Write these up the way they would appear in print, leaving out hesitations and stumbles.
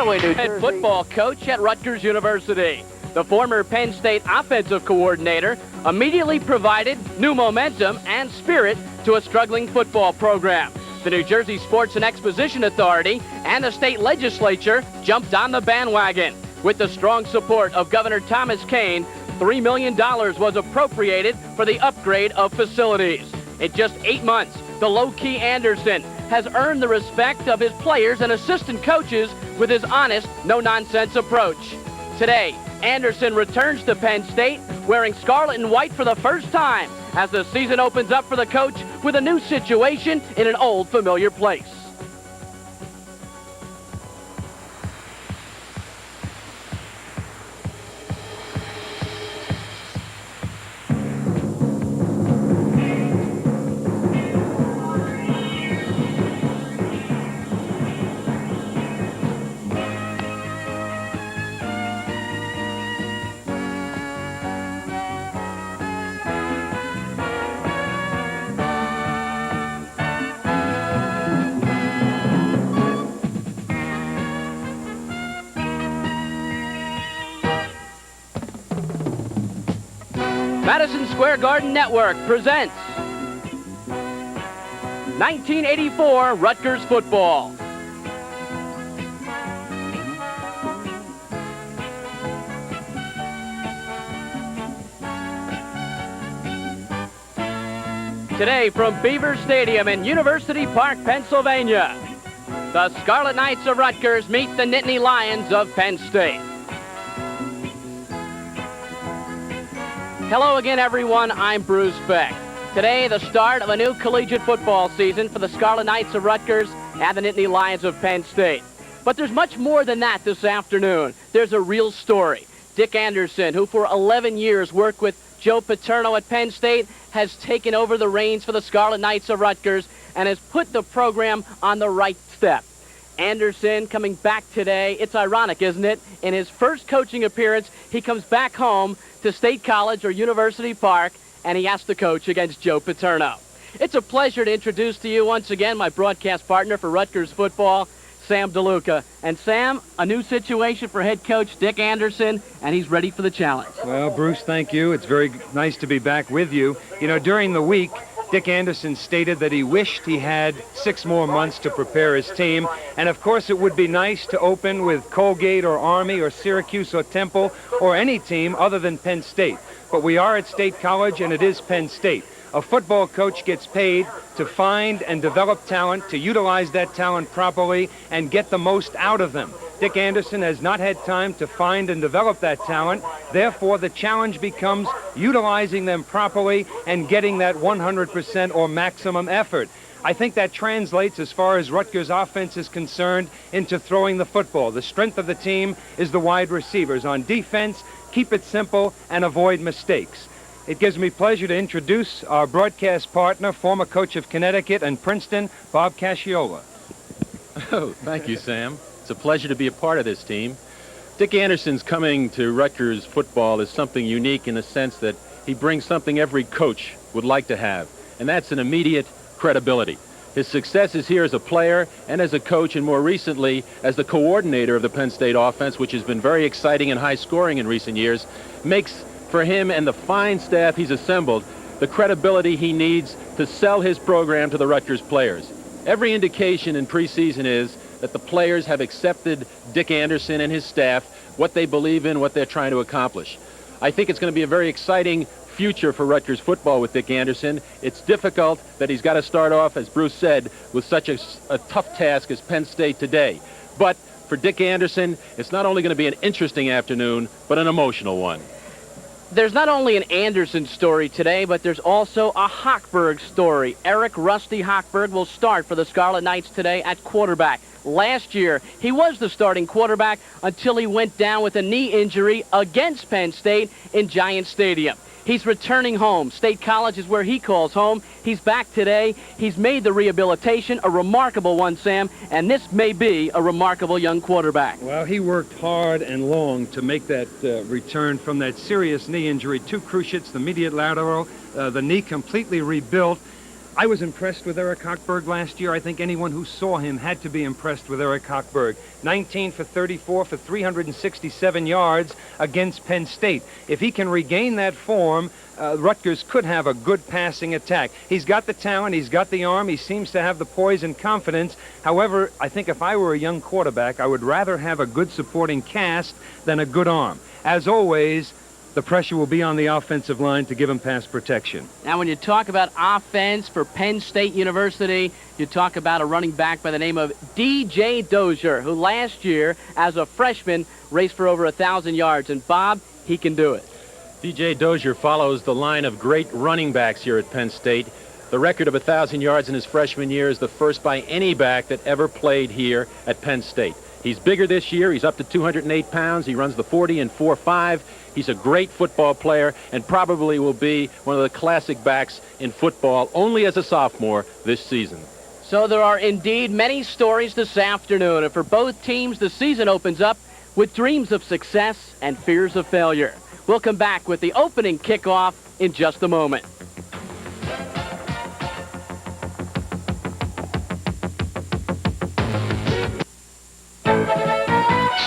Piscataway, New Jersey. Head football coach at Rutgers University. The former Penn State offensive coordinator immediately provided new momentum and spirit to a struggling football program. The New Jersey Sports and Exposition Authority and the state legislature jumped on the bandwagon. With the strong support of Governor Thomas Kean, $3 million was appropriated for the upgrade of facilities. In just 8 months, the low-key Anderson has earned the respect of his players and assistant coaches with his honest, no-nonsense approach. Today, Anderson returns to Penn State wearing scarlet and white for the first time as the season opens up for the coach with a new situation in an old familiar place. Madison Square Garden Network presents 1984 Rutgers football. Today from Beaver Stadium in University Park, Pennsylvania, the Scarlet Knights of Rutgers meet the Nittany Lions of Penn State. Hello again, everyone. I'm Bruce Beck. Today, the start of a new collegiate football season for the Scarlet Knights of Rutgers and the Nittany Lions of Penn State. But there's much more than that this afternoon. There's a real story. Dick Anderson, who for 11 years worked with Joe Paterno at Penn State, has taken over the reins for the Scarlet Knights of Rutgers and has put the program on the right step. Anderson coming back today. It's ironic, isn't it? In his first coaching appearance, he comes back home to State College or University Park, and he has to coach against Joe Paterno. It's a pleasure to introduce to you once again my broadcast partner for Rutgers football, Sam DeLuca. And Sam, a new situation for head coach Dick Anderson, and he's ready for the challenge. Well, Bruce, thank you. It's very nice to be back with you. You know, during the week, Dick Anderson stated that he wished he had 6 more months to prepare his team. And, of course, it would be nice to open with Colgate or Army or Syracuse or Temple or any team other than Penn State. But we are at State College, and it is Penn State. A football coach gets paid to find and develop talent, to utilize that talent properly, and get the most out of them. Dick Anderson has not had time to find and develop that talent. Therefore, the challenge becomes utilizing them properly and getting that 100% or maximum effort. I think that translates, as far as Rutgers offense is concerned, into throwing the football. The strength of the team is the wide receivers. On defense, keep it simple and avoid mistakes. It gives me pleasure to introduce our broadcast partner, former coach of Connecticut and Princeton, Bob Casciola. Oh, thank you, Sam. It's a pleasure to be a part of this team. Dick Anderson's coming to Rutgers football is something unique in the sense that he brings something every coach would like to have, and that's an immediate credibility. His successes here as a player and as a coach, and more recently as the coordinator of the Penn State offense, which has been very exciting and high-scoring in recent years, makes for him and the fine staff he's assembled the credibility he needs to sell his program to the Rutgers players. Every indication in preseason is that the players have accepted Dick Anderson and his staff, what they believe in, what they're trying to accomplish. I think it's going to be a very exciting future for Rutgers football with Dick Anderson. It's difficult that he's got to start off, as Bruce said, with such a tough task as Penn State today. But for Dick Anderson, it's not only going to be an interesting afternoon, but an emotional one. There's not only an Anderson story today, but there's also a Hochberg story. Eric Rusty Hochberg will start for the Scarlet Knights today at quarterback. Last year, he was the starting quarterback until he went down with a knee injury against Penn State in Giant Stadium. He's returning home. State College is where he calls home. He's back today. He's made the rehabilitation a remarkable one, Sam, and this may be a remarkable young quarterback. Well, he worked hard and long to make that return from that serious knee injury. 2 cruciates, the medial lateral, the knee completely rebuilt. I was impressed with Eric Hochberg last year. I think anyone who saw him had to be impressed with Eric Hochberg. 19 for 34 for 367 yards against Penn State. If he can regain that form, Rutgers could have a good passing attack. He's got the talent, he's got the arm, he seems to have the poise and confidence. However, I think if I were a young quarterback, I would rather have a good supporting cast than a good arm. As always, the pressure will be on the offensive line to give him pass protection. Now, when you talk about offense for Penn State University, you talk about a running back by the name of D.J. Dozier, who last year, as a freshman, raced for over 1,000 yards. And, Bob, he can do it. D.J. Dozier follows the line of great running backs here at Penn State. The record of 1,000 yards in his freshman year is the first by any back that ever played here at Penn State. He's bigger this year. He's up to 208 pounds. He runs the 40 in 4.5. He's a great football player and probably will be one of the classic backs in football only as a sophomore this season. So there are indeed many stories this afternoon. And for both teams, the season opens up with dreams of success and fears of failure. We'll come back with the opening kickoff in just a moment.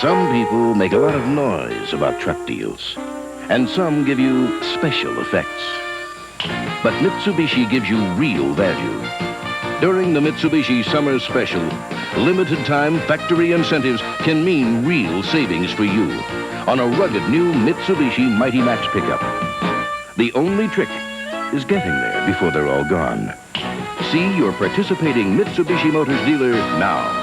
Some people make a lot of noise about truck deals, and some give you special effects. But Mitsubishi gives you real value. During the Mitsubishi Summer Special, limited time factory incentives can mean real savings for you on a rugged new Mitsubishi Mighty Max pickup. The only trick is getting there before they're all gone. See your participating Mitsubishi Motors dealer now.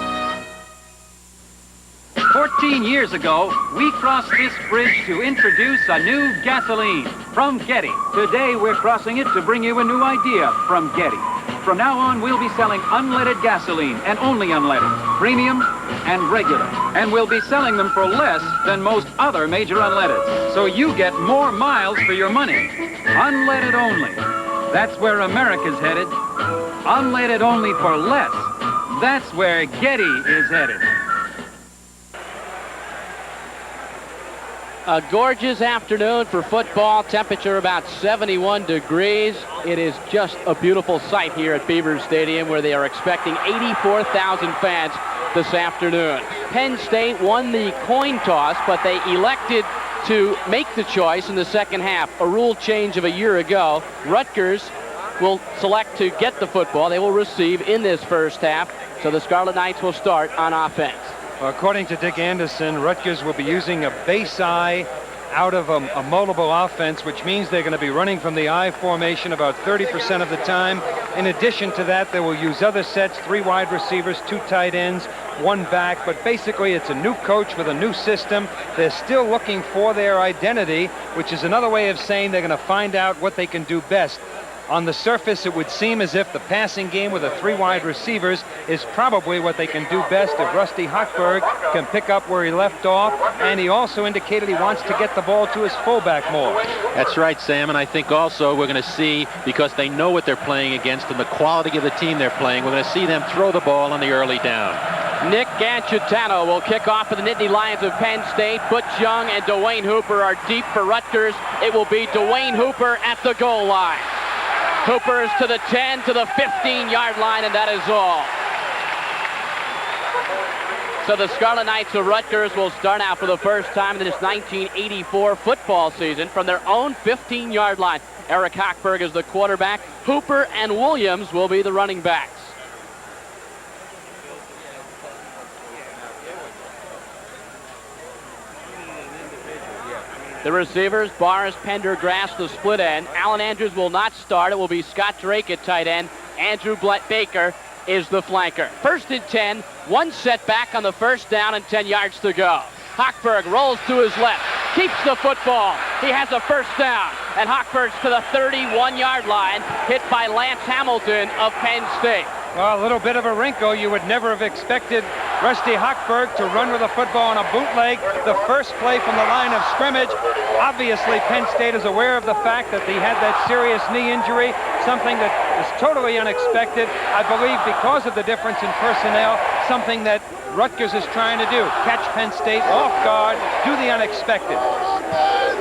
14 years ago, we crossed this bridge to introduce a new gasoline from Getty. Today, we're crossing it to bring you a new idea from Getty. From now on, we'll be selling unleaded gasoline and only unleaded, premium and regular. And we'll be selling them for less than most other major unleadeds. So you get more miles for your money. Unleaded only. That's where America's headed. Unleaded only for less. That's where Getty is headed. A gorgeous afternoon for football. Temperature about 71 degrees. It is just a beautiful sight here at Beaver Stadium, where they are expecting 84,000 fans this afternoon. Penn State won the coin toss, but they elected to make the choice in the second half. A rule change of a year ago. Rutgers will select to get the football. They will receive in this first half. So the Scarlet Knights will start on offense. Well, according to Dick Anderson, Rutgers will be using a base I out of a multiple offense, which means they're going to be running from the I formation about 30% of the time. In addition to that, they will use other sets, 3 wide receivers, 2 tight ends, 1 back. But basically, it's a new coach with a new system. They're still looking for their identity, which is another way of saying they're going to find out what they can do best. On the surface, it would seem as if the passing game with the 3 wide receivers is probably what they can do best if Rusty Hochberg can pick up where he left off. And he also indicated he wants to get the ball to his fullback more. That's right, Sam, and I think also we're going to see, because they know what they're playing against and the quality of the team they're playing, we're going to see them throw the ball on the early down. Nick Ganchitano will kick off for the Nittany Lions of Penn State. Butch Young and Dwayne Hooper are deep for Rutgers. It will be Dwayne Hooper at the goal line. Hooper is to the 10, to the 15-yard line, and that is all. So the Scarlet Knights of Rutgers will start out for the first time in this 1984 football season from their own 15-yard line. Eric Hochberg is the quarterback. Hooper and Williams will be the running backs. The receivers, Boris Pendergrass, the split end. Alan Andrews will not start. It will be Scott Drake at tight end. Andrew Baker is the flanker. 1st and 10, 1 setback on the first down and 10 yards to go. Hochberg rolls to his left, keeps the football. He has a first down, and Hochberg's to the 31-yard line, hit by Lance Hamilton of Penn State. Well, a little bit of a wrinkle. You would never have expected Rusty Hochberg to run with a football on a bootleg. The first play from the line of scrimmage. Obviously, Penn State is aware of the fact that he had that serious knee injury, something that is totally unexpected. I believe because of the difference in personnel, something that Rutgers is trying to do. Catch Penn State off guard, do the unexpected.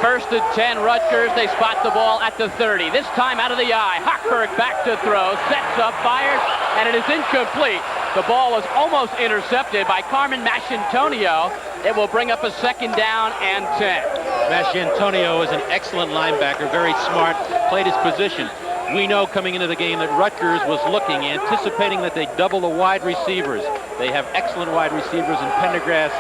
First and 10, Rutgers. They spot the ball at the 30. This time out of the eye. Hochberg back to throw. Sets up, fires, and it is incomplete. The ball was almost intercepted by Carmen Masciantonio. It will bring up a second down and 10. Masciantonio is an excellent linebacker, very smart, played his position. We know coming into the game that Rutgers was looking, anticipating that they double the wide receivers. They have excellent wide receivers in Pendergrass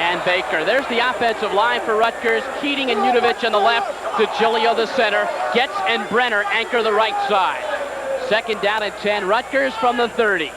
and Baker. There's the offensive line for Rutgers. Keating and Udovich on the left. DeGilio the center. Getz and Brenner anchor the right side. Second down and 10. Rutgers from the 30.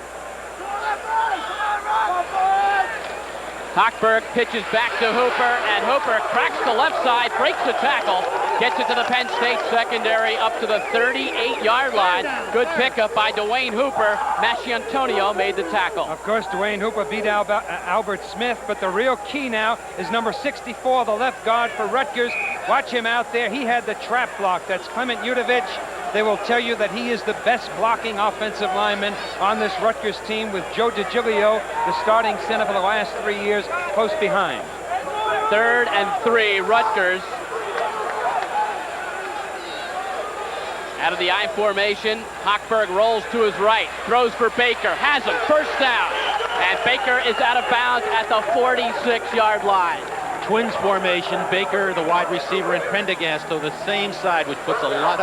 Hochberg pitches back to Hooper, and Hooper cracks the left side, breaks the tackle, gets it to the Penn State secondary up to the 38-yard line. Good pickup by Dwayne Hooper. Masciantonio made the tackle. Of course, Dwayne Hooper beat Albert Smith, but the real key now is number 64, the left guard for Rutgers. Watch him out there. He had the trap block. That's Clement Udovich. They will tell you that he is the best blocking offensive lineman on this Rutgers team, with Joe DeGilio, the starting center for the last 3 years, close behind. 3rd and 3, Rutgers. Out of the I formation, Hochberg rolls to his right, throws for Baker, has him, first down. And Baker is out of bounds at the 46-yard line. Twins formation, Baker, the wide receiver, and Prendergast, the same side, which puts a lot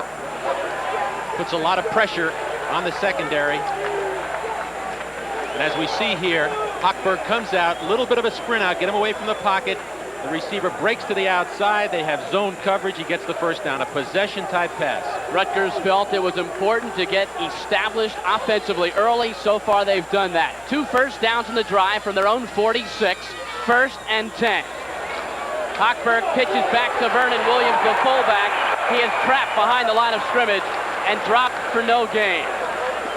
of pressure on the secondary. And as we see here, Hochberg comes out, a little bit of a sprint out, get him away from the pocket. The receiver breaks to the outside. They have zone coverage. He gets the first down, a possession-type pass. Rutgers felt it was important to get established offensively early. So far, they've done that. 2 first downs in the drive from their own 46, 1st and 10. Hochberg pitches back to Vernon Williams, the fullback. He is trapped behind the line of scrimmage and dropped for no gain.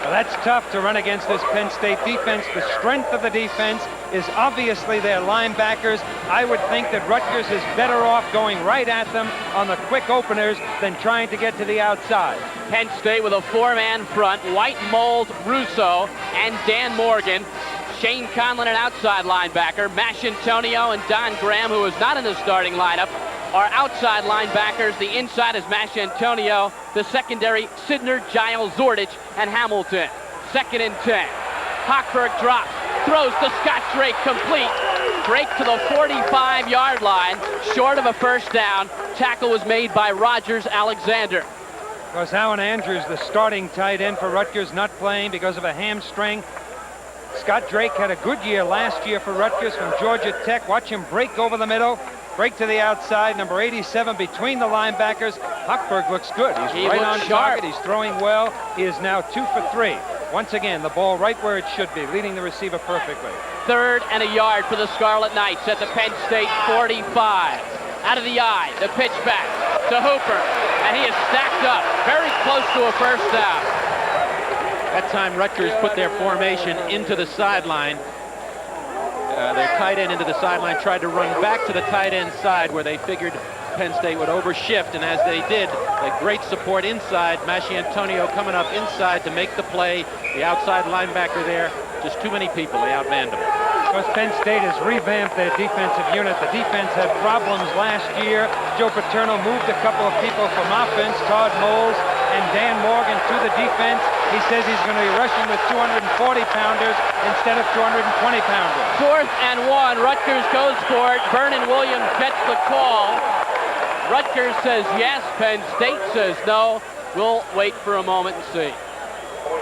Well, that's tough to run against this Penn State defense. The strength of the defense is obviously their linebackers. I would think that Rutgers is better off going right at them on the quick openers than trying to get to the outside. Penn State with a 4-man front. White, Mold, Russo, and Dan Morgan. Shane Conlon, an outside linebacker. Masciantonio and Don Graham, who is not in the starting lineup, are outside linebackers. The inside is Masciantonio. The secondary, Sidner, Giles, Zordich, and Hamilton. 2nd and 10. Hochberg drops, throws to Scott Drake, complete. Drake to the 45-yard line, short of a first down. Tackle was made by Rogers Alexander. Of course, Alan Andrews, the starting tight end for Rutgers, not playing because of a hamstring. Scott Drake had a good year last year for Rutgers from Georgia Tech. Watch him break over the middle. Break to the outside, number 87 between the linebackers. Hochberg looks good. He's right on target. He's throwing well. He is now 2 for 3. Once again, the ball right where it should be, leading the receiver perfectly. 3rd and a yard for the Scarlet Knights at the Penn State 45. Out of the eye, the pitch back to Hooper, and he is stacked up, very close to a first down. That time, Rutgers put their formation into the sideline. Their tight end into the sideline, tried to run back to the tight end side where they figured Penn State would overshift, and as they did, a great support inside. Masciantonio coming up inside to make the play. The outside linebacker there, just too many people. They outmanned him. Of course, Penn State has revamped their defensive unit. The defense had problems last year. Joe Paterno moved a couple of people from offense, Todd Moles and Dan Morgan, to the defense. He says he's going to be rushing with 240-pounders instead of 220-pounders. 4th and 1. Rutgers goes for it. Vernon Williams gets the call. Rutgers says yes. Penn State says no. We'll wait for a moment and see.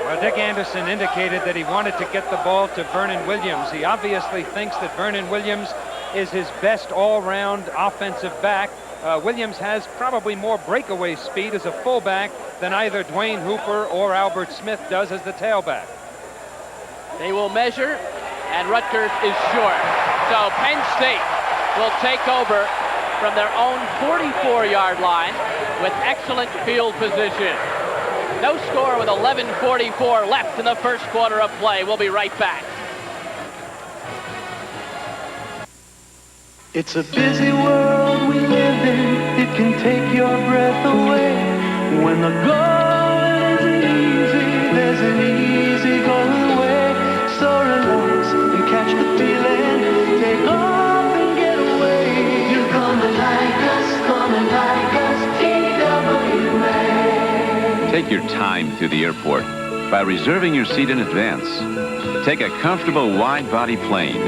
Well, Dick Anderson indicated that he wanted to get the ball to Vernon Williams. He obviously thinks that Vernon Williams is his best all-round offensive back. Williams has probably more breakaway speed as a fullback than either Dwayne Hooper or Albert Smith does as the tailback. They will measure, and Rutgers is short. So Penn State will take over from their own 44-yard line with excellent field position. No score with 11:44 left in the first quarter of play. We'll be right back. It's a busy world we live in. It can take your breath away. When the going isn't easy, there's an easy going way. So relax and catch the feeling. Take off and get away. Here come the lights. take your time through the airport by reserving your seat in advance. Take a comfortable wide-body plane.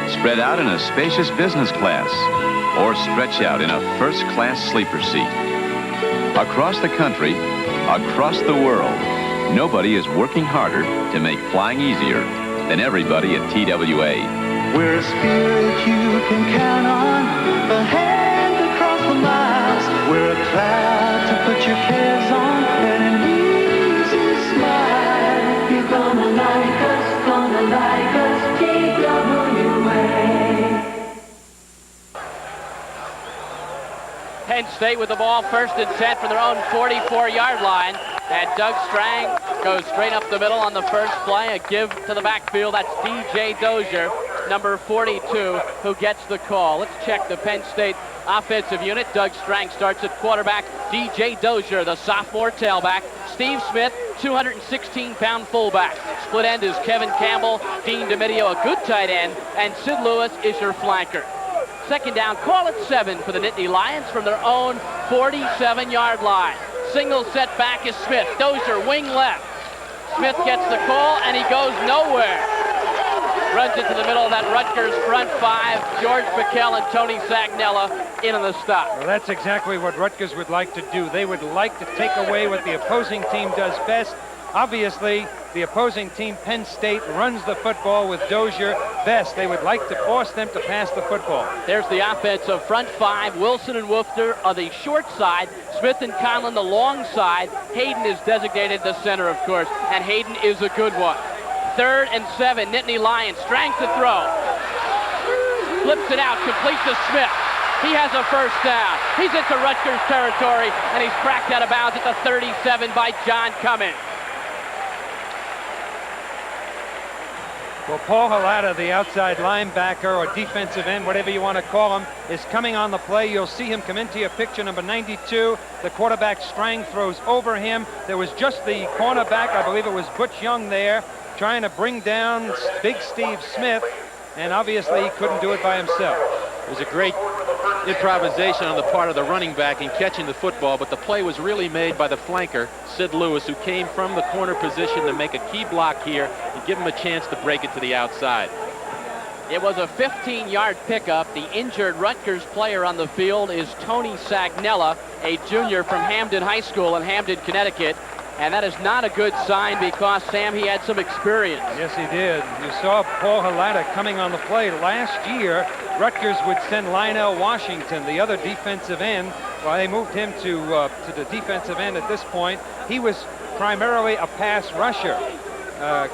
Spread out in a spacious business class or stretch out in a first-class sleeper seat. Across the country, across the world, nobody is working harder to make flying easier than everybody at TWA. We're a spirit you can count on, a hand across the miles. We're a cloud to put your cares on, and an easy smile. You're gonna like us, TWA. Penn State with the ball first and 10 from their own 44-yard line. And Doug Strang goes straight up the middle on the first play. A give to the backfield. That's DJ Dozier, number 42, who gets the call. Let's check the Penn State offensive unit. Doug Strang starts at quarterback. DJ Dozier, the sophomore tailback. Steve Smith, 216-pound fullback. Split end is Kevin Campbell. Dean DeMidio, a good tight end. And Sid Lewis is your flanker. Second down, call it 7 for the Nittany Lions from their own 47-yard line. Single set back is Smith. Dozier, wing left. Smith gets the call, and he goes nowhere. Runs into the middle of that Rutgers front five. George Bickel and Tony Sagnella in on the stop. Well, that's exactly what Rutgers would like to do. They would like to take away what the opposing team does best. Obviously, the opposing team, Penn State, runs the football with Dozier best. They would like to force them to pass the football. There's the offensive front five. Wilson and Woofter are the short side. Smith and Conlon the long side. Hayden is designated the center, of course, and Hayden is a good one. 3rd and 7, Nittany Lions, Strang to throw. Flips it out, complete to Smith. He has a first down. He's into Rutgers territory, and he's cracked out of bounds at the 37 by John Cummins. Well, Paul Halata, the outside linebacker or defensive end, whatever you want to call him, is coming on the play. You'll see him come into your picture, number 92. The quarterback, Strang, throws over him. There was just the cornerback, I believe it was Butch Young there, trying to bring down Big Steve Smith, and obviously he couldn't do it by himself. It was a great improvisation on the part of the running back in catching the football, but the play was really made by the flanker, Sid Lewis, who came from the corner position to make a key block here and give him a chance to break it to the outside. It was a 15-yard pickup. The injured Rutgers player on the field is Tony Sagnella, a junior from Hamden High School in Hamden, Connecticut. And that is not a good sign because, Sam, he had some experience. Yes, he did. You saw Paul Halata coming on the play. Last year, Rutgers would send Lionel Washington, the other defensive end. Well, they moved him to the defensive end at this point. He was primarily a pass rusher.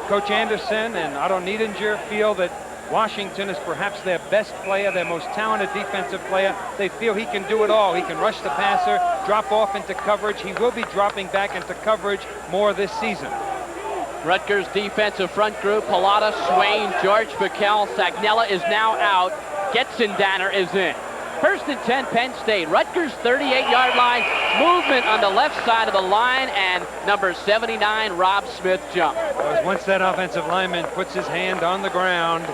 Coach Anderson and Otto Niedinger feel that Washington is perhaps their best player, their most talented defensive player. They feel he can do it all. He can rush the passer, drop off into coverage. He will be dropping back into coverage more this season. Rutgers defensive front group, Halata, Swain, George Bickel, Sagnella is now out. Getzendanner is in. First and 10, Penn State. Rutgers 38-yard line. Movement on the left side of the line, and number 79, Rob Smith, jump. Because once that offensive lineman puts his hand on the ground,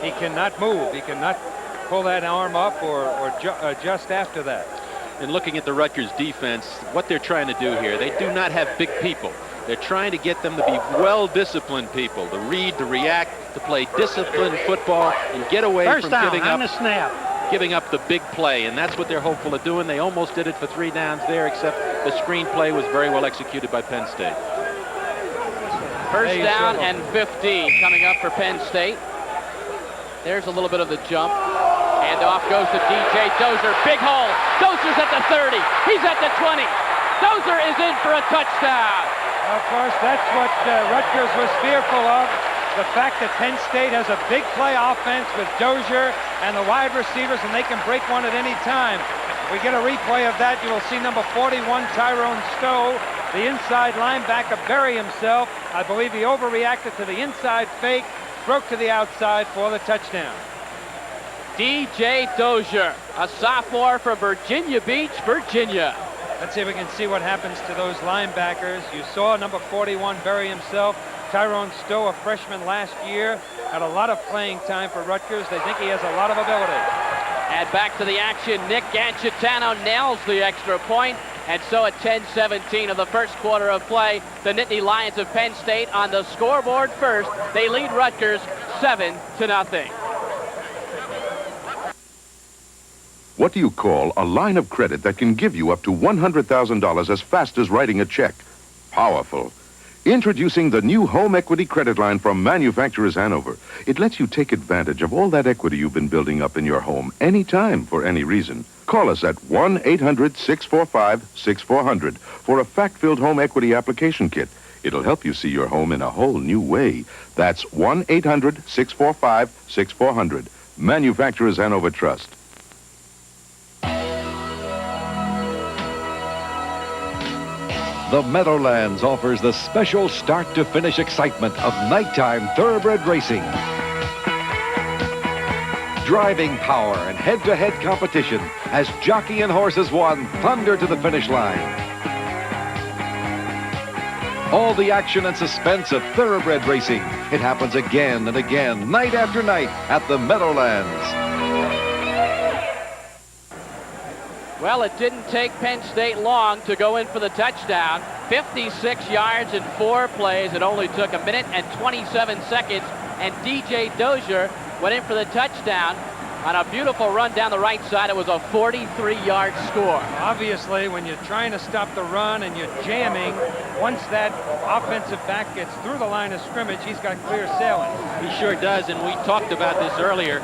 he cannot move. He cannot pull that arm up or adjust after that. And looking at the Rutgers defense, what they're trying to do here, they do not have big people. They're trying to get them to be well-disciplined people, to read, to react, to play disciplined football, and get away from giving up the big play. And that's what they're hopeful of doing. They almost did it for 3 downs there, except the screenplay was very well executed by Penn State. First down and 15 coming up for Penn State. There's a little bit of the jump. And off goes to DJ Dozier. Big hole. Dozier's at the 30. He's at the 20. Dozier is in for a touchdown. Of course, that's what Rutgers was fearful of. The fact that Penn State has a big play offense with Dozier and the wide receivers, and they can break one at any time. If we get a replay of that, you will see number 41, Tyrone Stowe, the inside linebacker, bury himself. I believe he overreacted to the inside fake, broke to the outside for the touchdown. DJ Dozier, a sophomore from Virginia Beach, Virginia. Let's see if we can see what happens to those linebackers. You saw number 41 bury himself. Tyrone Stowe, a freshman last year, had a lot of playing time for Rutgers. They think he has a lot of ability. And back to the action. Nick Gancitano nails the extra point. And so at 10:17 of the first quarter of play, the Nittany Lions of Penn State on the scoreboard first. They lead Rutgers 7-0. What do you call a line of credit that can give you up to $100,000 as fast as writing a check? Powerful. Introducing the new home equity credit line from Manufacturers Hanover. It lets you take advantage of all that equity you've been building up in your home anytime for any reason. Call us at 1-800-645-6400 for a fact-filled home equity application kit. It'll help you see your home in a whole new way. That's 1-800-645-6400. Manufacturers Hanover Trust. The Meadowlands offers the special start-to-finish excitement of nighttime thoroughbred racing. Driving power and head-to-head competition as jockey and horses one thunder to the finish line. All the action and suspense of thoroughbred racing. It happens again and again, night after night at the Meadowlands. Well, it didn't take Penn State long to go in for the touchdown. 56 yards in 4 plays. It only took a minute and 27 seconds. And DJ Dozier went in for the touchdown on a beautiful run down the right side. It was a 43-yard score. Obviously, when you're trying to stop the run and you're jamming, once that offensive back gets through the line of scrimmage, he's got clear sailing. He sure does, and we talked about this earlier.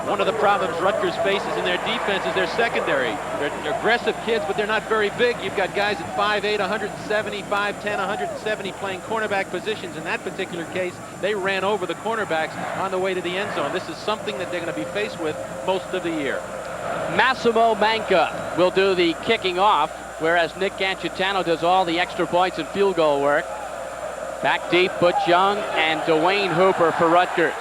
One of the problems Rutgers faces in their defense is their secondary. They're aggressive kids, but they're not very big. You've got guys at 5'8", 170, 5'10", 170 playing cornerback positions. In that particular case, they ran over the cornerbacks on the way to the end zone. This is something that they're going to be faced with most of the year. Massimo Manca will do the kicking off, whereas Nick Gancitano does all the extra points and field goal work. Back deep, Butch Young and Dwayne Hooper for Rutgers.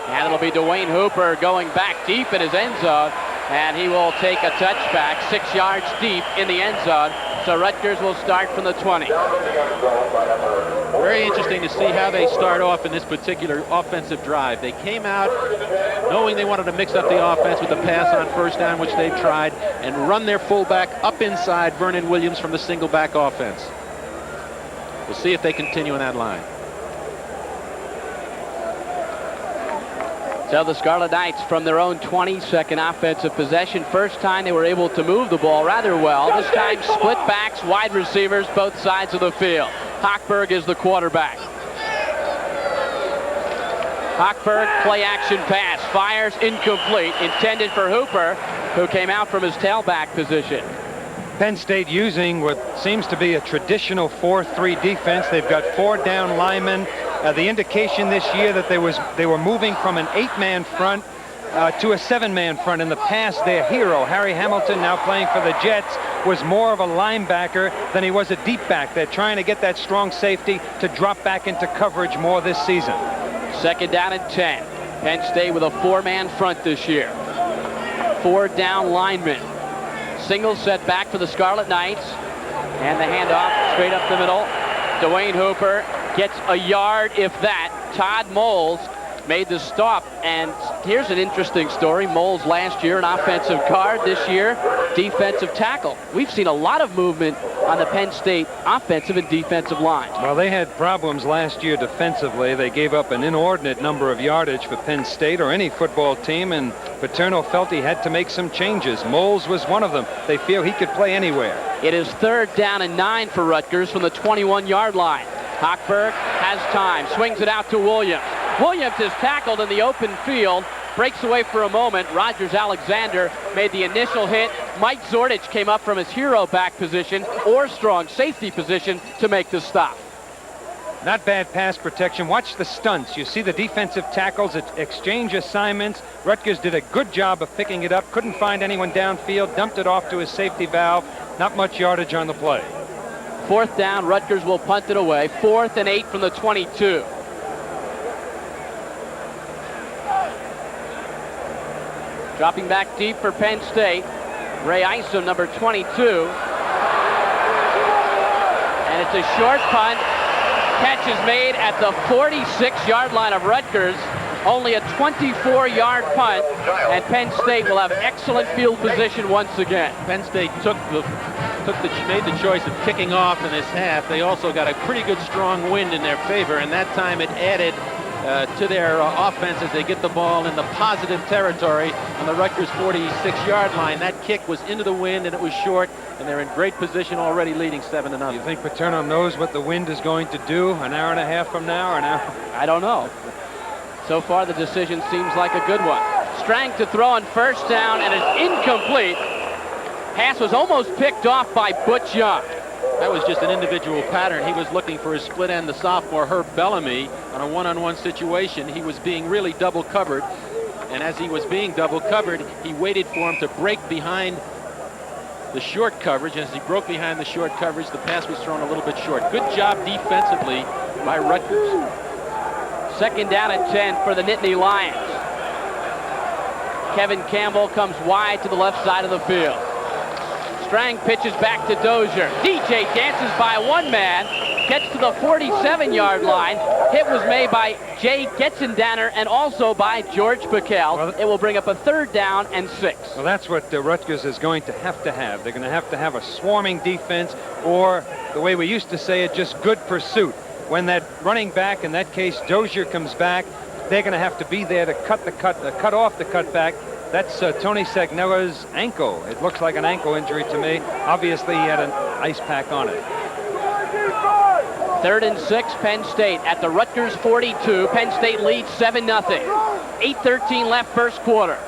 And it'll be Dwayne Hooper going back deep in his end zone, and he will take a touchback 6 yards deep in the end zone. So Rutgers will start from the 20. Very interesting to see how they start off in this particular offensive drive. They came out knowing they wanted to mix up the offense with the pass on first down, which they've tried, and run their fullback up inside Vernon Williams from the single back offense. We'll see if they continue in that line. So the Scarlet Knights from their own 22nd offensive possession. First time they were able to move the ball rather well. This time split backs, wide receivers, both sides of the field. Hochberg is the quarterback. Hochberg, play action pass, fires incomplete, intended for Hooper, who came out from his tailback position. Penn State using what seems to be a traditional 4-3 defense. They've got 4 down linemen. The indication this year that they were moving from an 8-man front to a 7-man front. In the past, their hero, Harry Hamilton, now playing for the Jets, was more of a linebacker than he was a deep back. They're trying to get that strong safety to drop back into coverage more this season. Second down and 10. Penn State with a 4-man front this year. 4 down linemen. Single set back for the Scarlet Knights. And the handoff straight up the middle. Dwayne Hooper gets a yard, if that. Todd Moles made the stop. And here's an interesting story. Moles last year an offensive guard, this year defensive tackle. We've seen a lot of movement on the Penn State offensive and defensive lines. Well, they had problems last year defensively. They gave up an inordinate number of yardage for Penn State or any football team, and Paterno felt he had to make some changes. Moles was one of them. They feel he could play anywhere. It is 3rd down and 9 for Rutgers from the 21-yard line. Hochberg has time, swings it out to Williams. Williams is tackled in the open field, breaks away for a moment. Rogers Alexander made the initial hit. Mike Zordich came up from his hero back position or strong safety position to make the stop. Not bad pass protection. Watch the stunts. You see the defensive tackles exchange assignments. Rutgers did a good job of picking it up. Couldn't find anyone downfield. Dumped it off to his safety valve. Not much yardage on the play. 4th down. Rutgers will punt it away. 4th and 8 from the 22. Dropping back deep for Penn State. Ray Isom, number 22. And it's a short punt. Catch is made at the 46-yard line of Rutgers. Only a 24-yard punt, and Penn State will have excellent field position once again. Penn State took the made the choice of kicking off in this half, they also got a pretty good strong wind in their favor, and that time it added to their offense as they get the ball in the positive territory on the Rutgers 46-yard line. That kick was into the wind, and it was short, and they're in great position already, leading 7-0. You think Paterno knows what the wind is going to do an hour and a half from now, or an hour? I don't know. So far, the decision seems like a good one. Strang to throw on first down, and it's incomplete. Pass was almost picked off by Butch Young. That was just an individual pattern. He was looking for his split end, the sophomore Herb Bellamy, on a one-on-one situation. He was being really double covered, and as he was being double covered, he waited for him to break behind the short coverage. As he broke behind the short coverage, the pass was thrown a little bit short. Good job defensively by Rutgers. Second down and 10 for the Nittany Lions. Kevin Campbell comes wide to the left side of the field. Strang pitches back to Dozier. DJ dances by one man, gets to the 47-yard line. Hit was made by Jay Getzendanner and also by George Piquel. Well, it will bring up a third down and 6. Well, that's what Rutgers is going to have. They're going to have a swarming defense, or the way we used to say it, just good pursuit. When that running back, in that case Dozier, comes back, they're going to have to be there to cut off the cutback. That's Tony Sagnella's ankle. It looks like an ankle injury to me. Obviously, he had an ice pack on it. 3rd and 6, Penn State at the Rutgers 42. Penn State leads 7-0. 8:13 left first quarter.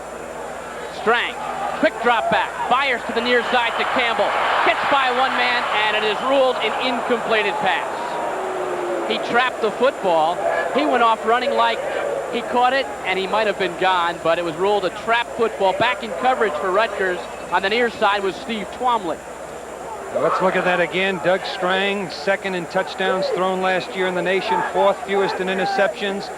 Strang, quick drop back, fires to the near side to Campbell. Gets by one man, and it is ruled an incompleted pass. He trapped the football. He went off running like he caught it, and he might have been gone, but it was ruled a trap football. Back in coverage for Rutgers on the near side was Steve Twomley. Well, let's look at that again. Doug Strang, second in touchdowns thrown last year in the nation, 4th fewest in interceptions.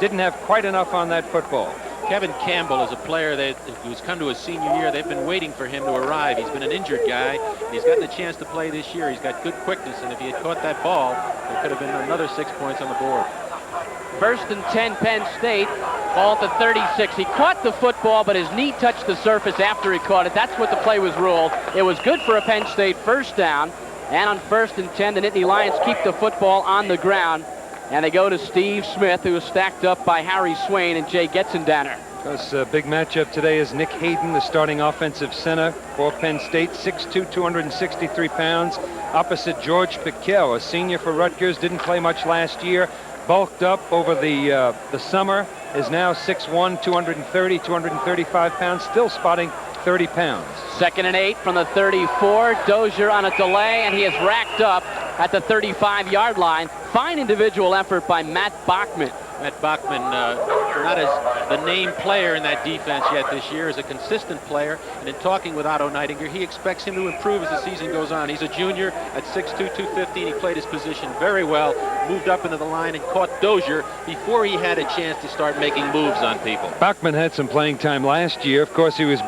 Didn't have quite enough on that football. Kevin Campbell is a player who's come to his senior year. They've been waiting for him to arrive. He's been an injured guy. He's gotten a chance to play this year. He's got good quickness, and if he had caught that ball, there could have been another 6 points on the board. 1st and 10, Penn State, ball at the 36. He caught the football, but his knee touched the surface after he caught it. That's what the play was ruled. It was good for a Penn State first down. And on 1st and 10, the Nittany Lions keep the football on the ground. And they go to Steve Smith, who is stacked up by Harry Swain and Jay Getzendanner. This big matchup today is Nick Hayden, the starting offensive center for Penn State, 6'2", 263 pounds, opposite George Piquel, a senior for Rutgers, didn't play much last year, bulked up over the summer, is now 6'1", 230, 235 pounds, still spotting 30 pounds. 2nd and 8 from the 34. Dozier on a delay, and he is racked up at the 35-yard line. Fine individual effort by Matt Bachman. Matt Bachman, not as the name player in that defense yet this year, is a consistent player. And in talking with Otto Neidinger, he expects him to improve as the season goes on. He's a junior at 6'2", 215. He played his position very well, moved up into the line and caught Dozier before he had a chance to start making moves on people. Bachman had some playing time last year. Of course, he was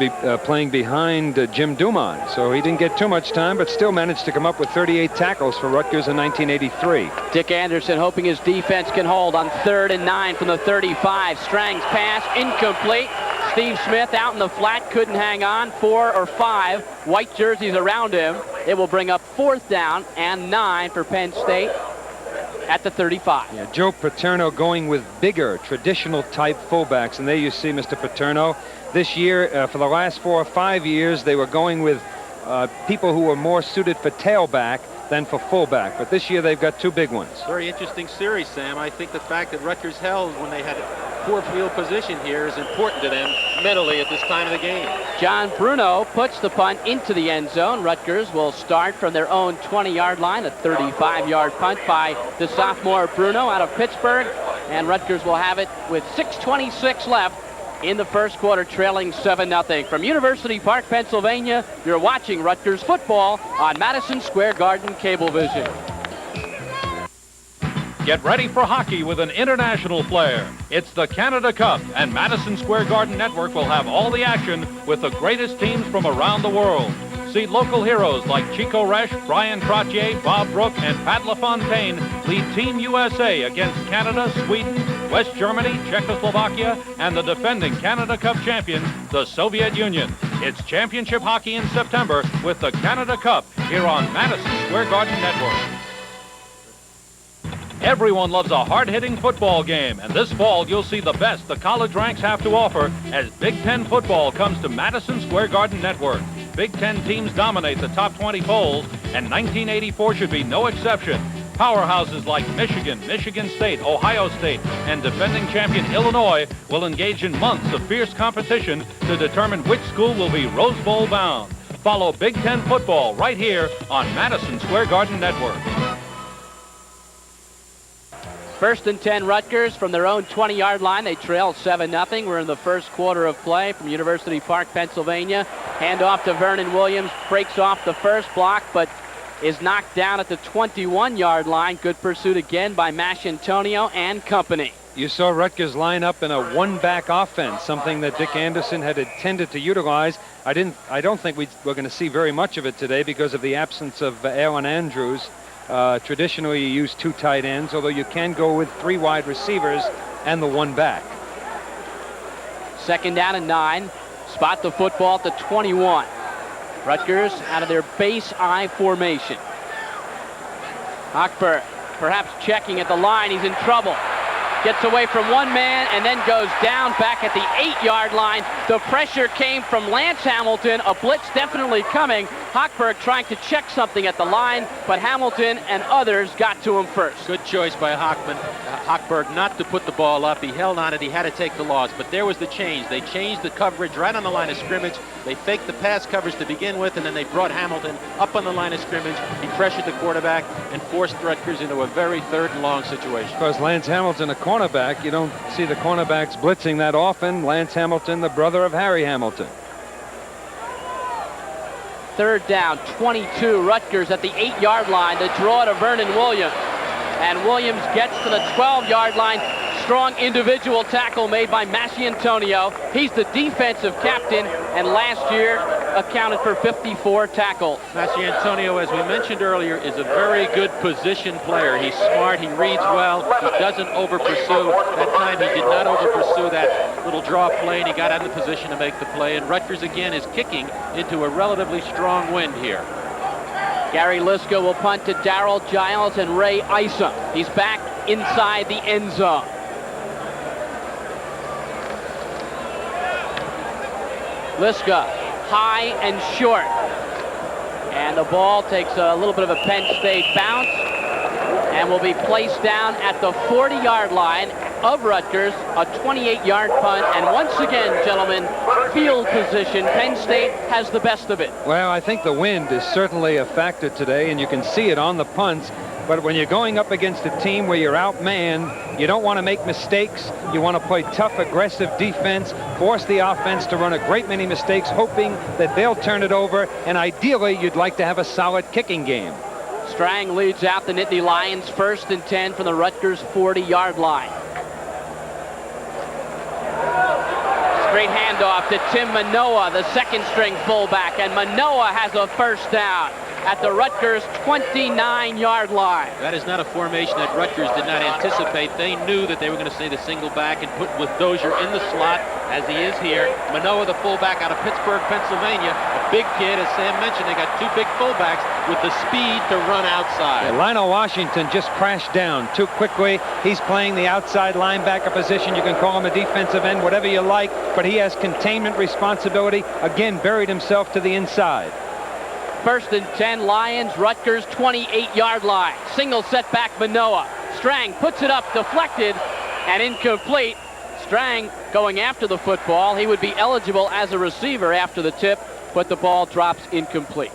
playing behind Jim Dumont, so he didn't get too much time, but still managed to come up with 38 tackles for Rutgers in 1983. Dick Anderson hoping his defense can hold on 3rd and 9 from the 35. Strang's pass incomplete. Steve Smith out in the flat, couldn't hang on. 4 or 5 white jerseys around him. It will bring up 4th down and 9 for Penn State at the 35. Yeah, Joe Paterno going with bigger traditional type fullbacks, and there you see Mr. Paterno. This year, for the last 4 or 5 years, they were going with people who were more suited for tailback than for fullback, but this year they've got 2 big ones. Very interesting series, Sam. I think the fact that Rutgers held when they had poor field position here is important to them mentally at this time of the game. John Bruno puts the punt into the end zone. Rutgers will start from their own 20-yard line, a 35-yard punt by the sophomore Bruno out of Pittsburgh, and Rutgers will have it with 6:26 left in the first quarter, trailing 7-0. From University Park, Pennsylvania, you're watching Rutgers football on Madison Square Garden Cablevision. Get ready for hockey with an international flair. It's the Canada Cup, and Madison Square Garden Network will have all the action with the greatest teams from around the world. See local heroes like Chico Resch, Brian Trottier, Bob Brook, and Pat LaFontaine lead Team USA against Canada, Sweden, West Germany, Czechoslovakia, and the defending Canada Cup champions, the Soviet Union. It's championship hockey in September with the Canada Cup here on Madison Square Garden Network. Everyone loves a hard-hitting football game, and this fall you'll see the best the college ranks have to offer as Big Ten football comes to Madison Square Garden Network. Big Ten teams dominate the top 20 polls, and 1984 should be no exception. Powerhouses like Michigan, Michigan State, Ohio State, and defending champion Illinois will engage in months of fierce competition to determine which school will be Rose Bowl bound. Follow Big Ten football right here on Madison Square Garden Network. First and 10 Rutgers from their own 20-yard line. They trail 7-0. We're in the first quarter of play from University Park, Pennsylvania. Hand off to Vernon Williams. Breaks off the first block, but is knocked down at the 21-yard line. Good pursuit again by Antonio and company. You saw Rutgers line up in a one-back offense, something that Dick Anderson had intended to utilize. I don't think we're going to see very much of it today because of the absence of Alan Andrews. Traditionally, you use 2 tight ends, although you can go with 3 wide receivers and the 1 back. Second down and 9. Spot the football at the 21. Rutgers out of their base I formation. Hochberg perhaps checking at the line. He's in trouble. Gets away from one man and then goes down back at the 8-yard line. The pressure came from Lance Hamilton. A blitz definitely coming. Hochberg trying to check something at the line, but Hamilton and others got to him first. Good choice by Hochberg not to put the ball up. He held on it. He had to take the loss, but there was the change. They changed the coverage right on the line of scrimmage. They faked the pass coverage to begin with, and then they brought Hamilton up on the line of scrimmage. He pressured the quarterback and forced Rutgers into a very third and long situation. Because Lance Hamilton, a cornerback, you don't see the cornerbacks blitzing that often. Lance Hamilton, the brother of Harry Hamilton. Third down, 22. Rutgers at the 8-yard line. The draw to Vernon Williams. And Williams gets to the 12-yard line. Strong individual tackle made by Antonio. He's the defensive captain, and last year accounted for 54 tackles. Antonio, as we mentioned earlier, is a very good position player. He's smart. He reads well. He doesn't over-pursue. That time he did not over-pursue that little draw play, and he got out of the position to make the play. And Rutgers, again, is kicking into a relatively strong wind here. Gary Liska will punt to Darrell Giles and Ray Isom. He's back inside the end zone. Liska, high and short. And the ball takes a little bit of a Penn State bounce and will be placed down at the 40-yard line of Rutgers, a 28-yard punt. And once again, gentlemen, field position, Penn State has the best of it. Well, I think the wind is certainly a factor today, and you can see it on the punts. But when you're going up against a team where you're outmanned, you don't want to make mistakes. You want to play tough, aggressive defense, force the offense to run a great many mistakes, hoping that they'll turn it over. And ideally, you'd like to have a solid kicking game. Strang leads out the Nittany Lions, first and 10 from the Rutgers 40-yard line. Straight handoff to Tim Manoa, the second-string fullback, and Manoa has a first down at the Rutgers 29-yard line. That is not a formation that Rutgers did not anticipate. They knew that they were going to see the single back and put with Dozier in the slot, as he is here. Manoa, the fullback out of Pittsburgh, Pennsylvania, a big kid. As Sam mentioned, they got 2 big fullbacks with the speed to run outside. Yeah, Lionel Washington just crashed down too quickly. He's playing the outside linebacker position. You can call him a defensive end, whatever you like, but he has containment responsibility. Again, buried himself to the inside. First and 10, Lions, Rutgers 28-yard line. Single setback, Manoa. Strang puts it up, deflected, and incomplete. Strang going after the football. He would be eligible as a receiver after the tip, but the ball drops incomplete.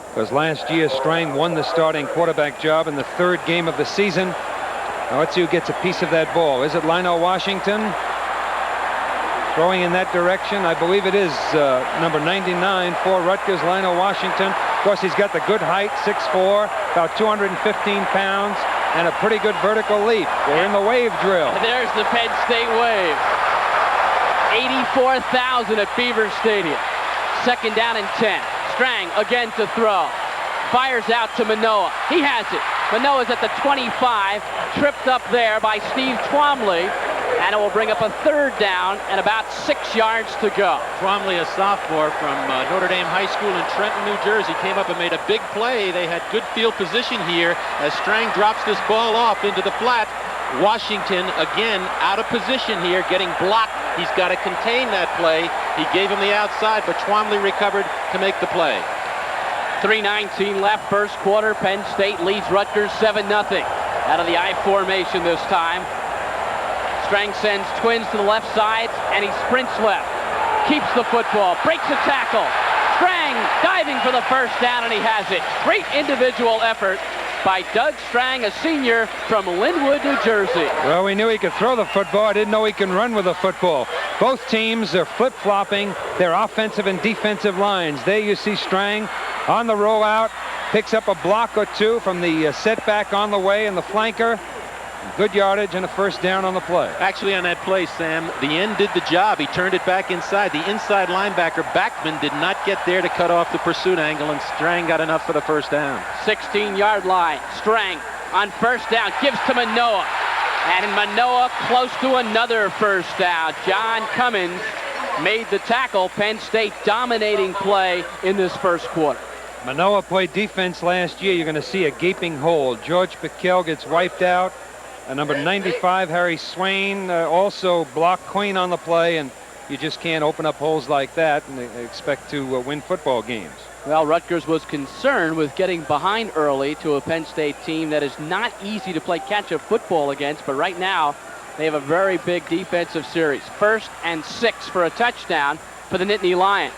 Because last year, Strang won the starting quarterback job in the 3rd game of the season. Now let's see who gets a piece of that ball. Is it Lionel Washington? Throwing in that direction, I believe it is number 99 for Rutgers, Lionel Washington. Of course, he's got the good height, 6'4", about 215 pounds, and a pretty good vertical leap. We're in the wave drill. There's the Penn State wave. 84,000 at Beaver Stadium. Second down and 10. Strang again to throw. Fires out to Manoa. He has it. Manoa's at the 25, tripped up there by Steve Twomley. And it will bring up a third down and about 6 yards to go. Twomley, a sophomore from Notre Dame High School in Trenton, New Jersey, came up and made a big play. They had good field position here as Strang drops this ball off into the flat. Washington, again, out of position here, getting blocked. He's got to contain that play. He gave him the outside, but Twomley recovered to make the play. 3:19 left, first quarter. Penn State leads Rutgers 7-0. Out of the I formation this time. Strang sends twins to the left side, and he sprints left. Keeps the football, breaks a tackle. Strang diving for the first down, and he has it. Great individual effort by Doug Strang, a senior from Linwood, New Jersey. Well, we knew he could throw the football. I didn't know he can run with the football. Both teams are flip-flopping their offensive and defensive lines. There you see Strang on the rollout, picks up a block or two from the setback on the way and the flanker. Good yardage and a first down on the play. Actually, on that play, Sam, the end did the job. He turned it back inside. The inside linebacker, Backman, did not get there to cut off the pursuit angle, and Strang got enough for the first down. 16-yard line. Strang on first down, gives to Manoa. And Manoa close to another first down. John Cummins made the tackle. Penn State dominating play in this first quarter. Manoa played defense last year. You're going to see a gaping hole. George Piquel gets wiped out. Number 95, Harry Swain, also blocked clean on the play, and you just can't open up holes like that and expect to win football games. Well, Rutgers was concerned with getting behind early to a Penn State team that is not easy to play catch-up football against, but right now they have a very big defensive series. 1st and 6 for a touchdown for the Nittany Lions.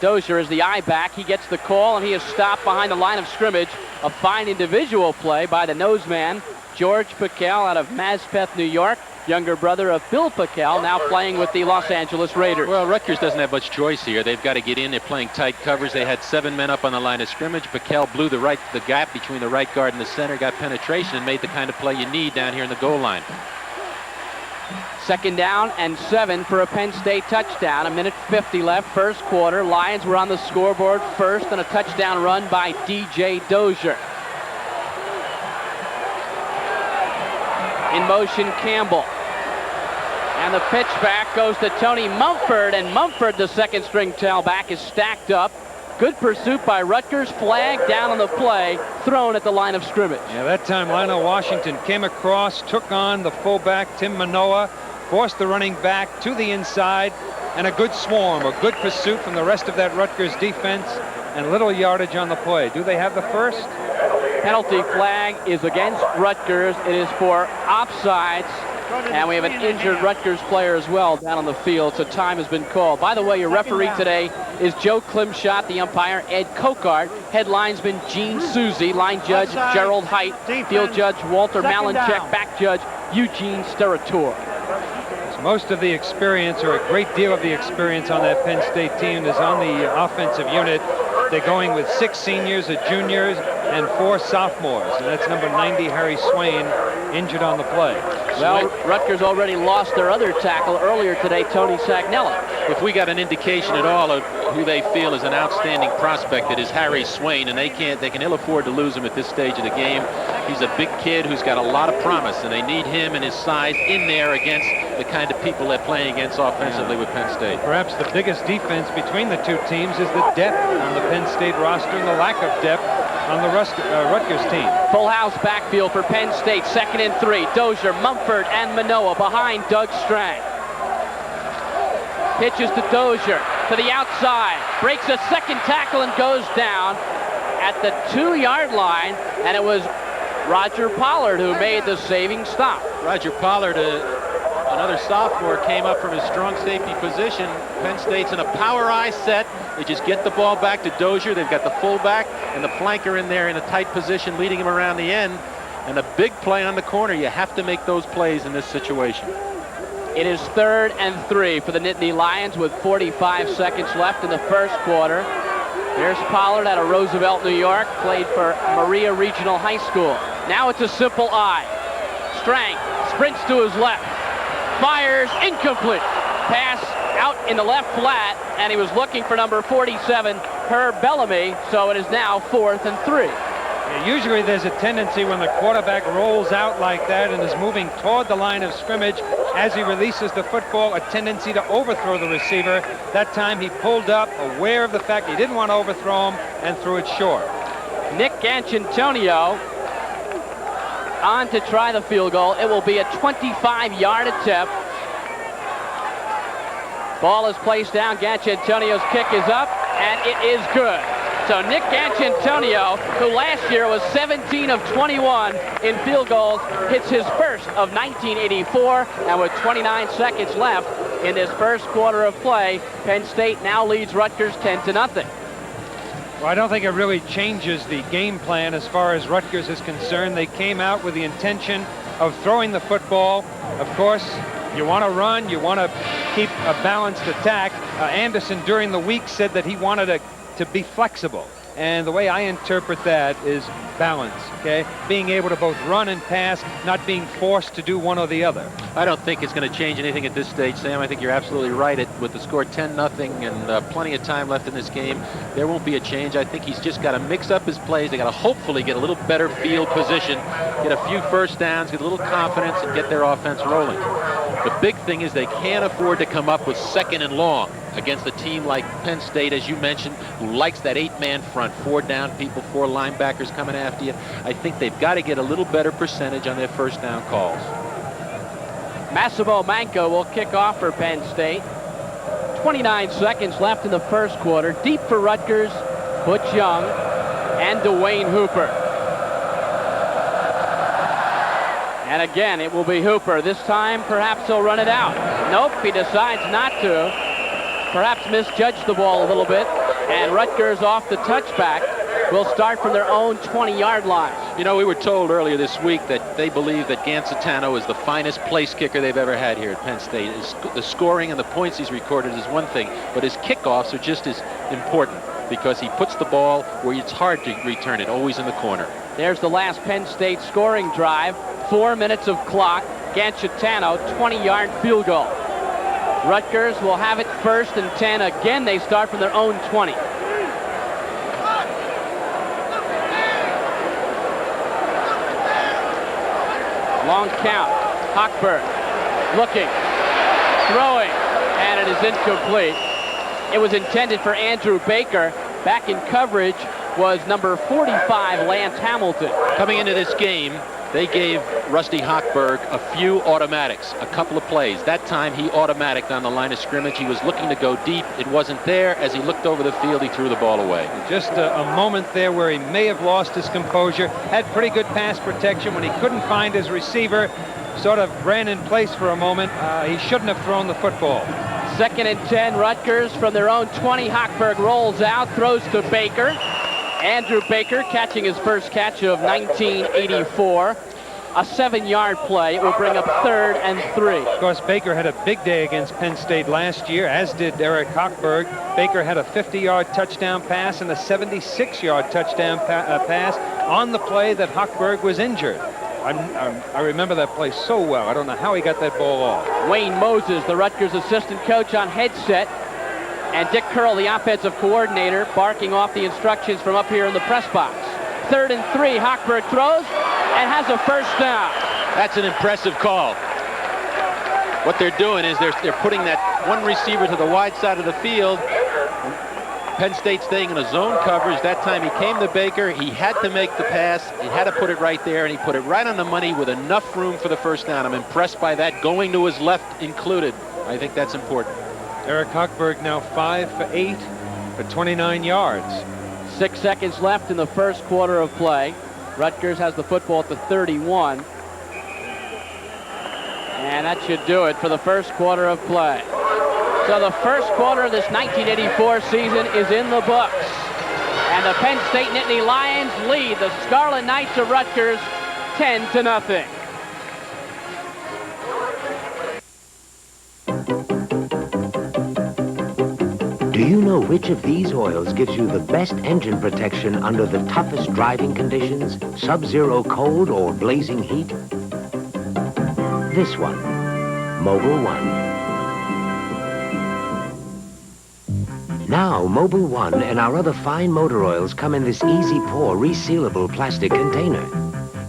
Dozier is the I-back. He gets the call, and he is stopped behind the line of scrimmage. A fine individual play by the noseman, George Piquel, out of Maspeth, New York. Younger brother of Bill Piquel, now playing with the Los Angeles Raiders. Well, Rutgers doesn't have much choice here. They've got to get in. They're playing tight covers. They had 7 men up on the line of scrimmage. Piquel blew the gap between the right guard and the center, got penetration, and made the kind of play you need down here in the goal line. 2nd down and 7 for a Penn State touchdown. 1:50 left, first quarter. Lions were on the scoreboard first on a touchdown run by DJ Dozier. In motion, Campbell. And the pitch back goes to Tony Mumford, and Mumford, the second string tailback, is stacked up. Good pursuit by Rutgers. Flag down on the play, thrown at the line of scrimmage. Yeah, that time Lionel Washington came across, took on the fullback, Tim Manoa, forced the running back to the inside, and a good swarm, a good pursuit from the rest of that Rutgers defense, and little yardage on the play. Do they have the first? Penalty flag is against Rutgers. It is for offsides. And we have an injured Rutgers player as well down on the field, so time has been called. By the way, your referee today is Joe Klimshot, the umpire Ed Kokart, head linesman Gene Susie, line judge Gerald Height, field judge Walter Malinchek, back judge Eugene Sterator. Most of the experience, or a great deal of the experience on that Penn State team, is on the offensive unit. They're going with 6 seniors, a juniors, and 4 sophomores. And that's number 90, Harry Swain, injured on the play. Well, Rutgers already lost their other tackle earlier today, Tony Sagnella. If we got an indication at all of who they feel is an outstanding prospect, it is Harry Swain, and they can ill afford to lose him at this stage of the game. He's a big kid who's got a lot of promise, and they need him and his size in there against the kind of people they're playing against offensively with Penn State. Perhaps the biggest difference between the two teams is the depth on the Penn State roster and the lack of depth on the Rutgers team. Full house backfield for Penn State, 2nd and 3. Dozier, Mumford, and Manoa behind Doug Strang. Pitches to Dozier to the outside, breaks a second tackle and goes down at the 2-yard line, and it was Roger Pollard who made the saving stop. Roger Pollard, another sophomore, came up from his strong safety position. Penn State's in a power eye set. They just get the ball back to Dozier. They've got the fullback and the flanker in there in a tight position, leading him around the end. And a big play on the corner. You have to make those plays in this situation. It is 3rd and 3 for the Nittany Lions with 45 seconds left in the first quarter. Here's Pollard out of Roosevelt, New York, played for Maria Regional High School. Now it's a simple I. Strang sprints to his left, fires, incomplete. Pass out in the left flat, and he was looking for number 47, Herb Bellamy, so it is now 4th and 3. Usually there's a tendency when the quarterback rolls out like that and is moving toward the line of scrimmage as he releases the football, a tendency to overthrow the receiver. That time he pulled up, aware of the fact he didn't want to overthrow him, and threw it short. Nick Antonio on to try the field goal. It will be a 25-yard attempt. Ball is placed down. Antonio's kick is up, and it is good. So Nick Antonio, who last year was 17 of 21 in field goals, hits his first of 1984, and with 29 seconds left in this first quarter of play, Penn State now leads Rutgers 10-0. Well, I don't think it really changes the game plan as far as Rutgers is concerned. They came out with the intention of throwing the football. Of course, you want to run, you want to keep a balanced attack. Anderson during the week said that he wanted to be flexible. And the way I interpret that is balance, okay? Being able to both run and pass, not being forced to do one or the other. I don't think it's going to change anything at this stage, Sam. I think you're absolutely right. With the score 10-0 and plenty of time left in this game, there won't be a change. I think he's just got to mix up his plays. They got to hopefully get a little better field position, get a few first downs, get a little confidence, and get their offense rolling. The big thing is they can't afford to come up with second and long against a team like Penn State, as you mentioned, who likes that 8-man front, 4 down people, 4 linebackers coming after you. I think they've got to get a little better percentage on their first down calls. Massimo Manco will kick off for Penn State. 29 seconds left in the first quarter. Deep for Rutgers, Butch Young and Dwayne Hooper. And again, it will be Hooper. This time, perhaps he'll run it out. Nope, he decides not to. Perhaps misjudged the ball a little bit. And Rutgers off the touchback will start from their own 20-yard line. You know, we were told earlier this week that they believe that Gancitano is the finest place kicker they've ever had here at Penn State. The scoring and the points he's recorded is one thing, but his kickoffs are just as important because he puts the ball where it's hard to return it, always in the corner. There's the last Penn State scoring drive. 4 minutes of clock. Gancitano, 20-yard field goal. Rutgers will have it 1st and 10. Again, they start from their own 20. Long count. Hochberg looking, throwing, and it is incomplete. It was intended for Andrew Baker. Back in coverage was number 45, Lance Hamilton. Coming into this game, they gave Rusty Hochberg a few automatics, a couple of plays. That time he automaticed on the line of scrimmage. He was looking to go deep. It wasn't there. As he looked over the field, he threw the ball away. Just a moment there where he may have lost his composure. Had pretty good pass protection when he couldn't find his receiver. Sort of ran in place for a moment. He shouldn't have thrown the football. 2nd and 10, Rutgers from their own 20. Hochberg rolls out, throws to Baker. Andrew Baker catching his first catch of 1984. A 7-yard play. It will bring up 3rd and 3. Of course, Baker had a big day against Penn State last year, as did Eric Hochberg. Baker had a 50-yard touchdown pass and a 76-yard touchdown pass on the play that Hochberg was injured. I remember that play so well. I don't know how he got that ball off. Wayne Moses, the Rutgers assistant coach, on headset. And Dick Curl, the offensive coordinator, barking off the instructions from up here in the press box. 3rd and 3, Hochberg throws and has a first down. That's an impressive call. What they're doing is they're putting that one receiver to the wide side of the field. Penn State staying in a zone coverage. That time he came to Baker. He had to make the pass. He had to put it right there, and he put it right on the money with enough room for the first down. I'm impressed by that, going to his left included. I think that's important. Eric Hochberg now 5 for 8 for 29 yards. 6 seconds left in the first quarter of play. Rutgers has the football at the 31. And that should do it for the first quarter of play. So the first quarter of this 1984 season is in the books. And the Penn State Nittany Lions lead the Scarlet Knights of Rutgers 10-0. Do you know which of these oils gives you the best engine protection under the toughest driving conditions, sub-zero cold or blazing heat? This one, Mobil 1. Now, Mobile One and our other fine motor oils come in this easy pour resealable plastic container.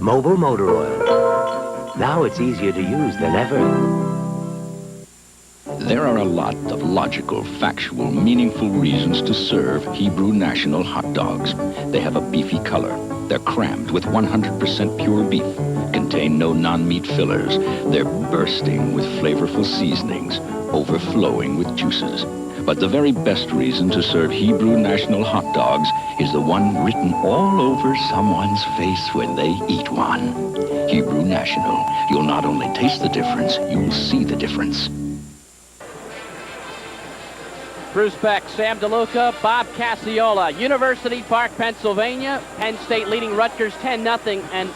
Mobile Motor Oil. Now it's easier to use than ever. There are a lot of logical, factual, meaningful reasons to serve Hebrew National hot dogs. They have a beefy color. They're crammed with 100% pure beef, contain no non-meat fillers. They're bursting with flavorful seasonings, overflowing with juices. But the very best reason to serve Hebrew National hot dogs is the one written all over someone's face when they eat one. Hebrew National. You'll not only taste the difference, you'll see the difference. Bruce Beck, Sam DeLuca, Bob Cassiola, University Park, Pennsylvania. Penn State leading Rutgers 10-0. And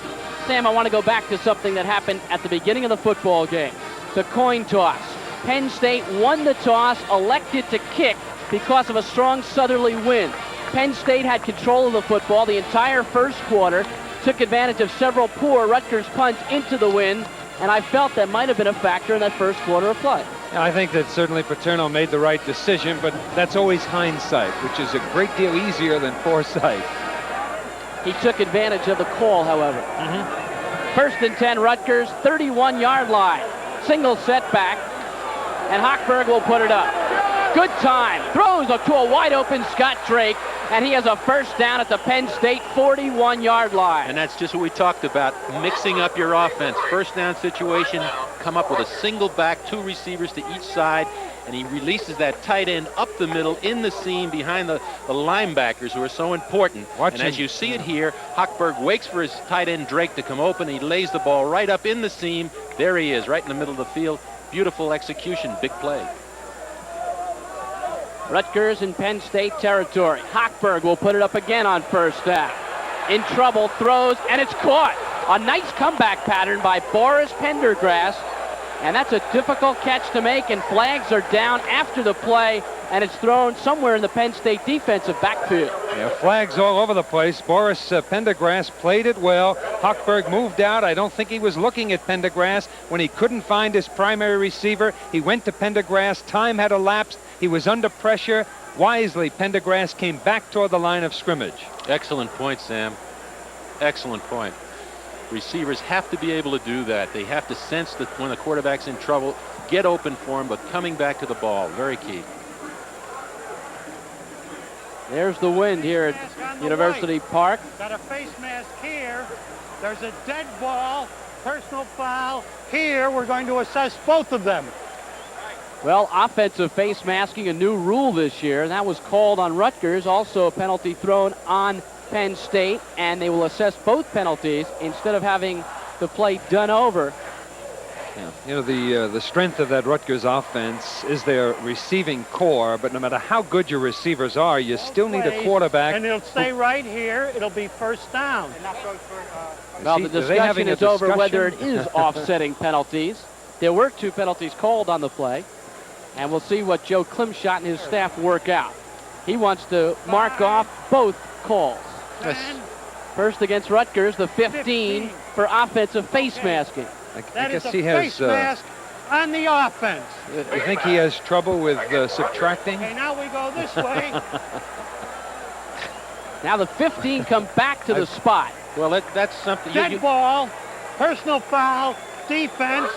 Sam, I want to go back to something that happened at the beginning of the football game. The coin toss. Penn State won the toss, elected to kick because of a strong southerly wind. Penn State had control of the football the entire first quarter, took advantage of several poor Rutgers punts into the wind, and I felt that might have been a factor in that first quarter of play. I think that certainly Paterno made the right decision, but that's always hindsight, which is a great deal easier than foresight. He took advantage of the call, however. First and 10, Rutgers, 31-yard line. Single setback, and Hochberg will put it up. Good time. Throws to a wide-open Scott Drake, and he has a first down at the Penn State 41-yard line. And that's just what we talked about, mixing up your offense. First down situation, come up with a single back, two receivers to each side, and he releases that tight end up the middle in the seam behind the linebackers who are so important. And as you see it here, Hochberg waits for his tight end Drake to come open. He lays the ball right up in the seam. There he is, right in the middle of the field. Beautiful execution, big play. Rutgers in Penn State territory. Hochberg will put it up again on first down. In trouble, throws, and it's caught. A nice comeback pattern by Boris Pendergrass. And that's a difficult catch to make, and flags are down after the play, and it's thrown somewhere in the Penn State defensive backfield. Yeah, flags all over the place. Boris Pendergrass played it well. Hochberg moved out. I don't think he was looking at Pendergrass. When he couldn't find his primary receiver, he went to Pendergrass. Time had elapsed. He was under pressure. Wisely, Pendergrass came back toward the line of scrimmage. Excellent point, Sam. Excellent point. Receivers have to be able to do that. They have to sense that when the quarterback's in trouble, get open for him, but coming back to the ball, very key. There's the wind here at University Park. Got a face mask here. There's a dead ball, personal foul. Here, we're going to assess both of them. Well, offensive face masking, a new rule this year. That was called on Rutgers. Also a penalty thrown on Penn State, and they will assess both penalties instead of having the play done over. Yeah. You know, the strength of that Rutgers offense is their receiving core, but no matter how good your receivers are, you still need a quarterback. And it'll stay right here. It'll be first down. Well, the discussion is over whether it is offsetting penalties. There were two penalties called on the play, and we'll see what Joe Klimshot and his staff work out. He wants to mark off both calls. First against Rutgers, the 15 for offensive face masking. I guess he has face mask on the offense. You think he has trouble with subtracting? Okay, now we go this way. Now the 15 come back to the spot. Well, that's something. Dead ball, personal foul, defense,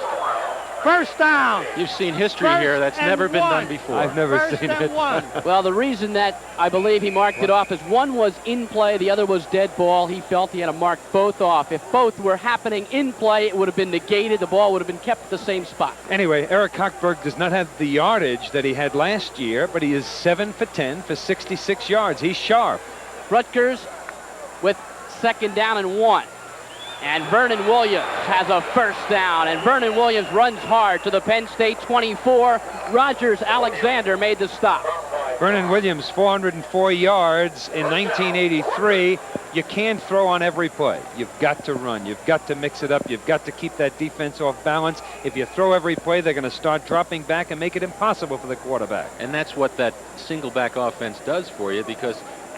first down. You've seen history here. That's never been done before. I've never seen it. Well, the reason that I believe he marked it off is one was in play, the other was dead ball. He felt he had to mark both off. If both were happening in play, it would have been negated. The ball would have been kept at the same spot. Anyway, Eric Hochberg does not have the yardage that he had last year, but he is 7 for 10 for 66 yards. He's sharp. Rutgers with second down and 1. And Vernon Williams has a first down, and Vernon Williams runs hard to the Penn State 24. Rogers Alexander made the stop. Vernon Williams, 404 yards in 1983. You can't throw on every play. You've got to run. You've got to mix it up. You've got to keep that defense off balance. If you throw every play, they're going to start dropping back and make it impossible for the quarterback. And that's what that single back offense does for you, because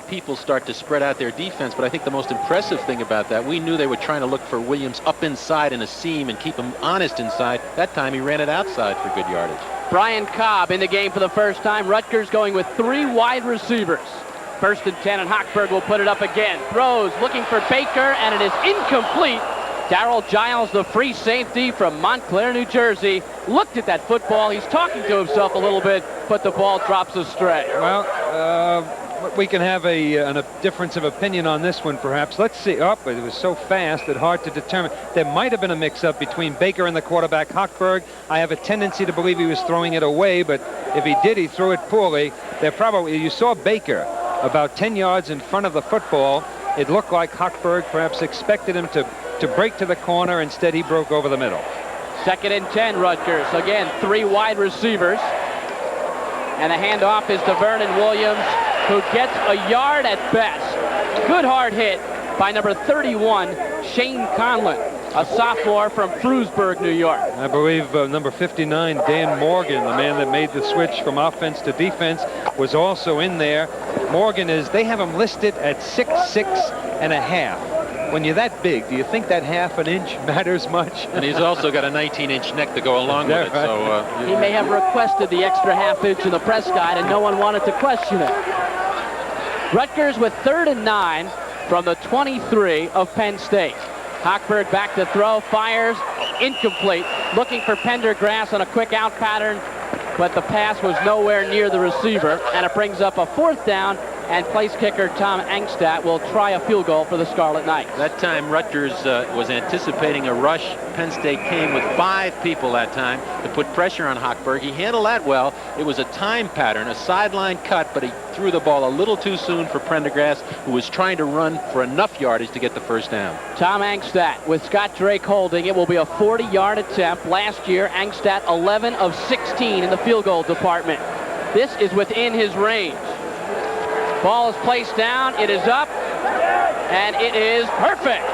people start to spread out their defense. But I think the most impressive thing about that, we knew they were trying to look for Williams up inside in a seam and keep him honest inside. That time he ran it outside for good yardage. Brian Cobb in the game for the first time. Rutgers going with 3 wide receivers. 1st and 10, and Hochberg will put it up again. Throws, looking for Baker, and it is incomplete. Darryl Giles, the free safety from Montclair, New Jersey, looked at that football. He's talking to himself a little bit, but the ball drops astray. Well, we can have a difference of opinion on this one, perhaps. Let's see. Oh, it was so fast that hard to determine. There might have been a mix-up between Baker and the quarterback, Hochberg. I have a tendency to believe he was throwing it away, but if he did, he threw it poorly. You saw Baker about 10 yards in front of the football. It looked like Hochberg perhaps expected him to break to the corner. Instead, he broke over the middle. 2nd and 10, Rutgers. Again, 3 wide receivers. And the handoff is to Vernon Williams, who gets a yard at best. Good hard hit by number 31, Shane Conlon, a sophomore from Frewsburg, New York. I believe number 59, Dan Morgan, the man that made the switch from offense to defense, was also in there. Morgan they have him listed at 6'6.5". When you're that big, do you think that half an inch matters much? And he's also got a 19-inch neck to go along with it. Right? So he may have requested the extra half inch in the press guide, and no one wanted to question it. Rutgers with 3rd and 9 from the 23 of Penn State. Hochberg back to throw, fires, incomplete. Looking for Pendergrass on a quick out pattern, but the pass was nowhere near the receiver, and it brings up a 4th down, and place kicker Tom Angstadt will try a field goal for the Scarlet Knights. that time Rutgers was anticipating a rush. Penn State came with 5 people that time to put pressure on Hochberg. He handled that well. It was a time pattern, a sideline cut, but he threw the ball a little too soon for Pendergrass, who was trying to run for enough yardage to get the 1st down. Tom Angstadt with Scott Drake holding. It will be a 40-yard attempt. Last year, Angstadt 11 of 16 in the field goal department. This is within his range. Ball is placed down. It is up, and it is perfect.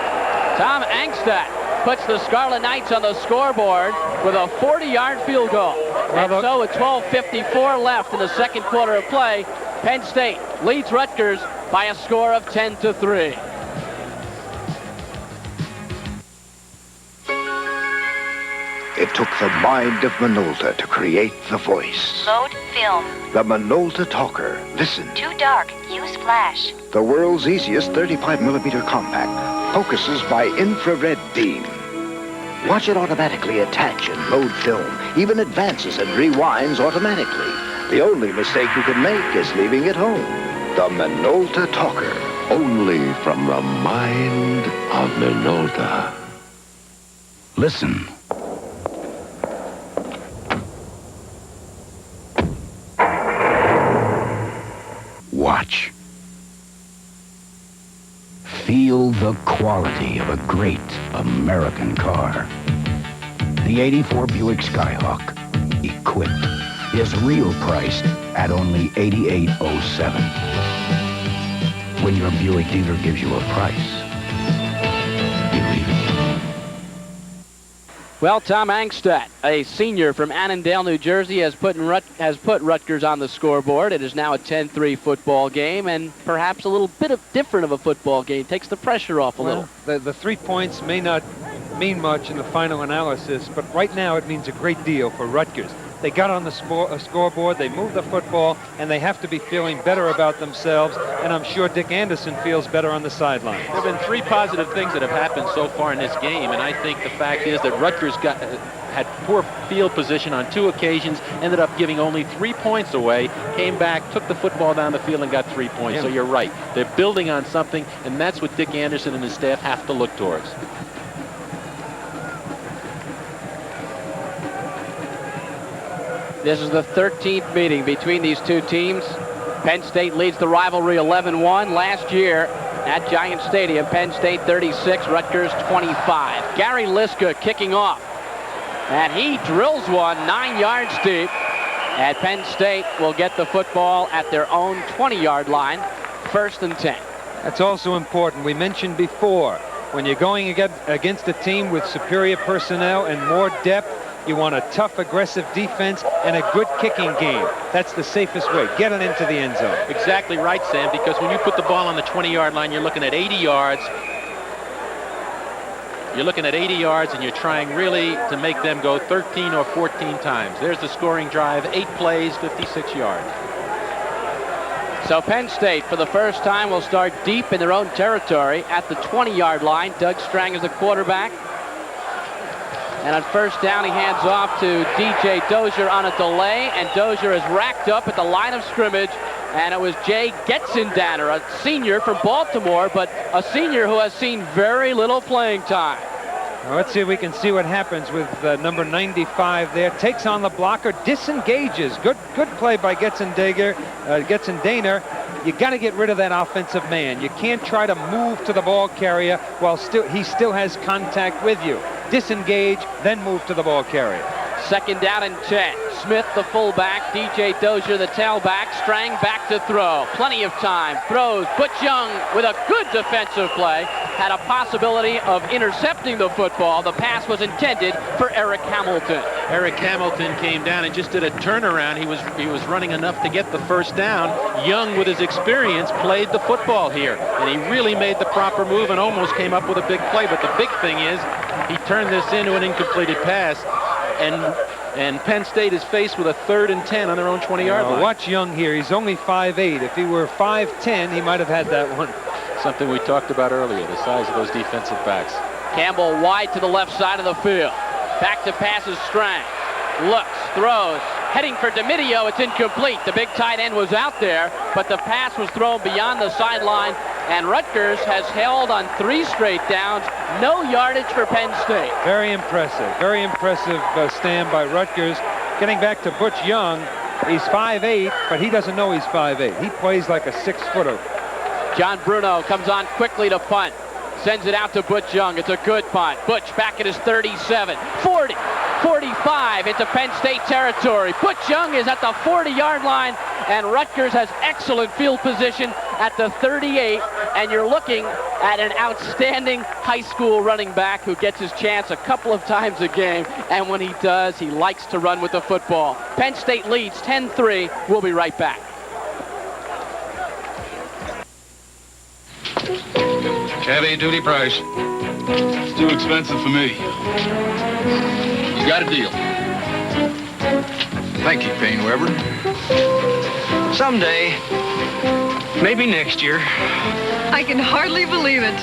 Tom Angstadt puts the Scarlet Knights on the scoreboard with a 40-yard field goal. And so with 12:54 left in the 2nd quarter of play, Penn State leads Rutgers by a score of 10-3. It took the mind of Minolta to create the voice. Load film. The Minolta Talker. Listen. Too dark. Use flash. The world's easiest 35mm compact focuses by infrared beam. Watch it automatically attach and load film, even advances and rewinds automatically. The only mistake you can make is leaving it home. The Minolta Talker. Only from the mind of Minolta. Listen. Watch. Feel the quality of a great American car. The '84 Buick Skyhawk, equipped, is real priced at only $88.07. When your Buick dealer gives you a price, believe it. Well, Tom Angstadt, a senior from Annandale, New Jersey, has put Rutgers on the scoreboard. It is now a 10-3 football game, and perhaps a little bit different of a football game. Takes the pressure off a little. The 3 points may not mean much in the final analysis, but right now it means a great deal for Rutgers. They got on the scoreboard, they moved the football, and they have to be feeling better about themselves, and I'm sure Dick Anderson feels better on the sideline. There have been 3 positive things that have happened so far in this game, and I think the fact is that Rutgers had poor field position on 2 occasions, ended up giving only 3 points away, came back, took the football down the field, and got 3 points. Yeah. So you're right. They're building on something, and that's what Dick Anderson and his staff have to look towards. This is the 13th meeting between these 2 teams. Penn State leads the rivalry 11-1. Last year at Giant Stadium, Penn State 36, Rutgers 25. Gary Liska kicking off. And he drills one 9 yards deep. And Penn State will get the football at their own 20-yard line, 1st and 10. That's also important. We mentioned before, when you're going against a team with superior personnel and more depth, you want a tough, aggressive defense and a good kicking game. That's the safest way. Get it into the end zone. Exactly right, Sam, because when you put the ball on the 20-yard line, you're looking at 80 yards. You're looking at 80 yards, and you're trying really to make them go 13 or 14 times. There's the scoring drive, 8 plays, 56 yards. So Penn State, for the first time, will start deep in their own territory at the 20-yard line. Doug Strang is the quarterback. And on first down, he hands off to DJ Dozier on a delay, and Dozier is racked up at the line of scrimmage, and it was Jay Getzendanner, a senior from Baltimore, but a senior who has seen very little playing time. Now let's see if we can see what happens with number 95 there. Takes on the blocker, disengages. Good play by Getzendaner. You got to get rid of that offensive man. You can't try to move to the ball carrier while he still has contact with you. Disengage, then move to the ball carrier. Second down and 10. Smith, the fullback. DJ Dozier, the tailback. Strang back to throw. Plenty of time. Throws. Butch Young with a good defensive play. Had a possibility of intercepting the football. The pass was intended for Eric Hamilton. Eric Hamilton came down and just did a turnaround. He was running enough to get the first down. Young, with his experience, played the football here. And he really made the proper move and almost came up with a big play. But the big thing is he turned this into an incompleted pass. And Penn State is faced with a 3rd and 10 on their own 20-yard line. Watch Young here. He's only 5'8". If he were 5'10", he might have had that one. Something we talked about earlier, the size of those defensive backs. Campbell wide to the left side of the field. Back to passes Strang. Looks, throws, heading for DeMidio. It's incomplete. The big tight end was out there, but the pass was thrown beyond the sideline, and Rutgers has held on 3 straight downs. No yardage for Penn State. Very impressive. Very impressive stand by Rutgers. Getting back to Butch Young, he's 5'8", but he doesn't know he's 5'8". He plays like a 6-footer. John Bruno comes on quickly to punt. Sends it out to Butch Young. It's a good punt. Butch back at his 37, 40, 45 into Penn State territory. Butch Young is at the 40-yard line, and Rutgers has excellent field position at the 38, and you're looking at an outstanding high school running back who gets his chance a couple of times a game, and when he does, he likes to run with the football. Penn State leads 10-3. We'll be right back. Heavy duty price. It's too expensive for me. You got a deal. Thank you, Payne Weber. Someday. Maybe next year. I can hardly believe it.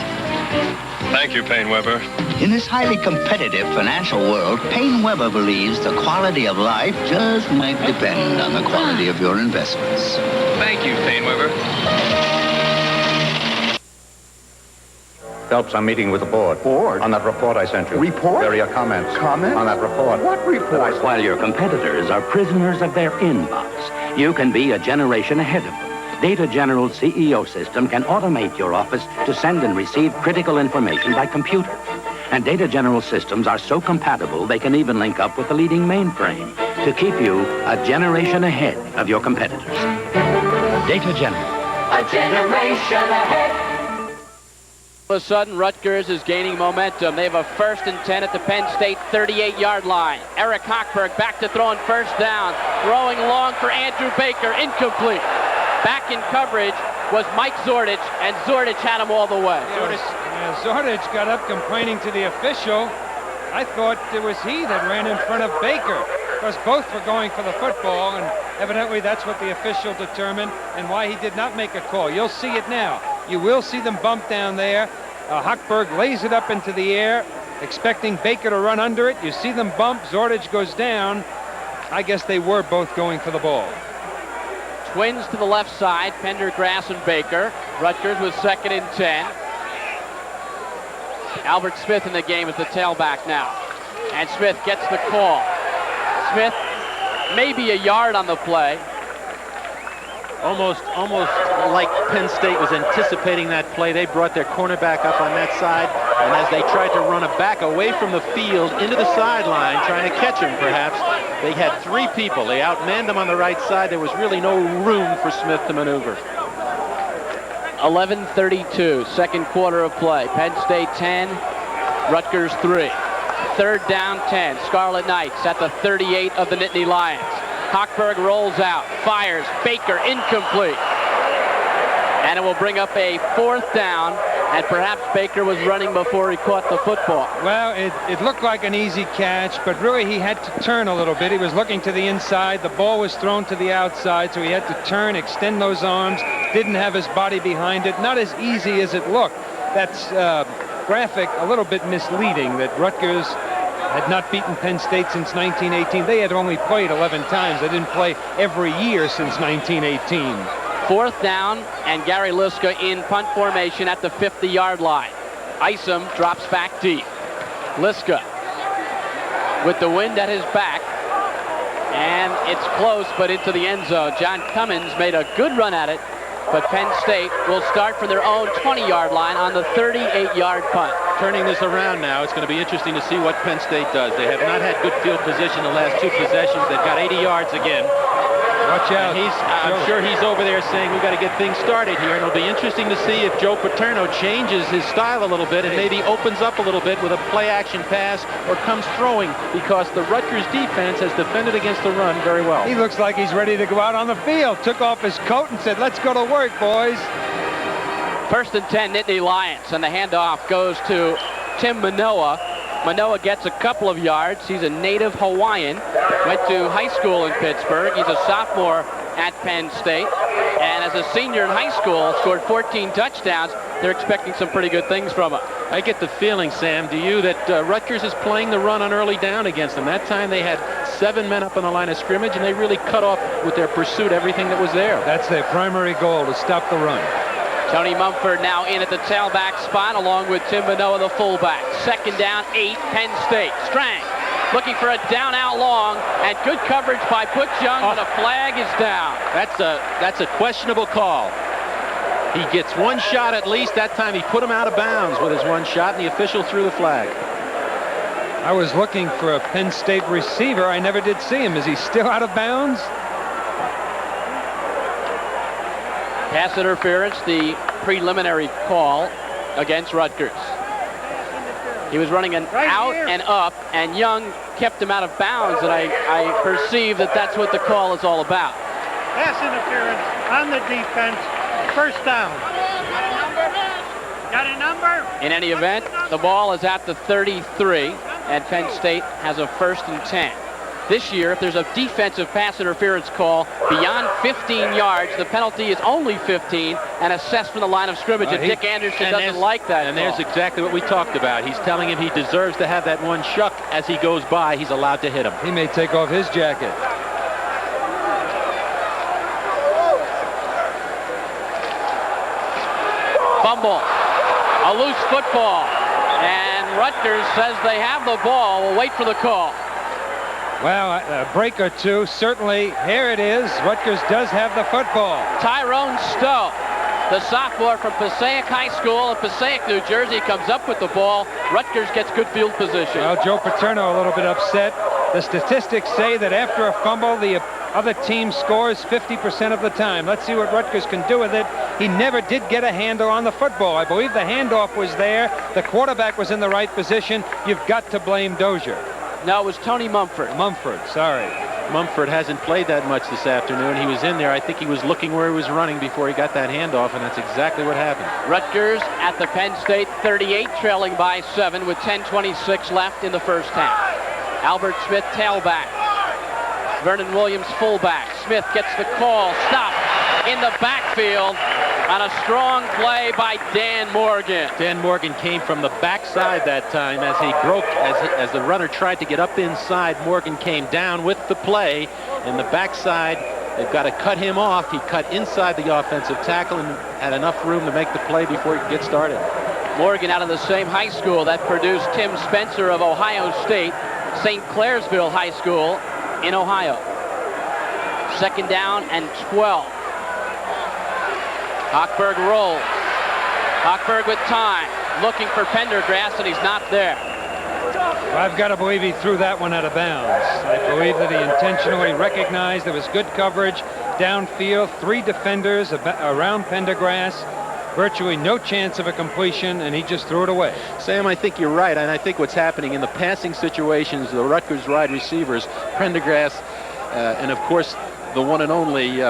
Thank you, Payne Weber. In this highly competitive financial world, Payne Weber believes the quality of life just might depend on the quality of your investments. Thank you, Payne Weber. Phelps, I'm meeting with the board. Board? On that report I sent you. Report? There are your comments. Comments? On that report. What report? While your competitors are prisoners of their inbox, you can be a generation ahead of them. Data General's CEO system can automate your office to send and receive critical information by computer. And Data General systems are so compatible they can even link up with the leading mainframe to keep you a generation ahead of your competitors. Data General. A generation ahead. All of a sudden, Rutgers is gaining momentum. They have a 1st and 10 at the Penn State 38-yard line. Eric Hochberg back to throw on first down. Throwing long for Andrew Baker, incomplete. Back in coverage was Mike Zordich, and Zordich had him all the way. Zordich got up complaining to the official. I thought it was he that ran in front of Baker, because both were going for the football, and evidently that's what the official determined and why he did not make a call. You'll see it now. You will see them bump down there. Hochberg lays it up into the air, expecting Baker to run under it. You see them bump. Zordich goes down. I guess they were both going for the ball. Twins to the left side, Pendergrass and Baker. Rutgers with 2nd and 10. Albert Smith in the game as the tailback now. And Smith gets the call. Smith maybe a yard on the play. Almost like Penn State was anticipating that play. They brought their cornerback up on that side, and as they tried to run it back away from the field into the sideline, trying to catch him perhaps, they had 3 people. They outmanned him on the right side. There was really no room for Smith to maneuver. 11:32, second quarter of play. Penn State 10, Rutgers 3. 3rd down 10, Scarlet Knights at the 38 of the Nittany Lions. Hochberg rolls out, fires, Baker incomplete. And it will bring up a 4th down and perhaps Baker was running before he caught the football. Well, it looked like an easy catch, but really he had to turn a little bit. He was looking to the inside. The ball was thrown to the outside, so he had to turn, extend those arms, didn't have his body behind it. Not as easy as it looked. That's graphic, a little bit misleading, that Rutgers had not beaten Penn State since 1918. They had only played 11 times. They didn't play every year since 1918. Fourth down, and Gary Liska in punt formation at the 50-yard line. Isom drops back deep. Liska with the wind at his back, and it's close, but into the end zone. John Cummins made a good run at it, but Penn State will start from their own 20-yard line on the 38-yard punt. Turning this around now, it's going to be interesting to see what Penn State does. They have not had good field position the last two possessions. They've got 80 yards again. Watch out. I'm sure he's over there saying we've got to get things started here, and it'll be interesting to see if Joe Paterno changes his style a little bit and maybe opens up a little bit with a play-action pass or comes throwing, because the Rutgers defense has defended against the run very well. He looks like he's ready to go out on the field. Took off his coat and said, let's go to work, boys. First and 10, Nittany Lions, and the handoff goes to Tim Manoa. Manoa gets a couple of yards. He's a native Hawaiian. Went to high school in Pittsburgh. He's a sophomore at Penn State. And as a senior in high school, scored 14 touchdowns. They're expecting some pretty good things from him. I get the feeling, Sam, do you, that Rutgers is playing the run on early down against them. That time they had 7 men up on the line of scrimmage, and they really cut off with their pursuit everything that was there. That's their primary goal, to stop the run. Tony Mumford now in at the tailback spot along with Tim Manoa, the fullback. Second down, 8, Penn State. Strang looking for a down out long, and good coverage by Butch Young, but a flag is down. That's a questionable call. He gets one shot at least. That time he put him out of bounds with his one shot, and the official threw the flag. I was looking for a Penn State receiver. I never did see him. Is he still out of bounds? Pass interference, the preliminary call against Rutgers. He was running an out and up, and Young kept him out of bounds, and I perceive that that's what the call is all about. Pass interference on the defense. First down. Got a number? In any event, the ball is at the 33, and Penn State has a 1st and 10. This year, if there's a defensive pass interference call beyond 15 yards, the penalty is only 15 and assessed from the line of scrimmage, and Dick Anderson doesn't like that. And there's exactly what we talked about. He's telling him he deserves to have that one shuck as he goes by. He's allowed to hit him. He may take off his jacket. Fumble. A loose football. And Rutgers says they have the ball. We'll wait for the call. Well, a break or two, certainly. Here it is. Rutgers does have the football. Tyrone Stowe, the sophomore from Passaic High School in Passaic, New Jersey, comes up with the ball. Rutgers gets good field position. Well, Joe Paterno a little bit upset. The statistics say that after a fumble, the other team scores 50% of the time. Let's see what Rutgers can do with it. He never did get a handle on the football. I believe the handoff was there. The quarterback was in the right position. You've got to blame Dozier. No, it was Tony Mumford. Mumford, sorry. Mumford hasn't played that much this afternoon. He was in there. I think he was looking where he was running before he got that handoff, and that's exactly what happened. Rutgers at the Penn State 38, trailing by 7 with 10:26 left in the first half. Albert Smith, tailback. Vernon Williams, fullback. Smith gets the call. Stop in the backfield on a strong play by Dan Morgan. Dan Morgan came from the backside that time as he broke, as the runner tried to get up inside. Morgan came down with the play in the backside. They've got to cut him off. He cut inside the offensive tackle and had enough room to make the play before he could get started. Morgan out of the same high school that produced Tim Spencer of Ohio State, St. Clairsville High School in Ohio. Second down and 12. Hochberg rolls. Hochberg with time, looking for Pendergrass, and he's not there. I've got to believe he threw that one out of bounds. I believe that he intentionally recognized there was good coverage downfield, 3 defenders around Pendergrass, virtually no chance of a completion, and he just threw it away. Sam, I think you're right, and I think what's happening in the passing situations, the Rutgers wide receivers, Pendergrass, and of course the one and only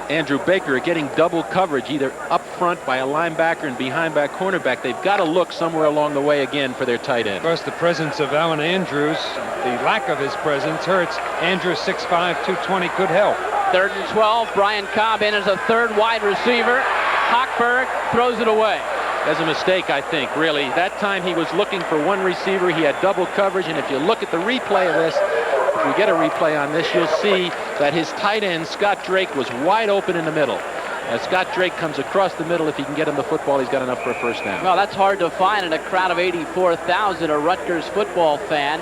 Andrew Baker are getting double coverage, either up front by a linebacker and behind by a cornerback. They've got to look somewhere along the way again for their tight end. Of course, the presence of Alan Andrews, the lack of his presence hurts. Andrews, 6'5", 220, could help. 3rd and 12. Brian Cobb in as a third wide receiver. Hochberg throws it away. That's a mistake, I think, really. That time he was looking for one receiver. He had double coverage, and if you look at the replay of this, if we get a replay on this, you'll see that his tight end, Scott Drake, was wide open in the middle. As Scott Drake comes across the middle, if he can get him the football, he's got enough for a first down. Well, that's hard to find in a crowd of 84,000, a Rutgers football fan.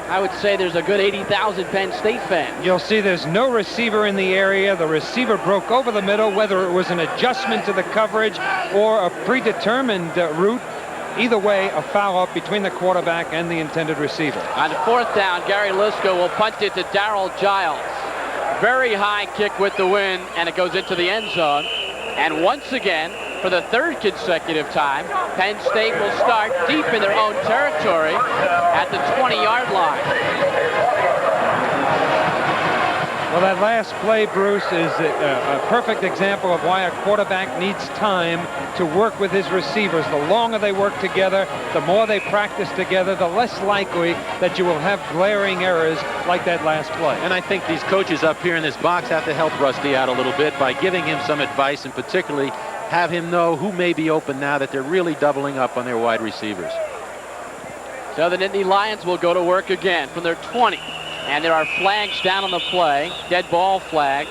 I would say there's a good 80,000 Penn State fans. You'll see there's no receiver in the area. The receiver broke over the middle, whether it was an adjustment to the coverage or a predetermined route. Either way, a foul up between the quarterback and the intended receiver. On 4th down, Gary Lisco will punt it to Darryl Giles. Very high kick with the wind, and it goes into the end zone. And once again, for the 3rd consecutive time, Penn State will start deep in their own territory at the 20-yard line. Well, that last play, Bruce, is a perfect example of why a quarterback needs time to work with his receivers. The longer they work together, the more they practice together, the less likely that you will have glaring errors like that last play. And I think these coaches up here in this box have to help Rusty out a little bit by giving him some advice, and particularly have him know who may be open now that they're really doubling up on their wide receivers. So the Nittany Lions will go to work again from their 20. And there are flags down on the play, dead ball flag,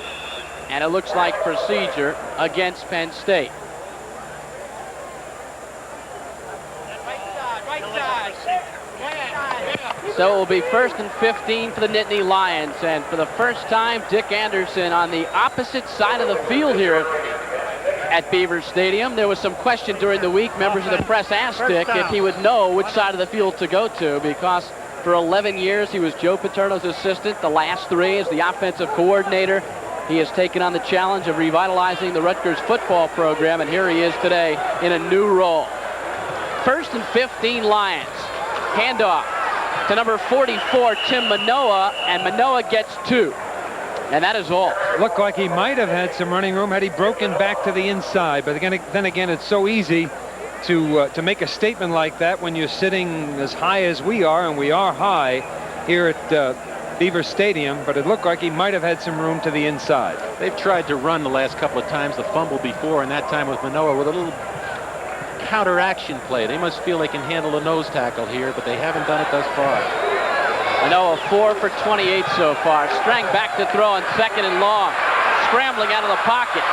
and it looks like procedure against Penn State. So it will be 1st and 15 for the Nittany Lions, and for the first time, Dick Anderson on the opposite side of the field here at Beaver Stadium. There was some question during the week. Members of the press asked Dick if he would know which side of the field to go to, because for 11 years, he was Joe Paterno's assistant. The last 3 as the offensive coordinator. He has taken on the challenge of revitalizing the Rutgers football program, and here he is today in a new role. 1st and 15 Lions. Handoff to number 44, Tim Manoa, and Manoa gets 2. And that is all. Looked like he might have had some running room had he broken back to the inside. But then again, it's so easy to make a statement like that when you're sitting as high as we are, and we are high here at Beaver Stadium, but it looked like he might have had some room to the inside. They've tried to run the last couple of times, the fumble before, and that time with Manoa with a little counteraction play. They must feel they can handle a nose tackle here, but they haven't done it thus far. Manoa 4 for 28 so far. Strang back to throw on 2nd and long. Scrambling out of the pocket.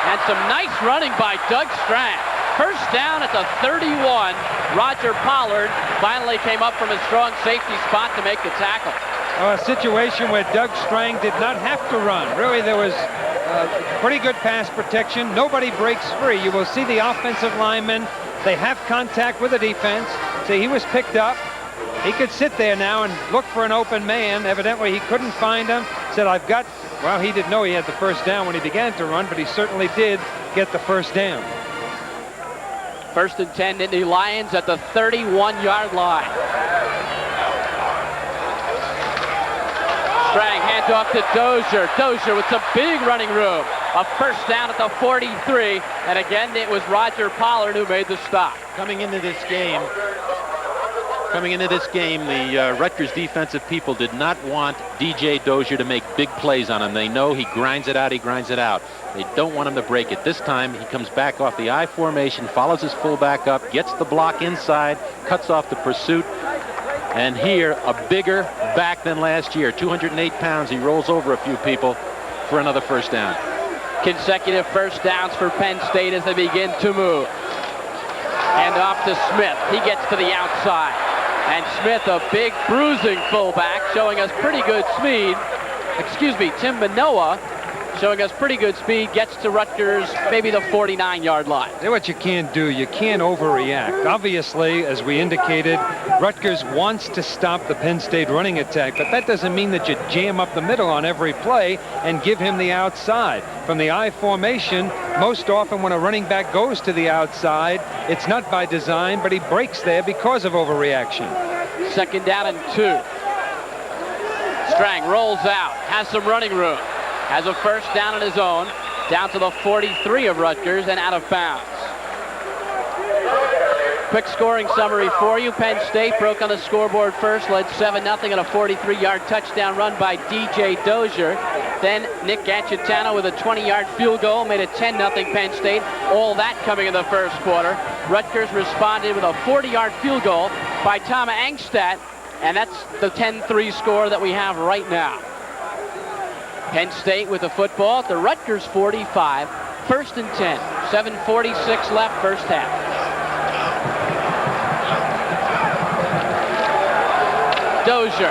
And some nice running by Doug Strang. First down at the 31. Roger Pollard finally came up from a strong safety spot to make the tackle. A situation where Doug Strang did not have to run. Really, there was pretty good pass protection. Nobody breaks free. You will see the offensive linemen. They have contact with the defense. See, he was picked up. He could sit there now and look for an open man. Evidently, he couldn't find him. Said, well, he didn't know he had the first down when he began to run, but he certainly did get the first down. 1st and 10, Nittany Lions at the 31-yard line. Strang hands off to Dozier. Dozier with some big running room. A first down at the 43. And again, it was Roger Pollard who made the stop. Coming into this game, the Rutgers defensive people did not want DJ Dozier to make big plays on him. They know he grinds it out, They don't want him to break it. This time, he comes back off the I formation, follows his fullback up, gets the block inside, cuts off the pursuit. And here, a bigger back than last year, 208 pounds. He rolls over a few people for another first down. Consecutive first downs for Penn State as they begin to move. And off to Smith. He gets to the outside. And Smith, a big bruising fullback, showing us pretty good speed. Tim Manoa, showing us pretty good speed, gets to Rutgers, maybe the 49-yard line. See what you can't do. You can't overreact. Obviously, as we indicated, Rutgers wants to stop the Penn State running attack, but that doesn't mean that you jam up the middle on every play and give him the outside. From the I formation, most often when a running back goes to the outside, it's not by design, but he breaks there because of overreaction. 2nd down and 2. Strang rolls out, has some running room. Has a first down on his own down to the 43 of Rutgers and out of bounds. Quick scoring summary for you. Penn State broke on the scoreboard first, led 7-0 on a 43-yard touchdown run by DJ Dozier. Then Nick Gacitano with a 20-yard field goal made it 10-0 Penn State. All that coming in the first quarter. Rutgers responded with a 40-yard field goal by Tom Angstadt, and that's the 10-3 score that we have right now. Penn State with the football at the Rutgers 45, 1st and 10. 7:46 left, first half. Dozier.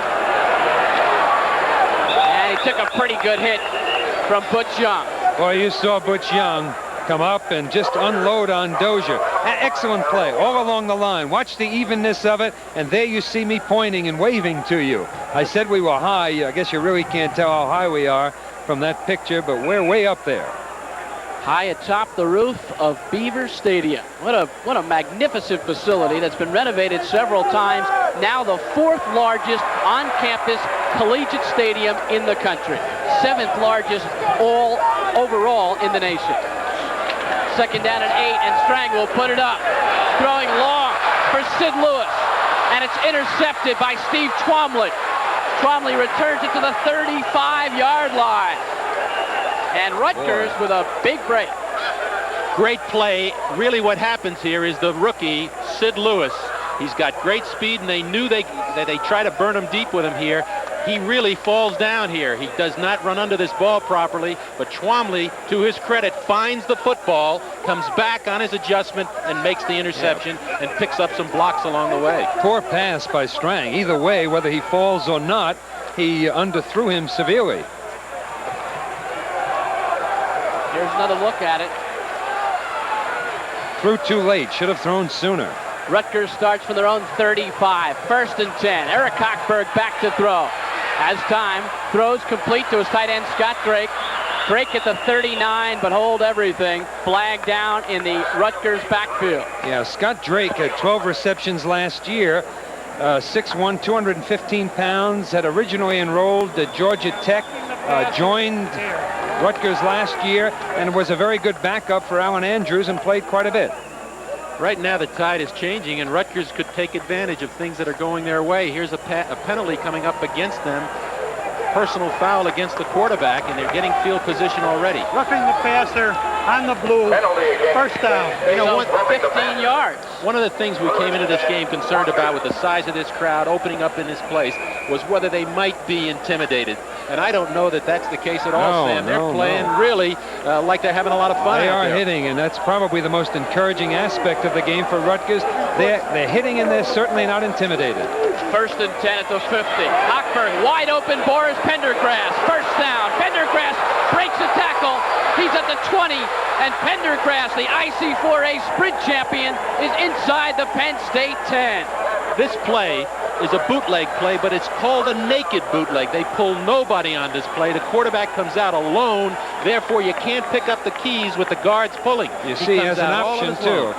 And he took a pretty good hit from Butch Young. Boy, you saw Butch Young come up and just unload on Dozier. Excellent play all along the line. Watch the evenness of it, and there you see me pointing and waving to you. I said we were high. I guess you really can't tell how high we are from that picture, but we're way up there. High atop the roof of Beaver Stadium. What a magnificent facility that's been renovated several times. Now the 4th largest on-campus collegiate stadium in the country. 7th largest overall in the nation. 2nd down and 8, and Strang will put it up. Throwing long for Sid Lewis, and it's intercepted by Steve Twomley. Twomley returns it to the 35-yard line. And Rutgers with a big break. Great play. Really what happens here is the rookie, Sid Lewis, he's got great speed, and they knew they try to burn him deep with him here. He really falls down here. He does not run under this ball properly, but Twomley, to his credit, finds the football, comes back on his adjustment, and makes the interception and picks up some blocks along the way. Poor pass by Strang. Either way, whether he falls or not, he underthrew him severely. Here's another look at it. Threw too late. Should have thrown sooner. Rutgers starts from their own 35. 1st and 10. Eric Hochberg back to throw. Has time. Throws complete to his tight end, Scott Drake. Drake at the 39, but hold everything. Flag down in the Rutgers backfield. Yeah, Scott Drake had 12 receptions last year. 6'1", 215 pounds. Had originally enrolled at Georgia Tech. Joined Rutgers last year and was a very good backup for Alan Andrews and played quite a bit. Right now the tide is changing, and Rutgers could take advantage of things that are going their way. Here's a penalty coming up against them. Personal foul against the quarterback, and they're getting field position already. Roughing the passer on the blue. First down. You know, 15 yards. One of the things we came into this game concerned about with the size of this crowd opening up in this place was whether they might be intimidated. And I don't know that that's the case at all, Sam. They're playing really like they're having a lot of fun. They out are there. hitting, and that's probably the most encouraging aspect of the game for Rutgers. They're hitting, and they're certainly not intimidated. 1st and 10 at the 50. Hochberg wide open. Boris Pendergrass. First down. Pendergrass breaks a tackle. He's at the 20, and Pendergrass, the IC4A sprint champion, is inside the Penn State 10. This play is a bootleg play, but it's called a naked bootleg. They pull nobody on this play. The quarterback comes out alone. Therefore, you can't pick up the keys with the guards pulling. You see, he has an option, too.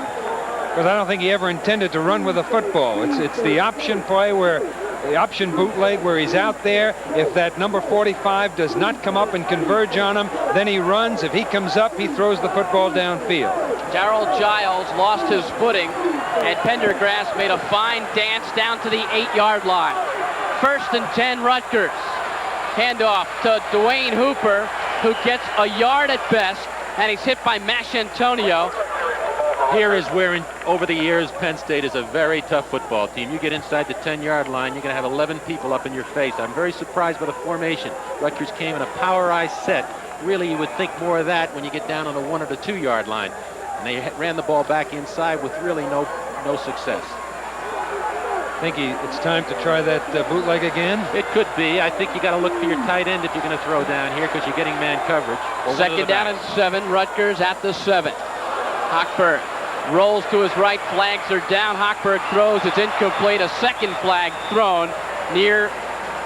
Because I don't think he ever intended to run with the football. It's the option play where the option bootleg where he's out there. If that number 45 does not come up and converge on him, then he runs. If he comes up, he throws the football downfield. Darrell Giles lost his footing, and Pendergrass made a fine dance down to the 8-yard line. 1st and 10, Rutgers. Handoff to Dwayne Hooper, who gets a yard at best, and he's hit by Mash Antonio. Here is where, over the years, Penn State is a very tough football team. You get inside the 10-yard line, you're going to have 11 people up in your face. I'm very surprised by the formation. Rutgers came in a powerized set. Really, you would think more of that when you get down on the 1 or the 2-yard line. And they ran the ball back inside with really no success. I think it's time to try that bootleg again. It could be. I think you got to look for your tight end if you're going to throw down here because you're getting man coverage. 2nd down and 7. Rutgers at the 7. Hochberg rolls to his right. Flags are down. Hochberg throws. It's incomplete. A second flag thrown near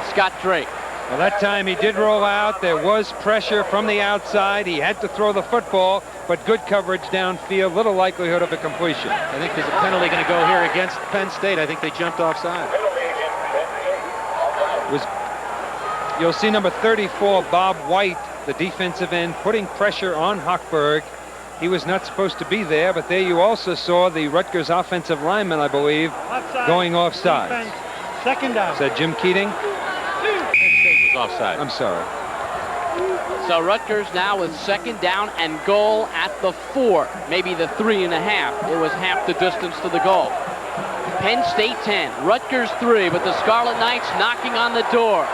Scott Drake. Well, that time he did roll out. There was pressure from the outside. He had to throw the football, but good coverage downfield. Little likelihood of a completion. I think there's a penalty going to go here against Penn State. I think they jumped offside. You'll see number 34, Bob White, the defensive end, putting pressure on Hochberg. He was not supposed to be there, but there you also saw the Rutgers offensive lineman, I believe, going offside. Defense. Second down. Is that Jim Keating? Penn State was offside. I'm sorry. So Rutgers now with second down and goal at the 4, maybe the 3.5. It was half the distance to the goal. Penn State 10, Rutgers 3, but the Scarlet Knights knocking on the door.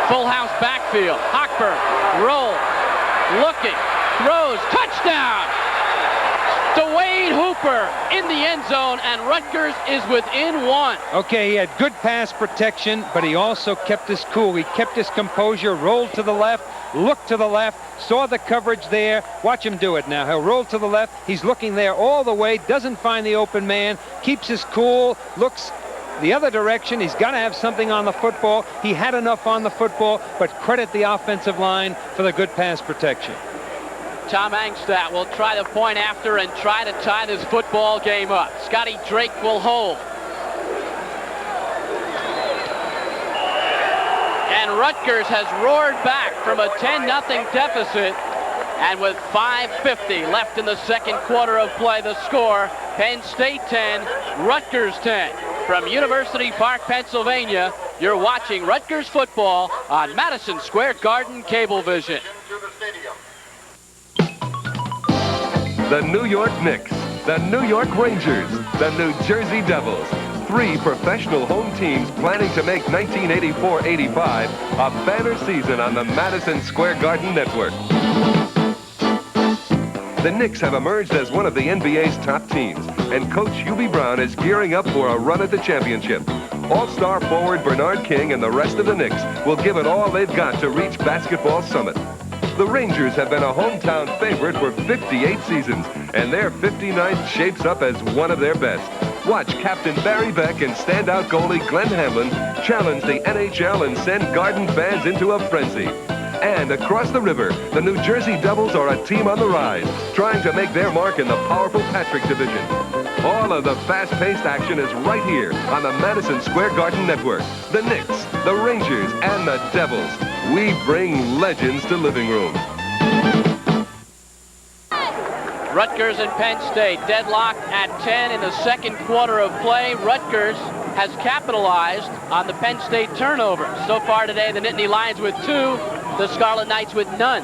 Full house backfield. Hochberg, roll, looking, throws, touchdown! Dwayne Hooper in the end zone, and Rutgers is within 1. Okay, he had good pass protection, but he also kept his cool. He kept his composure, rolled to the left, looked to the left, saw the coverage there. Watch him do it now. He'll roll to the left. He's looking there all the way, doesn't find the open man, keeps his cool, looks the other direction. He's got to have something on the football. He had enough on the football, but credit the offensive line for the good pass protection. Tom Angstadt will try the point after and try to tie this football game up. Scotty Drake will hold. And Rutgers has roared back from a 10-0 deficit. And with 5:50 left in the second quarter of play, the score, Penn State 10, Rutgers 10. From University Park, Pennsylvania, you're watching Rutgers football on Madison Square Garden Cablevision. The New York Knicks, the New York Rangers, the New Jersey Devils. 3 professional home teams planning to make 1984-85 a banner season on the Madison Square Garden Network. The Knicks have emerged as one of the NBA's top teams, and Coach Hubie Brown is gearing up for a run at the championship. All-star forward Bernard King and the rest of the Knicks will give it all they've got to reach basketball's summit. The Rangers have been a hometown favorite for 58 seasons, and their 59th shapes up as one of their best. Watch Captain Barry Beck and standout goalie Glenn Hamlin challenge the NHL and send Garden fans into a frenzy. And across the river, the New Jersey Devils are a team on the rise, trying to make their mark in the powerful Patrick Division. All of the fast-paced action is right here on the Madison Square Garden Network. The Knicks, the Rangers, and the Devils. We bring legends to living room. Rutgers and Penn State deadlocked at 10 in the second quarter of play. Rutgers has capitalized on the Penn State turnover. So far today, the Nittany Lions with 2, the Scarlet Knights with none.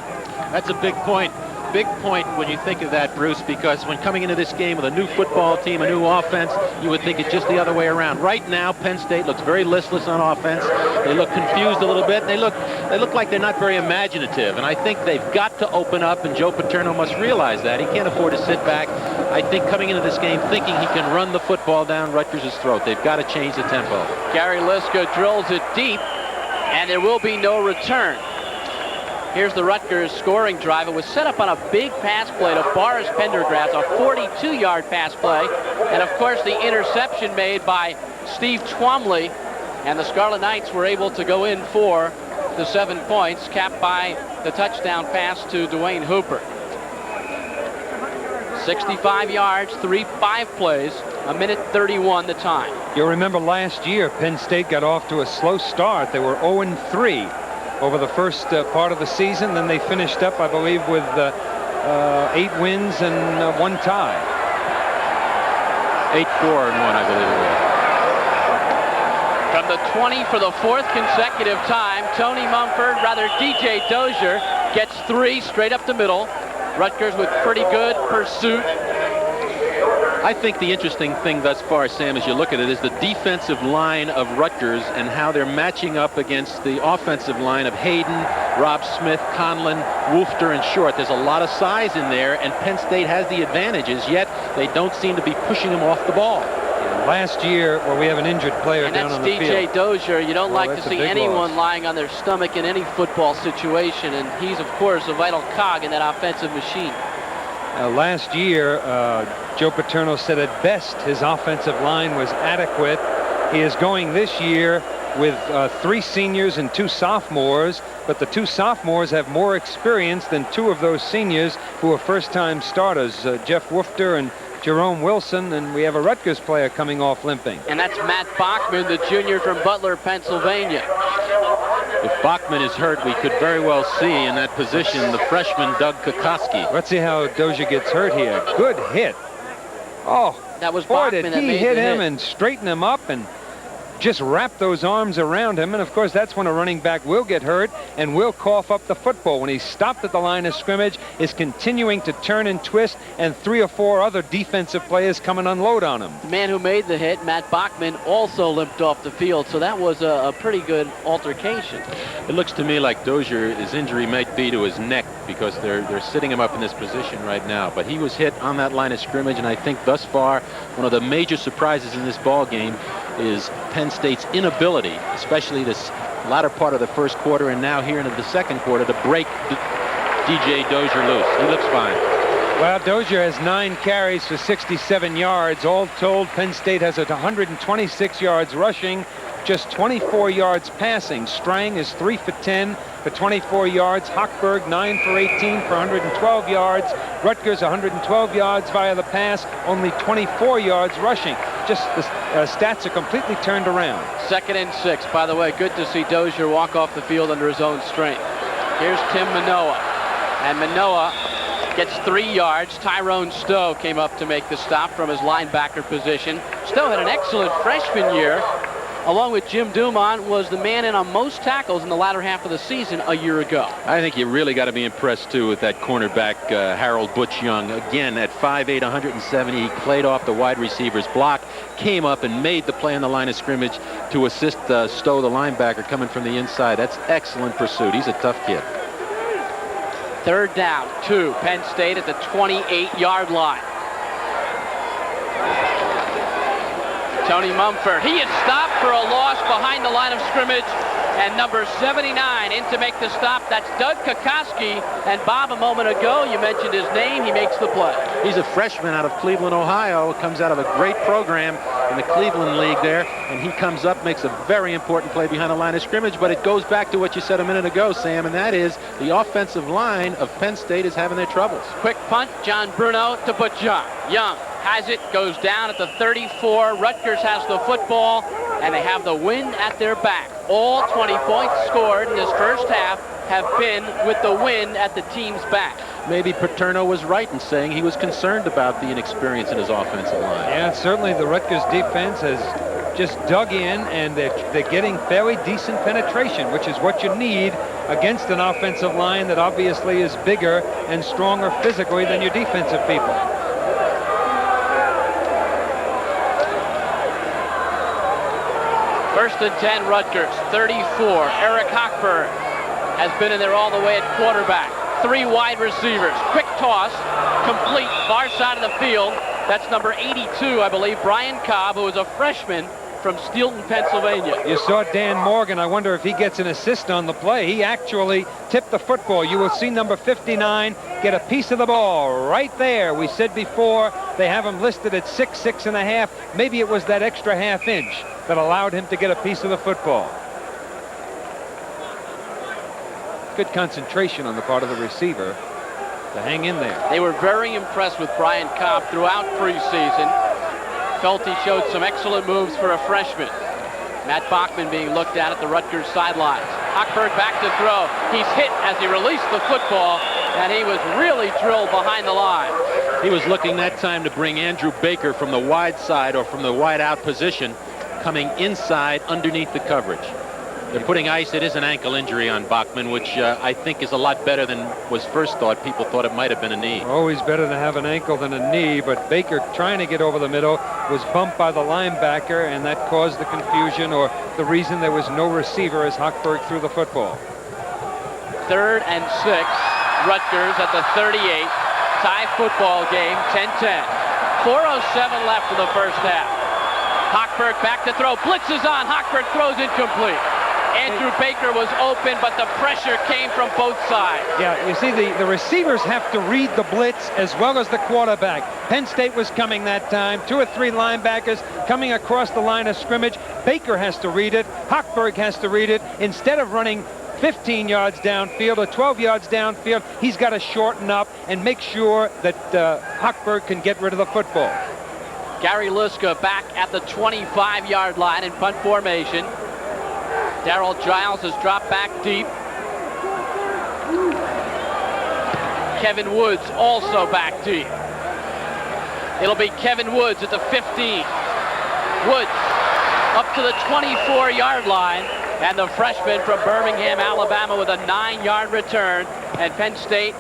That's a big point. Big point when you think of that, Bruce, because when coming into this game with a new football team, a new offense, you would think it's just the other way around. Right now, Penn State looks very listless on offense. They look confused a little bit. They look like they're not very imaginative, and I think they've got to open up, and Joe Paterno must realize that. He can't afford to sit back. I think coming into this game thinking he can run the football down Rutgers' throat. They've got to change the tempo. Gary Liska drills it deep, and there will be no return. Here's the Rutgers scoring drive. It was set up on a big pass play to Boris Pendergrass, a 42-yard pass play. And, of course, the interception made by Steve Twomley. And the Scarlet Knights were able to go in for the 7 points, capped by the touchdown pass to Dwayne Hooper. 65 yards, 5 plays, a minute 31 the time. You'll remember last year, Penn State got off to a slow start. They were 0-3. over the first part of the season. Then they finished up, I believe, with 8 wins and 1 tie. 8-4-1, I believe it was. From the 20 for the 4th consecutive time, Tony Mumford, DJ Dozier, gets 3 straight up the middle. Rutgers with pretty good pursuit. I think the interesting thing thus far, Sam, as you look at it, is the defensive line of Rutgers and how they're matching up against the offensive line of Hayden, Rob Smith, Conlon, Wolfter, and Short. There's a lot of size in there, and Penn State has the advantages, yet they don't seem to be pushing them off the ball. Last year, well, we have an injured player and down on the field. that's DJ Dozier. You don't like to that's a see big anyone loss. lying on their stomach in any football situation, and he's, of course, a vital cog in that offensive machine. Last year, Joe Paterno said at best his offensive line was adequate. He is going this year with 3 seniors and 2 sophomores, but the 2 sophomores have more experience than 2 of those seniors who are first-time starters, Jeff Wolfter and Jerome Wilson, and we have a Rutgers player coming off limping. And that's Matt Bachman, the junior from Butler, Pennsylvania. If Bachman is hurt, we could very well see in that position the freshman Doug Kokoski. Let's see how Dozier gets hurt here. Good hit. Oh, that was boy, Bachman did that he made hit the him hit. and straighten him up and just wrap those arms around him. And of course, that's when a running back will get hurt and will cough up the football. When he's stopped at the line of scrimmage, is continuing to turn and twist, and 3 or 4 other defensive players come and unload on him. The man who made the hit, Matt Bachman, also limped off the field, so that was a pretty good altercation. It looks to me like Dozier, his injury might be to his neck, because they're sitting him up in this position right now. But he was hit on that line of scrimmage, and I think thus far one of the major surprises in this ball game is Penn State's inability, especially this latter part of the first quarter and now here into the second quarter, to break DJ Dozier loose. He looks fine. Well, Dozier has 9 carries for 67 yards. All told, Penn State has 126 yards rushing, just 24 yards passing. Strang is 3 for 10 for 24 yards. Hochberg 9 for 18 for 112 yards. Rutgers 112 yards via the pass, only 24 yards rushing. Just the stats are completely turned around. 2nd and 6. By the way, good to see Dozier walk off the field under his own strength. Here's Tim Manoa. And Manoa gets 3 yards. Tyrone Stowe came up to make the stop from his linebacker position. Stowe had an excellent freshman year. Along with Jim Dumont, was the man in on most tackles in the latter half of the season a year ago. I think you really got to be impressed, too, with that cornerback, Harold Butch Young. Again, at 5'8", 170, he played off the wide receiver's block, came up and made the play on the line of scrimmage to assist Stowe, the linebacker, coming from the inside. That's excellent pursuit. He's a tough kid. 3rd down, 2. Penn State at the 28-yard line. Tony Mumford, he is stopped for a loss behind the line of scrimmage, and number 79 in to make the stop. That's Doug Kokoski. And Bob, a moment ago, you mentioned his name. He makes the play. He's a freshman out of Cleveland, Ohio. Comes out of a great program in the Cleveland League there, and he comes up, makes a very important play behind the line of scrimmage. But it goes back to what you said a minute ago, Sam, and that is the offensive line of Penn State is having their troubles. Quick punt, John Bruno to Butch Young. Young has it, goes down at the 34. Rutgers has the football, and they have the wind at their back. All 20 points scored in this first half have been with the wind at the team's back. Maybe Paterno was right in saying he was concerned about the inexperience in his offensive line. Yeah, certainly the Rutgers defense has just dug in, and they're getting fairly decent penetration, which is what you need against an offensive line that obviously is bigger and stronger physically than your defensive people. First and 10, Rutgers, 34. Eric Hochberg has been in there all the way at quarterback. 3 wide receivers. Quick toss, complete, far side of the field. That's number 82, I believe, Brian Cobb, who is a freshman from Steelton, Pennsylvania. You saw Dan Morgan. I wonder if he gets an assist on the play. He actually tipped the football. You will see number 59 get a piece of the ball right there. We said before they have him listed at 6'6½". Maybe it was that extra ½ inch that allowed him to get a piece of the football. Good concentration on the part of the receiver to hang in there. They were very impressed with Brian Cobb throughout preseason. Felt he showed some excellent moves for a freshman. Matt Bachman being looked at the Rutgers sidelines. Hochberg back to throw. He's hit as he released the football, and he was really drilled behind the line. He was looking that time to bring Andrew Baker from the wide side or from the wide out position, coming inside underneath the coverage. They're putting ice. It is an ankle injury on Bachman, which I think is a lot better than was first thought. People thought it might have been a knee. Always better to have an ankle than a knee, but Baker, trying to get over the middle, was bumped by the linebacker, and that caused the confusion, or the reason there was no receiver as Hochberg threw the football. 3rd and 6. Rutgers at the 38. Tie football game, 10-10. 4:07 left in the first half. Hochberg back to throw. Blitz is on. Hochberg throws incomplete. Andrew Baker was open, but the pressure came from both sides. Yeah, you see, the receivers have to read the blitz as well as the quarterback. Penn State was coming that time. 2 or 3 linebackers coming across the line of scrimmage. Baker has to read it. Hochberg has to read it. Instead of running 15 yards downfield or 12 yards downfield, he's got to shorten up and make sure that Hochberg can get rid of the football. Gary Liska back at the 25-yard line in punt formation. Darryl Giles has dropped back deep. Kevin Woods also back deep. It'll be Kevin Woods at the 15. Woods up to the 24-yard line. And the freshman from Birmingham, Alabama, with a 9-yard return. And Penn State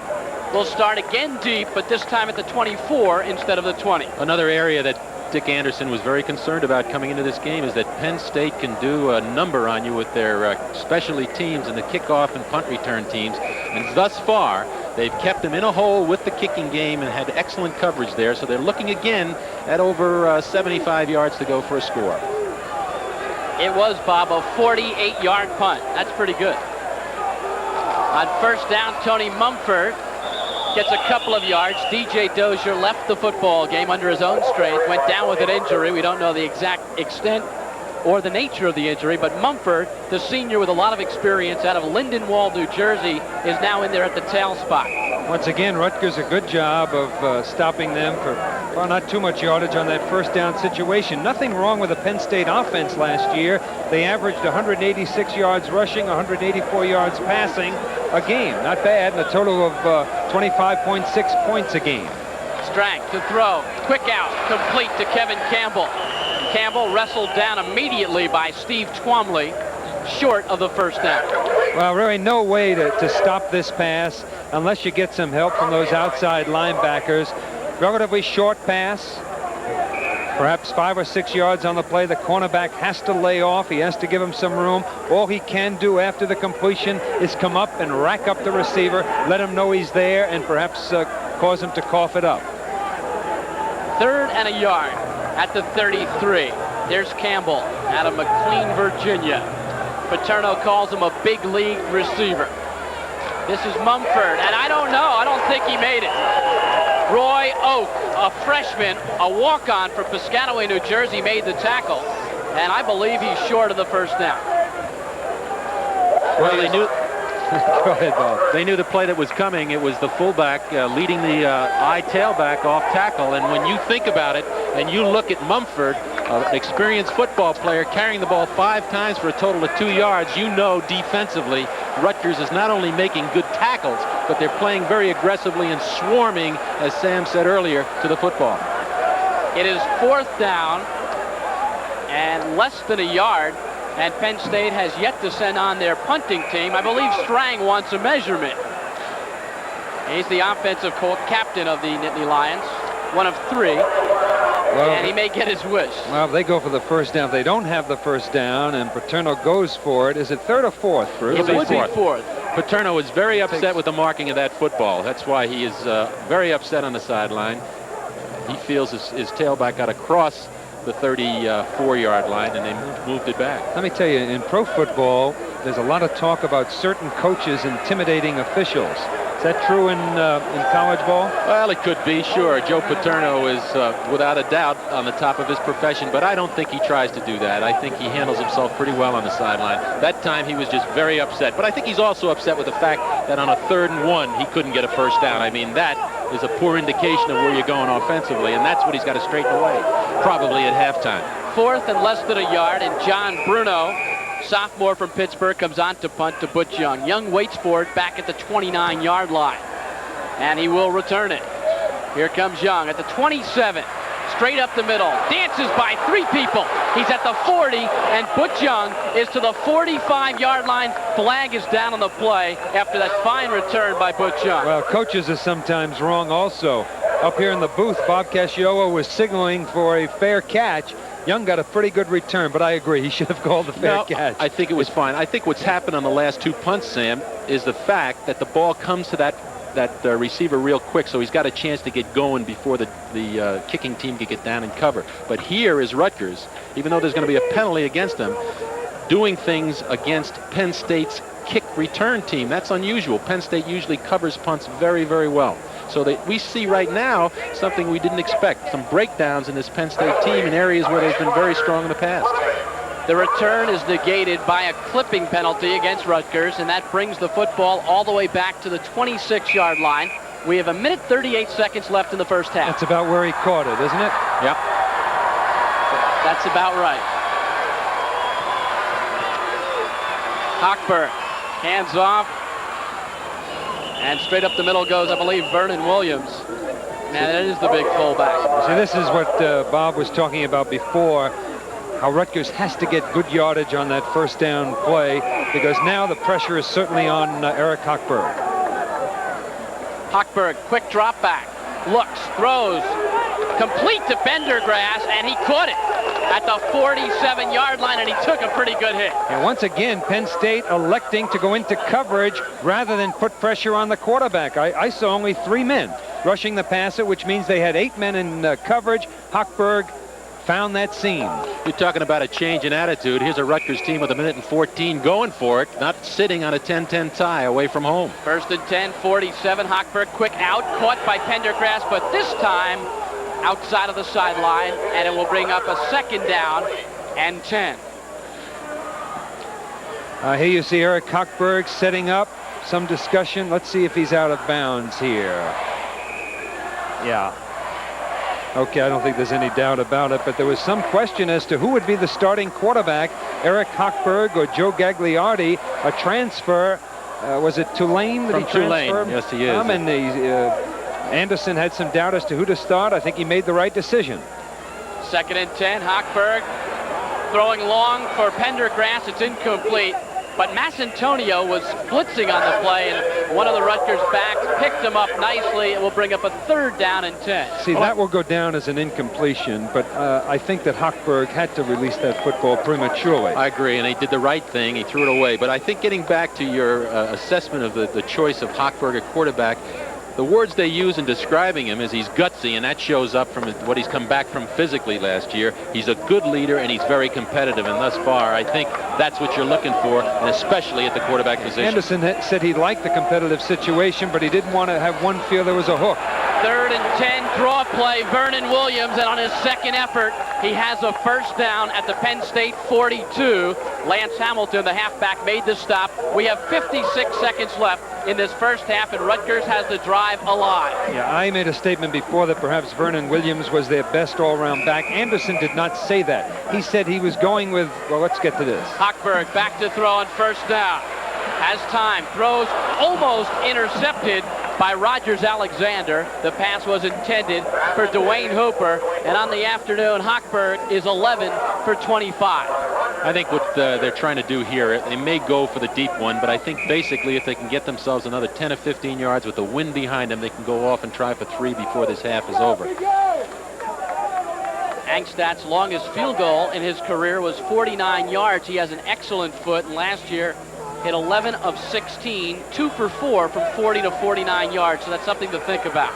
will start again deep, but this time at the 24 instead of the 20. Another area that Dick Anderson was very concerned about coming into this game is that Penn State can do a number on you with their specialty teams and the kickoff and punt return teams. And thus far, they've kept them in a hole with the kicking game and had excellent coverage there. So they're looking again at over 75 yards to go for a score. It was, Bob, a 48-yard punt. That's pretty good. On first down, Tony Mumford gets a couple of yards. DJ Dozier left the football game under his own strength, went down with an injury. We don't know the exact extent or the nature of the injury, but Mumford, the senior with a lot of experience out of Lindenwold, New Jersey, is now in there at the tail spot. Once again, Rutgers a good job of stopping them for well, not too much yardage on that first down situation. Nothing wrong with the Penn State offense last year. They averaged 186 yards rushing, 184 yards passing a game. Not bad, and a total of 25.6 points a game. Strang to throw, quick out, complete to Kevin Campbell. Campbell wrestled down immediately by Steve Twomley, short of the first down. Well, really no way to stop this pass unless you get some help from those outside linebackers. Relatively short pass, perhaps 5 or 6 yards on the play. The cornerback has to lay off. He has to give him some room. All he can do after the completion is come up and rack up the receiver, let him know he's there, and perhaps cause him to cough it up. 3rd and a yard at the 33. There's Campbell out of McLean, Virginia. Paterno calls him a big league receiver. This is Mumford, and I don't know. I don't think he made it. Roy Oak, a freshman, a walk-on from Piscataway, New Jersey, made the tackle, and I believe he's short of the first down. Well, they knew. Go ahead, Bob. They knew the play that was coming. It was the fullback leading the I tailback off tackle, and when you think about it, and you look at Mumford, an experienced football player carrying the ball 5 times for a total of 2 yards, you know defensively Rutgers is not only making good tackles, but they're playing very aggressively and swarming, as Sam said earlier, to the football. It is 4th down and less than a yard, and Penn State has yet to send on their punting team. I believe Strang wants a measurement. He's the offensive captain of the Nittany Lions, one of 3. Well, and he may get his wish. Well, they go for the first down. They don't have the first down, and Paterno goes for it. Is it 3rd or 4th, Bruce? It would be 4th. Paterno is very upset with the marking of that football. That's why he is very upset on the sideline. He feels his tailback got across the 34-yard line, and they moved it back. Let me tell you, in pro football, there's a lot of talk about certain coaches intimidating officials. Is that true in college ball? Well, it could be, sure. Joe Paterno is without a doubt on the top of his profession, but I don't think he tries to do that. I think he handles himself pretty well on the sideline. That time he was just very upset, but I think he's also upset with the fact that on a 3rd and 1 he couldn't get a first down. I mean, that is a poor indication of where you're going offensively, and that's what he's got to straighten away, probably at halftime. 4th and less than a yard, and John Bruno, sophomore from Pittsburgh, comes on to punt to Butch Young. Young waits for it back at the 29-yard line, and he will return it. Here comes Young at the 27, straight up the middle, dances by 3 people. He's at the 40, and Butch Young is to the 45-yard line. Flag is down on the play after that fine return by Butch Young. Well, coaches are sometimes wrong also. Up here in the booth, Bob Casciolo was signaling for a fair catch. Young got a pretty good return, but I agree. He should have called the fair catch. I think it was fine. I think what's happened on the last 2 punts, Sam, is the fact that the ball comes to that receiver real quick, so he's got a chance to get going before the kicking team can get down and cover. But here is Rutgers, even though there's going to be a penalty against them, doing things against Penn State's kick return team. That's unusual. Penn State usually covers punts very, very well. So that we see right now something we didn't expect, some breakdowns in this Penn State team in areas where they've been very strong in the past. The return is negated by a clipping penalty against Rutgers, and that brings the football all the way back to the 26-yard line. We have 1:38 seconds left in the first half. That's about where he caught it, isn't it? Yep. That's about right. Hochberg, hands off. And straight up the middle goes, I believe, Vernon Williams. And that is the big fullback. See, this is what Bob was talking about before, how Rutgers has to get good yardage on that first down play, because now the pressure is certainly on Eric Hochberg. Hochberg, quick drop back, looks, throws, complete to Pendergrass, and he caught it at the 47-yard line, and he took a pretty good hit. And once again, Penn State electing to go into coverage rather than put pressure on the quarterback. I saw only 3 men rushing the passer, which means they had 8 men in coverage. Hochberg found that seam. You're talking about a change in attitude. Here's a Rutgers team with 1:14 going for it, not sitting on a 10-10 tie away from home. First and 10, 47. Hochberg quick out, caught by Pendergrass, but this time outside of the sideline, and it will bring up a second down and 10. Here you see Eric Hochberg setting up some discussion. Let's see if he's out of bounds here. Yeah. Okay, I don't think there's any doubt about it, but there was some question as to who would be the starting quarterback, Eric Hochberg or Joe Gagliardi, a transfer. Was it Tulane that From he transferred? Tulane, yes, he is. And Anderson had some doubt as to who to start. I think he made the right decision. Second and 10, Hochberg throwing long for Pendergrass. It's incomplete, but Massantonio was blitzing on the play, and one of the Rutgers backs picked him up nicely. It will bring up a third down and 10. See, that will go down as an incompletion, but I think that Hochberg had to release that football prematurely. I agree, and he did the right thing. He threw it away. But I think getting back to your assessment of the choice of Hochberg at quarterback, the words they use in describing him is he's gutsy, and that shows up from what he's come back from physically last year. He's a good leader, and he's very competitive, and thus far, I think that's what you're looking for, and especially at the quarterback position. Anderson said he liked the competitive situation, but he didn't want to have one feel there was a hook. Third and 10, draw play, Vernon Williams, and on his second effort, he has a first down at the Penn State 42. Lance Hamilton, the halfback, made the stop. We have 56 seconds left in this first half, and Rutgers has the drive alive. Yeah, I made a statement before that perhaps Vernon Williams was their best all-round back. Anderson did not say that. He said he was going with, well, let's get to this. Hochberg back to throw on first down. Has time, throws almost intercepted by Rogers Alexander. The pass was intended for Dwayne Hooper, and on the afternoon, Hochberg is 11 for 25. I think what they're trying to do here, they may go for the deep one, but I think basically if they can get themselves another 10 or 15 yards with the wind behind them, they can go off and try for 3 before this half is over. Angstad's longest field goal in his career was 49 yards. He has an excellent foot, and last year hit 11 of 16, 2 for 4 from 40 to 49 yards, so that's something to think about.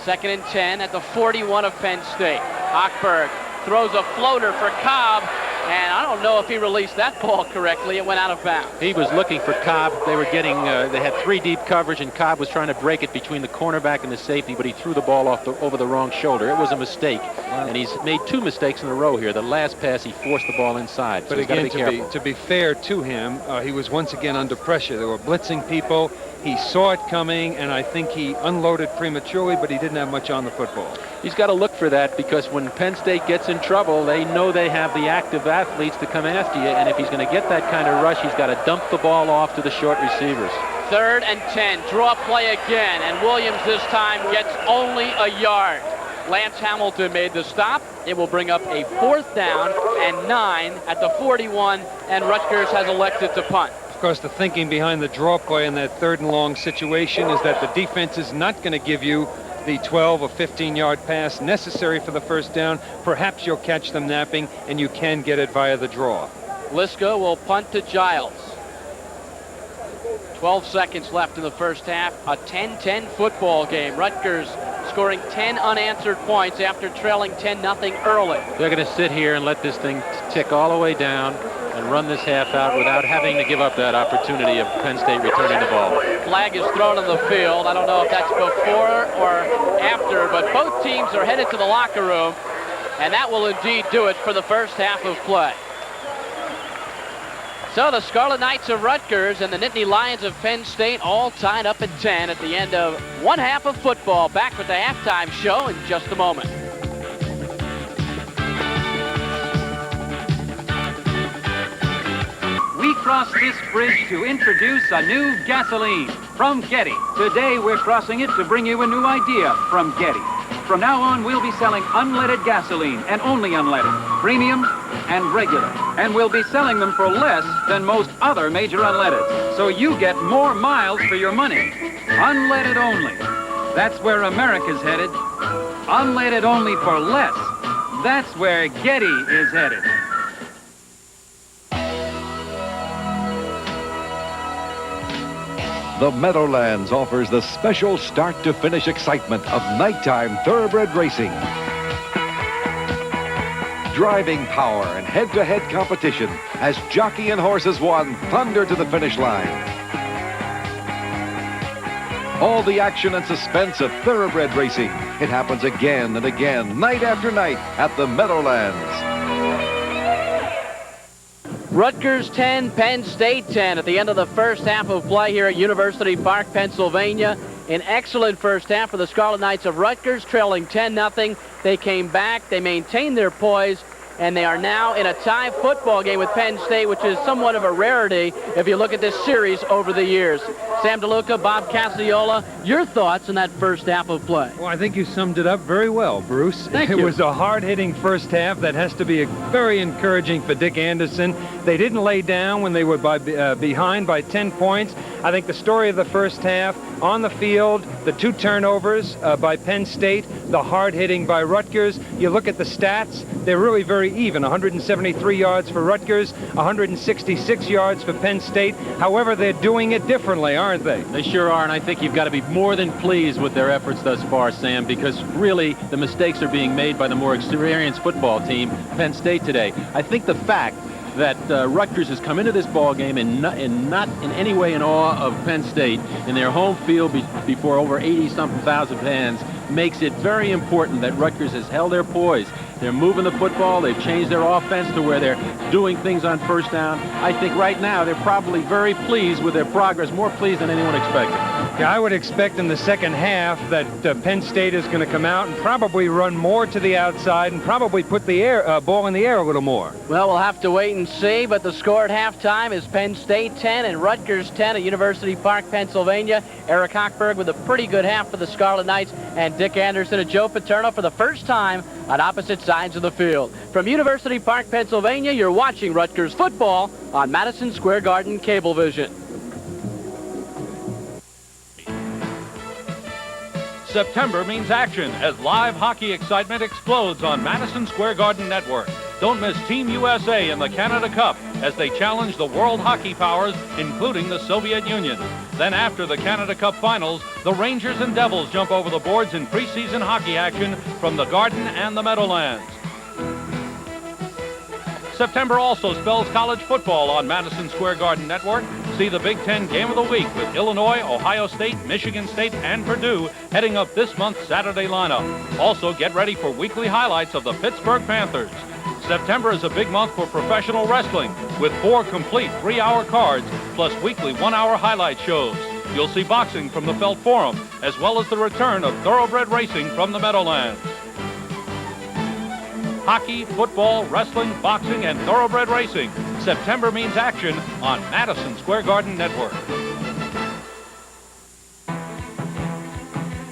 Second and 10 at the 41 of Penn State. Hochberg throws a floater for Cobb, and I don't know if he released that ball correctly. It went out of bounds. He was looking for Cobb. They were getting, they had 3 deep coverage, and Cobb was trying to break it between the cornerback and the safety, but he threw the ball off over the wrong shoulder. It was a mistake, and he's made 2 mistakes in a row here. The last pass, he forced the ball inside. So But again, to be fair to him, he was once again under pressure. They were blitzing people. He saw it coming, and I think he unloaded prematurely, but he didn't have much on the football. He's got to look for that, because when Penn State gets in trouble, they know they have the active athletes to come after you, and if he's going to get that kind of rush, he's got to dump the ball off to the short receivers. Third and 10, draw play again, and Williams this time gets only a yard. Lance Hamilton made the stop. It will bring up a 4th down and 9 at the 41, and Rutgers has elected to punt. Of course, the thinking behind the draw play in that 3rd and long situation is that the defense is not going to give you the 12 or 15-yard pass necessary for the first down. Perhaps you'll catch them napping, and you can get it via the draw. Liska will punt to Giles. 12 seconds left in the first half. A 10-10 football game. Rutgers scoring 10 unanswered points after trailing 10-0 early. They're going to sit here and let this thing tick all the way down and run this half out without having to give up that opportunity of Penn State returning the ball. Flag is thrown on the field. I don't know if that's before or after, but both teams are headed to the locker room, and that will indeed do it for the first half of play. So the Scarlet Knights of Rutgers and the Nittany Lions of Penn State all tied up at 10 at the end of one half of football. Back with the halftime show in just a moment. cross this bridge to introduce a new gasoline from Getty. Today we're crossing it to bring you a new idea from Getty. From now on, we'll be selling unleaded gasoline and only unleaded, premium and regular. And we'll be selling them for less than most other major unleadeds. So you get more miles for your money. Unleaded only. That's where America's headed. Unleaded only for less. That's where Getty is headed. The Meadowlands offers the special start-to-finish excitement of nighttime thoroughbred racing. Driving power and head-to-head competition as jockey and horses one thunder to the finish line. All the action and suspense of thoroughbred racing. It happens again and again, night after night at the Meadowlands. Rutgers 10, Penn State 10 at the end of the first half of play here at University Park, Pennsylvania. An excellent first half for the Scarlet Knights of Rutgers, trailing 10-0. They came back, they maintained their poise, and they are now in a tie football game with Penn State, which is somewhat of a rarity if you look at this series over the years. Sam DeLuca, Bob Casiola, your thoughts on that first half of play? Well, I think you summed it up very well, Bruce. Thank you. It was a hard-hitting first half that has to be very encouraging for Dick Anderson. They didn't lay down when they were behind by 10 points. I think the story of the first half, on the field, the 2 turnovers by Penn State, the hard-hitting by Rutgers. You look at the stats, they're really very even. 173 yards for Rutgers, 166 yards for Penn State. However, they're doing it differently, aren't they? They sure are, and I think you've got to be more than pleased with their efforts thus far, Sam, because really the mistakes are being made by the more experienced football team, Penn State, today. I think the fact that Rutgers has come into this ball game and not in any way in awe of Penn State in their home field before over 80-something thousand fans makes it very important that Rutgers has held their poise. They're moving the football. They've changed their offense to where they're doing things on first down. I think right now they're probably very pleased with their progress, more pleased than anyone expected. Yeah, I would expect in the second half that Penn State is going to come out and probably run more to the outside and probably put the ball in the air a little more. Well, we'll have to wait and see, but the score at halftime is Penn State 10 and Rutgers 10 at University Park, Pennsylvania. Eric Hochberg with a pretty good half for the Scarlet Knights, and Dick Anderson and Joe Paterno for the first time on opposite sides of the field. From University Park, Pennsylvania, you're watching Rutgers football on Madison Square Garden Cablevision. September means action as live hockey excitement explodes on Madison Square Garden Network. Don't miss Team USA in the Canada Cup as they challenge the world hockey powers, including the Soviet Union. Then after the Canada Cup finals, the Rangers and Devils jump over the boards in preseason hockey action from the Garden and the Meadowlands. September also spells college football on Madison Square Garden Network. See the Big Ten Game of the Week with Illinois, Ohio State, Michigan State, and Purdue heading up this month's Saturday lineup. Also, get ready for weekly highlights of the Pittsburgh Panthers. September is a big month for professional wrestling with 4 complete 3-hour cards plus weekly 1-hour highlight shows. You'll see boxing from the Felt Forum as well as the return of thoroughbred racing from the Meadowlands. Hockey, football, wrestling, boxing, and thoroughbred racing. September means action on Madison Square Garden Network.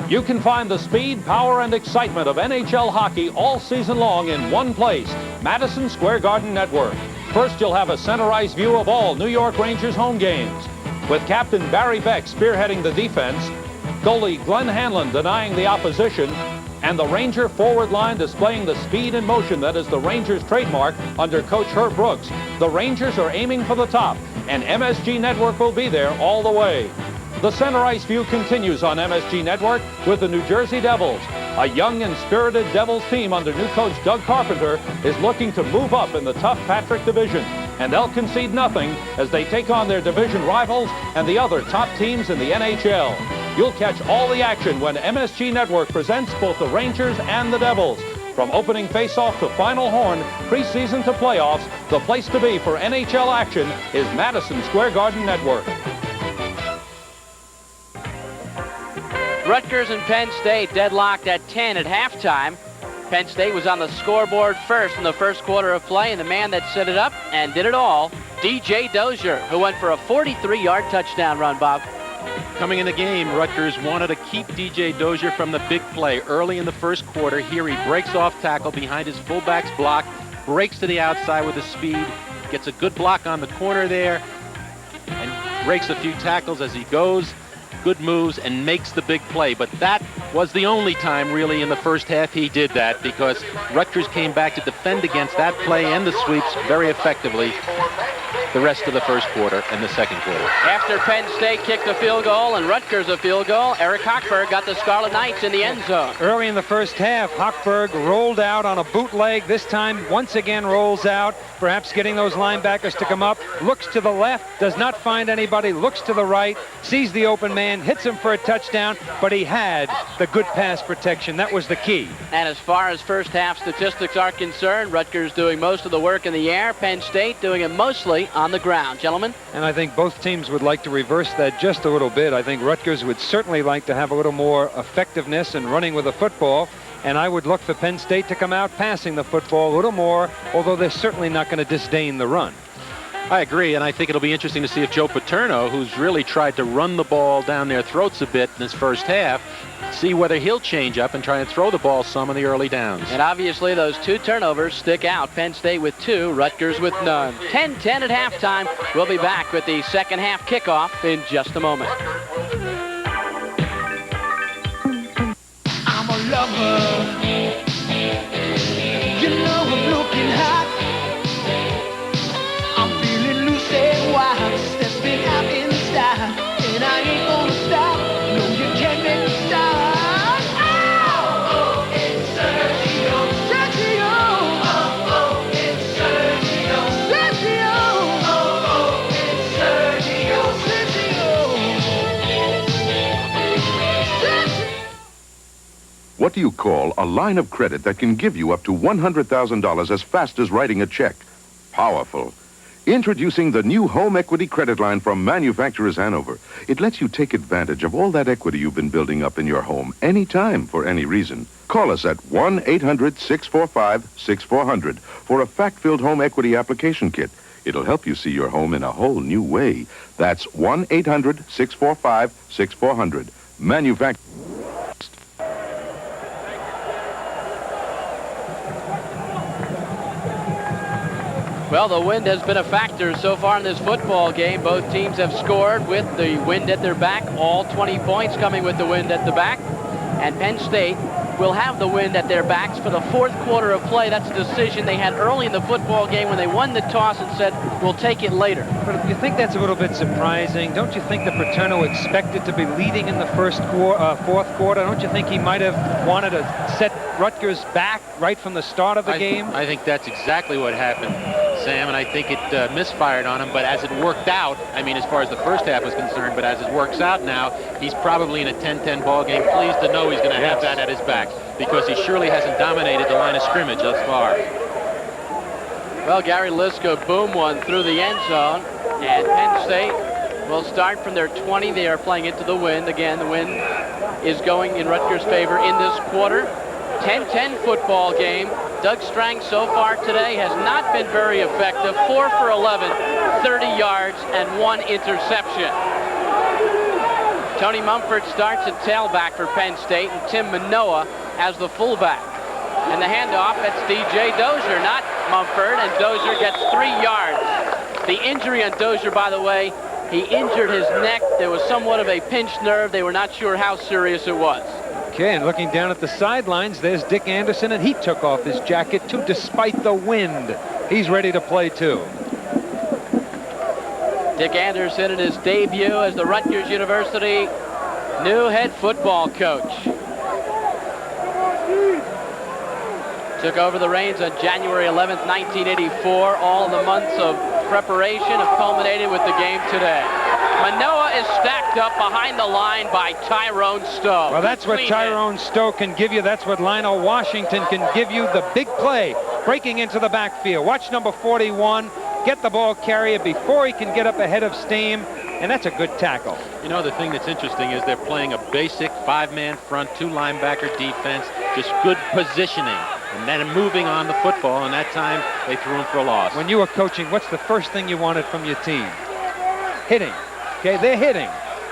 You can find the speed, power, and excitement of NHL hockey all season long in one place, Madison Square Garden Network. First, you'll have a center ice view of all New York Rangers home games, with Captain Barry Beck spearheading the defense, goalie Glenn Hanlon denying the opposition, and the Ranger forward line displaying the speed and motion that is the Rangers' trademark under Coach Herb Brooks. The Rangers are aiming for the top, and MSG Network will be there all the way. The center ice view continues on MSG Network with the New Jersey Devils. A young and spirited Devils team under new coach Doug Carpenter is looking to move up in the tough Patrick Division, and they'll concede nothing as they take on their division rivals and the other top teams in the NHL. You'll catch all the action when MSG Network presents both the Rangers and the Devils. From opening faceoff to final horn, preseason to playoffs, the place to be for NHL action is Madison Square Garden Network. Rutgers and Penn State deadlocked at 10 at halftime. Penn State was on the scoreboard first in the first quarter of play, and the man that set it up and did it all D.J. Dozier, who went for a 43-yard touchdown run, Bob. Coming in the game, Rutgers wanted to keep D.J. Dozier from the big play early in the first quarter. Here he breaks off tackle behind his fullback's block, breaks to the outside with his speed, gets a good block on the corner there, and breaks a few tackles as he goes. Good moves and makes the big play. But that was the only time really in the first half he did that, because Rutgers came back to defend against that play and the sweeps very effectively the rest of the first quarter and the second quarter. After Penn State kicked a field goal and Rutgers a field goal, Eric Hochberg got the Scarlet Knights in the end zone. Early in the first half, Hochberg rolled out on a bootleg. This time, once again, rolls out, perhaps getting those linebackers to come up. Looks to the left, does not find anybody, looks to the right, sees the open man, hits him for a touchdown, but he had the good pass protection. That was the key. And as far as first half statistics are concerned, Rutgers doing most of the work in the air, Penn State doing it mostly on the ground. Gentlemen? And I think both teams would like to reverse that just a little bit. I think Rutgers would certainly like to have a little more effectiveness in running with the football. And I would look for Penn State to come out passing the football a little more, although they're certainly not going to disdain the run. I agree, and I think it'll be interesting to see if Joe Paterno, who's really tried to run the ball down their throats a bit in this first half, see whether he'll change up and try and throw the ball some in the early downs. And obviously those two turnovers stick out. Penn State with 2, Rutgers with none. 10-10 at halftime. We'll be back with the second half kickoff in just a moment. I'm a lover. You know I'm looking hot. I'm feeling loose and wild, stepping out in style, and I ain't gonna stop. No, you can't make me stop. Oh, it's Sergio. Sergio. Oh, it's Sergio. Sergio. Oh, it's Sergio. Sergio. What do you call a line of credit that can give you up to $100,000 as fast as writing a check? Powerful. Introducing the new home equity credit line from Manufacturers Hanover. It lets you take advantage of all that equity you've been building up in your home anytime for any reason. Call us at 1-800-645-6400 for a fact-filled home equity application kit. It'll help you see your home in a whole new way. That's 1-800-645-6400. Manufacturers. Well, the wind has been a factor so far in this football game. Both teams have scored with the wind at their back. All 20 points coming with the wind at the back. And Penn State will have the wind at their backs for the fourth quarter of play. That's a decision they had early in the football game when they won the toss and said, we'll take it later. But you think that's a little bit surprising? Don't you think that Paterno expected to be leading in the fourth quarter? Don't you think he might have wanted to set Rutgers back right from the start of the game? I think that's exactly what happened, Sam, and I think it misfired on him. But as it worked out, I mean, as far as the first half was concerned, but as it works out now, he's probably in a 10-10 ball game. Pleased to know he's going to have that at his back, because he surely hasn't dominated the line of scrimmage thus far. Well, Gary Liska boomed one through the end zone, and Penn State will start from their 20. They are playing into the wind. Again, the wind is going in Rutgers' favor in this quarter. 10-10 football game. Doug Strang so far today has not been very effective. 4 for 11, 30 yards, and 1 interception. Tony Mumford starts at tailback for Penn State, and Tim Manoa as the fullback. And the handoff, that's D.J. Dozier, not Mumford, and Dozier gets 3 yards. The injury on Dozier, by the way, he injured his neck. There was somewhat of a pinched nerve. They were not sure how serious it was. Okay, and looking down at the sidelines, there's Dick Anderson, and he took off his jacket, too, despite the wind. He's ready to play, too. Dick Anderson in his debut as the Rutgers University new head football coach. Took over the reins on January 11th, 1984. All the months of preparation have culminated with the game today. Manoa is stacked up behind the line by Tyrone Stowe. Well, that's what Tyrone Stowe can give you. That's what Lionel Washington can give you. The big play, breaking into the backfield. Watch number 41 get the ball carrier before he can get up ahead of steam, and that's a good tackle. You know, the thing that's interesting is they're playing a basic 5-man front, 2 linebacker defense, just good positioning. and then moving on the football, and that time they threw him for a loss. When you were coaching, what's the first thing you wanted from your team? Hitting. Okay, they're hitting.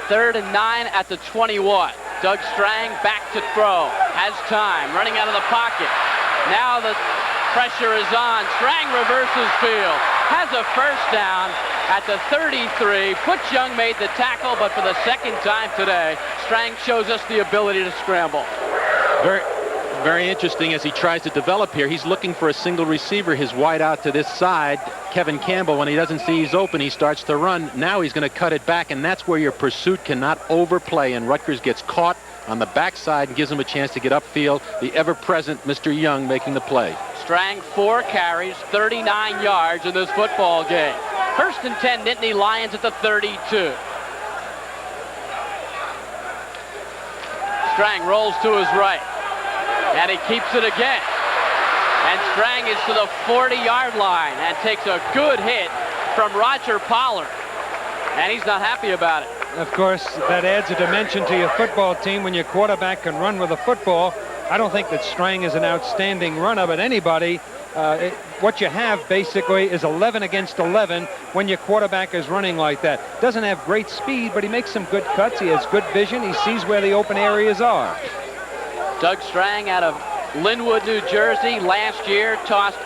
3rd and 9 at the 21. Doug Strang back to throw. Has time. Running out of the pocket. Now the pressure is on. Strang reverses field. Has a first down at the 33. Butch Young made the tackle, but for the second time today, Strang shows us the ability to scramble. Very interesting as he tries to develop here. He's looking for a single receiver, his wide out to this side. Kevin Campbell, when he doesn't see he's open, he starts to run. Now he's going to cut it back, and that's where your pursuit cannot overplay, and Rutgers gets caught on the backside and gives him a chance to get upfield. The ever-present Mr. Young making the play. Strang 4 carries, 39 yards in this football game. 1st and 10, Nittany Lions at the 32. Strang rolls to his right. And he keeps it again. And Strang is to the 40-yard line and takes a good hit from Roger Pollard. And he's not happy about it. Of course, that adds a dimension to your football team when your quarterback can run with a football. I don't think that Strang is an outstanding runner, but anybody, what you have basically is 11 against 11 when your quarterback is running like that. Doesn't have great speed, but he makes some good cuts. He has good vision. He sees where the open areas are. Doug Strang out of Linwood, New Jersey, last year tossed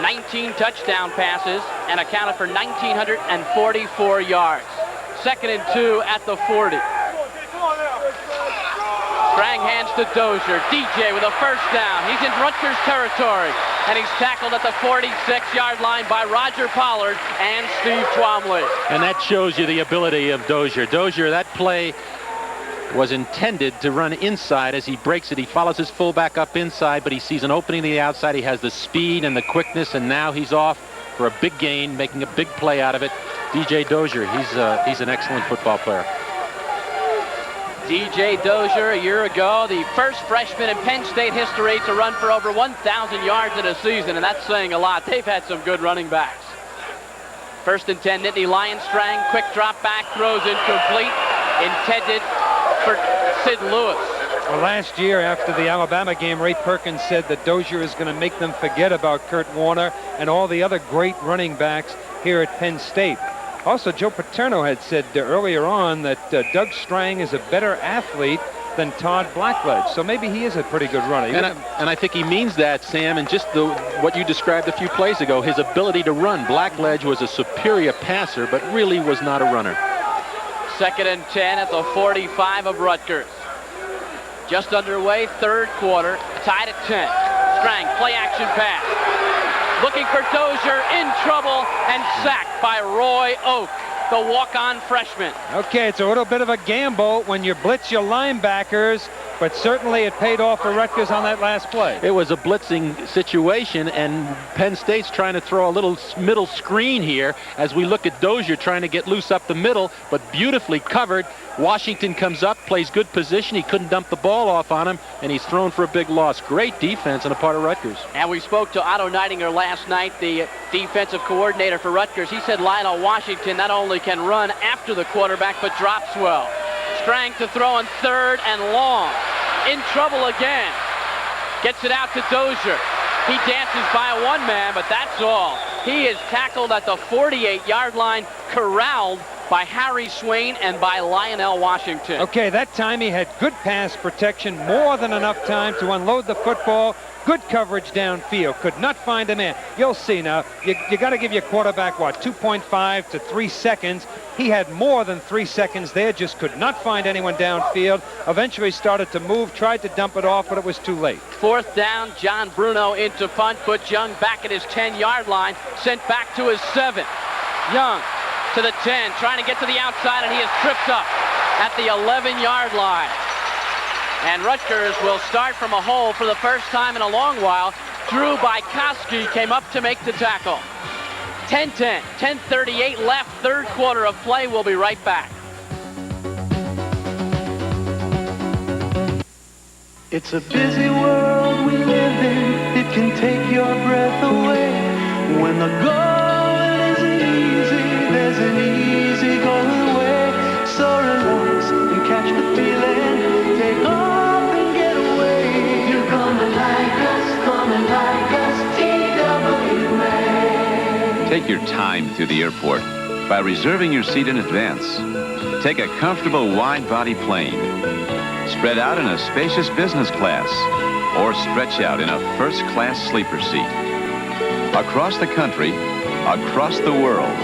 19 touchdown passes and accounted for 1,944 yards. 2nd and 2 at the 40. Strang hands to Dozier. DJ with a first down. He's in Rutgers territory, and he's tackled at the 46-yard line by Roger Pollard and Steve Twomley. And that shows you the ability of Dozier. Dozier, that play was intended to run inside. As he breaks it, he follows his fullback up inside, but he sees an opening to the outside. He has the speed and the quickness, and now he's off for a big gain, making a big play out of it. DJ Dozier, he's an excellent football player. DJ Dozier, a year ago, the first freshman in Penn State history to run for over 1,000 yards in a season, and that's saying a lot. They've had some good running backs. 1st and 10, Nittany Lions. Strang, quick drop back, throws incomplete, intended for Sid Lewis. Well, last year after the Alabama game, Ray Perkins said that Dozier is going to make them forget about Kurt Warner and all the other great running backs here at Penn State. Also, Joe Paterno had said earlier on that Doug Strang is a better athlete than Todd Blackledge, so maybe he is a pretty good runner. And I think he means that, Sam, and just what you described a few plays ago, his ability to run. Blackledge was a superior passer, but really was not a runner. 2nd and 10 at the 45 of Rutgers. Just underway, 3rd quarter, tied at 10. Strang, play action pass. Looking for Dozier, in trouble, and sacked by Roy Oak, the walk-on freshman. Okay, it's a little bit of a gamble when you blitz your linebackers, but certainly it paid off for Rutgers on that last play. It was a blitzing situation, and Penn State's trying to throw a little middle screen here as we look at Dozier trying to get loose up the middle, but beautifully covered. Washington comes up, plays good position. He couldn't dump the ball off on him, and he's thrown for a big loss. Great defense on the part of Rutgers. And we spoke to Otto Neidinger last night, the defensive coordinator for Rutgers. He said Lionel Washington not only can run after the quarterback, but drops well. Strang to throw on 3rd and long. In trouble again. Gets it out to Dozier. He dances by a one-man, but that's all. He is tackled at the 48-yard line, corralled by Harry Swain and by Lionel Washington. Okay, that time he had good pass protection, more than enough time to unload the football. Good coverage downfield. Could not find a man. You'll see now. You got to give your quarterback, what, 2.5 to 3 seconds. He had more than 3 seconds there. Just could not find anyone downfield. Eventually started to move, tried to dump it off, but it was too late. 4th down, John Bruno into punt. Butch Young back at his 10-yard line. Sent back to his 7. Young to the 10, trying to get to the outside, and he is tripped up at the 11-yard line. And Rutgers will start from a hole for the first time in a long while. Drew Bykowski came up to make the tackle. 10-10, 10:38 left, 3rd quarter of play. We'll be right back. It's a busy world we live in. It can take your breath away. When the going isn't easy, there's an easy going way. So relax and catch the feeling. Take off and get away. You're gonna like us. Take your time through the airport by reserving your seat in advance. Take a comfortable wide-body plane. Spread out in a spacious business class or stretch out in a first-class sleeper seat. Across the country, across the world,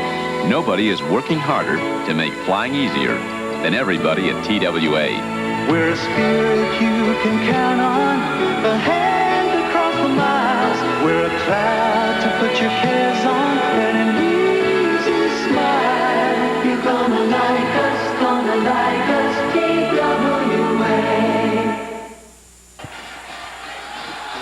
nobody is working harder to make flying easier than everybody at TWA. We're a spirit you can count on, a hand across the miles. We're a cloud to put your cares on, and an easy smile. You're gonna like us, TWA.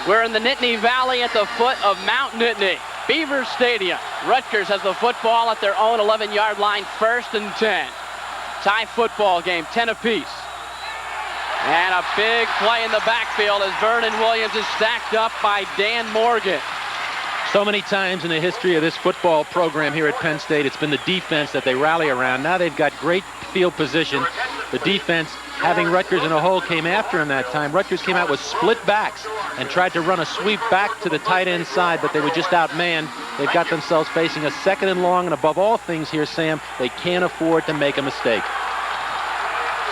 We're in the Nittany Valley at the foot of Mount Nittany. Beaver Stadium. Rutgers has the football at their own 11-yard line, 1st and 10. Tie football game, 10 apiece. And a big play in the backfield as Vernon Williams is stacked up by Dan Morgan. So many times in the history of this football program here at Penn State, it's been the defense that they rally around. Now they've got great field position. The defense, having Rutgers in a hole, came after him that time. Rutgers came out with split backs and tried to run a sweep back to the tight end side, but they were just outmanned. They've got themselves facing a 2nd and long, and above all things here, Sam, they can't afford to make a mistake.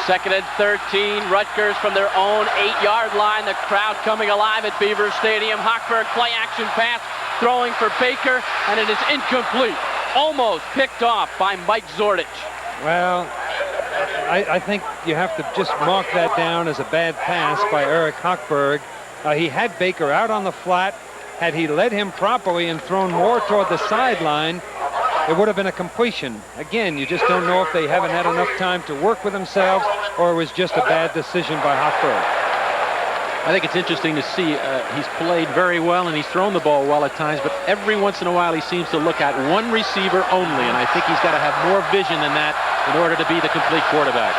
2nd and 13, Rutgers from their own 8-yard line. The crowd coming alive at Beaver Stadium. Hochberg play action pass, throwing for Baker, and it is incomplete. Almost picked off by Mike Zordich. Well, I think you have to just mark that down as a bad pass by Eric Hochberg. He had Baker out on the flat. Had he led him properly and thrown more toward the sideline, it would have been a completion. Again, you just don't know if they haven't had enough time to work with themselves or it was just a bad decision by Hochberg. I think it's interesting to see he's played very well and he's thrown the ball well at times, but every once in a while he seems to look at one receiver only, and I think he's got to have more vision than that in order to be the complete quarterback.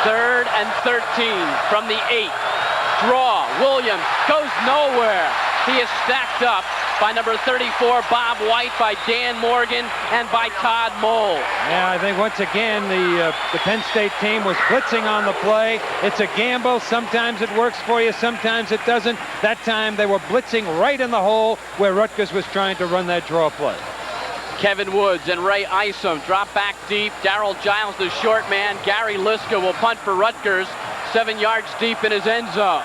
3rd and 13 from the 8. Draw. Williams goes nowhere. He is stacked up by number 34, Bob White, by Dan Morgan, and by Todd Moll. Yeah, I think once again the Penn State team was blitzing on the play. It's a gamble. Sometimes it works for you, sometimes it doesn't. That time they were blitzing right in the hole where Rutgers was trying to run that draw play. Kevin Woods and Ray Isom drop back deep. Darrell Giles, the short man. Gary Liska will punt for Rutgers, 7 yards deep in his end zone.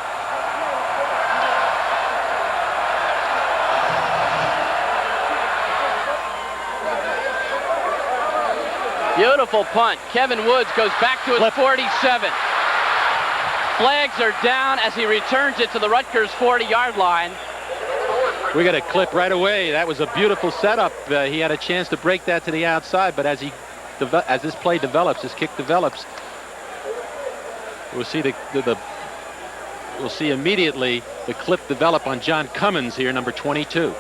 Beautiful punt. Kevin Woods goes back to his 47. Flags are down as he returns it to the Rutgers 40-yard line. We got a clip right away. That was a beautiful setup. He had a chance to break that to the outside, but as this play develops, this kick develops, we'll see we'll see immediately the clip develop on John Cummins here, number 22.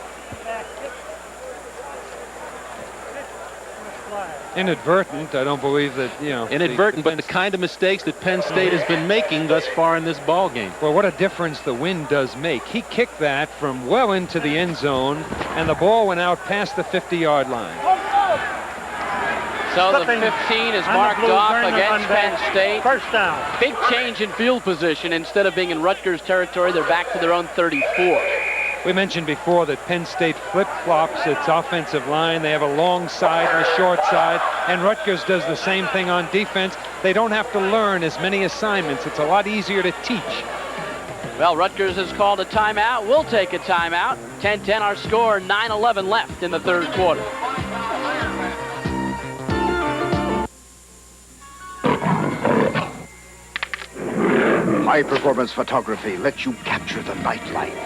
Inadvertent. I don't believe that, you know. Inadvertent, but the kind of mistakes that Penn State has been making thus far in this ball game. Well, what a difference the wind does make. He kicked that from well into the end zone, and the ball went out past the 50-yard line. So the 15 is marked off against Penn State. 1st down. Big change in field position. Instead of being in Rutgers territory, they're back to their own 34. We mentioned before that Penn State flip-flops its offensive line. They have a long side and a short side, and Rutgers does the same thing on defense. They don't have to learn as many assignments. It's a lot easier to teach. Well, Rutgers has called a timeout. We'll take a timeout. 10-10 our score, 9-11 left in the 3rd quarter. High-performance photography lets you capture the nightlife.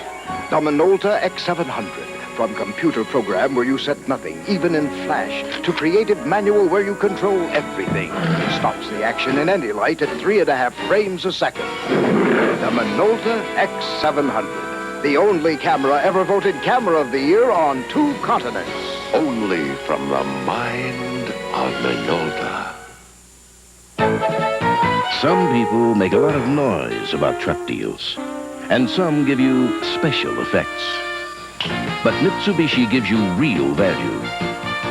The Minolta X700, from computer program where you set nothing, even in flash, to creative manual where you control everything. It stops the action in any light at 3.5 frames a second. The Minolta X700, the only camera ever voted Camera of the Year on 2 continents. Only from the mind of Minolta. Some people make a lot of noise about truck deals, and some give you special effects. But Mitsubishi gives you real value.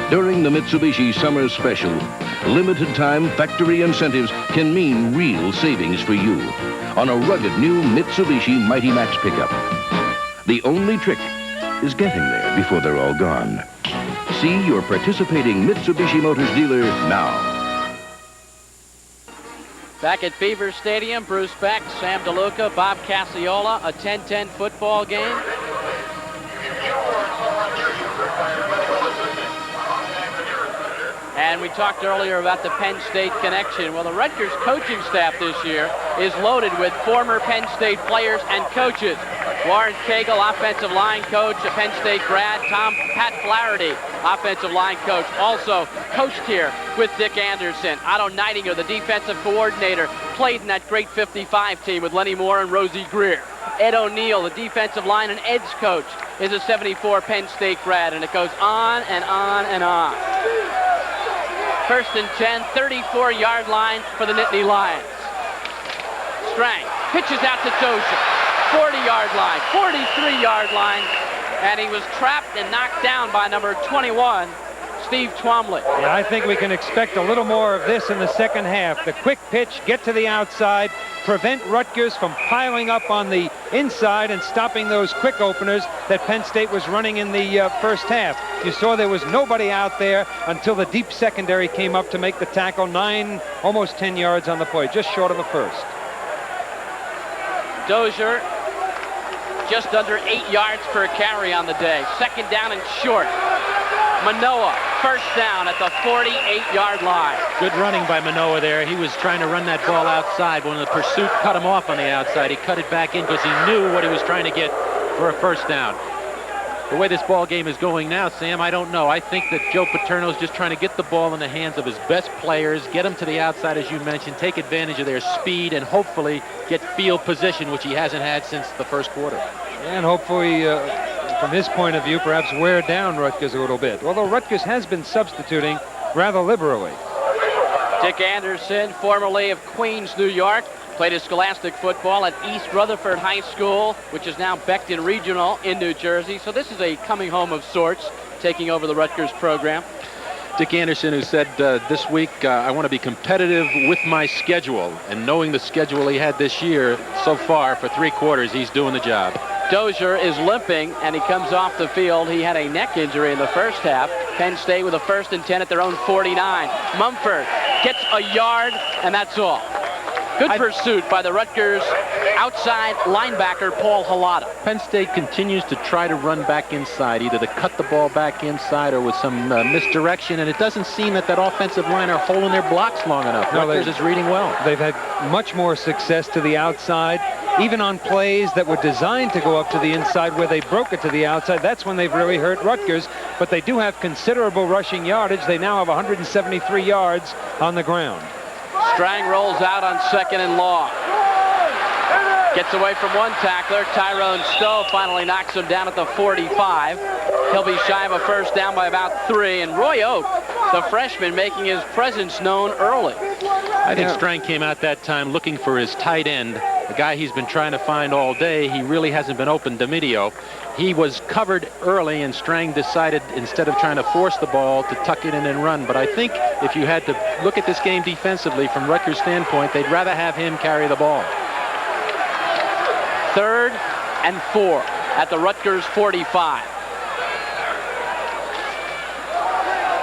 During the Mitsubishi Summer Special, limited time factory incentives can mean real savings for you on a rugged new Mitsubishi Mighty Max pickup. The only trick is getting there before they're all gone. See your participating Mitsubishi Motors dealer now. Back at Beaver Stadium, Bruce Beck, Sam DeLuca, Bob Cacciola, a 10-10 football game. And we talked earlier about the Penn State connection. Well, the Rutgers coaching staff this year is loaded with former Penn State players and coaches. Warren Cagle, offensive line coach, a Penn State grad. Pat Flaherty, offensive line coach, also coached here with Dick Anderson. Otto Nightinger, the defensive coordinator, played in that great 55 team with Lenny Moore and Rosie Greer. Ed O'Neill, the defensive line and edge coach, is a 74 Penn State grad, and it goes on and on and on. First and 10, 34-yard line for the Nittany Lions. Strang pitches out to Dozier. 40-yard line, 43-yard line, and he was trapped and knocked down by number 21, Steve Twombly. Yeah, I think we can expect a little more of this in the second half. The quick pitch, get to the outside, prevent Rutgers from piling up on the inside and stopping those quick openers that Penn State was running in the first half. You saw there was nobody out there until the deep secondary came up to make the tackle. 9, almost 10 yards on the play, just short of the first. Dozier, just under 8 yards per carry on the day. Second down and short. Manoa, first down at the 48-yard line. Good running by Manoa there. He was trying to run that ball outside. When the pursuit cut him off on the outside, he cut it back in because he knew what he was trying to get for a first down. The way this ball game is going now, Sam, I don't know. I think that Joe Paterno's just trying to get the ball in the hands of his best players, get them to the outside, as you mentioned, take advantage of their speed, and hopefully get field position, which he hasn't had since the first quarter. And hopefully, from his point of view, perhaps wear down Rutgers a little bit. Although Rutgers has been substituting rather liberally. Dick Anderson, formerly of Queens, New York, played his scholastic football at East Rutherford High School, which is now Beckton Regional in New Jersey. So this is a coming home of sorts, taking over the Rutgers program. Dick Anderson, who said this week, I want to be competitive with my schedule. And knowing the schedule he had this year so far for 3 quarters, he's doing the job. Dozier is limping, and he comes off the field. He had a neck injury in the first half. Penn State with a 1st and 10 at their own 49. Mumford gets a yard, and that's all. Good pursuit by the Rutgers outside linebacker, Paul Halata. Penn State continues to try to run back inside, either to cut the ball back inside or with some misdirection, and it doesn't seem that offensive line are holding their blocks long enough. Rutgers is reading well. They've had much more success to the outside, even on plays that were designed to go up to the inside where they broke it to the outside. That's when they've really hurt Rutgers, but they do have considerable rushing yardage. They now have 173 yards on the ground. Strang rolls out on 2nd and long. Gets away from one tackler. Tyrone Stowe finally knocks him down at the 45. He'll be shy of a first down by about 3. And Roy Oak, the freshman, making his presence known early. I think Strang came out that time looking for his tight end, a guy he's been trying to find all day. He really hasn't been open. Domidio. He was covered early, and Strang decided, instead of trying to force the ball, to tuck it in and run. But I think if you had to look at this game defensively from Rutgers' standpoint, they'd rather have him carry the ball. 3rd and 4 at the Rutgers 45.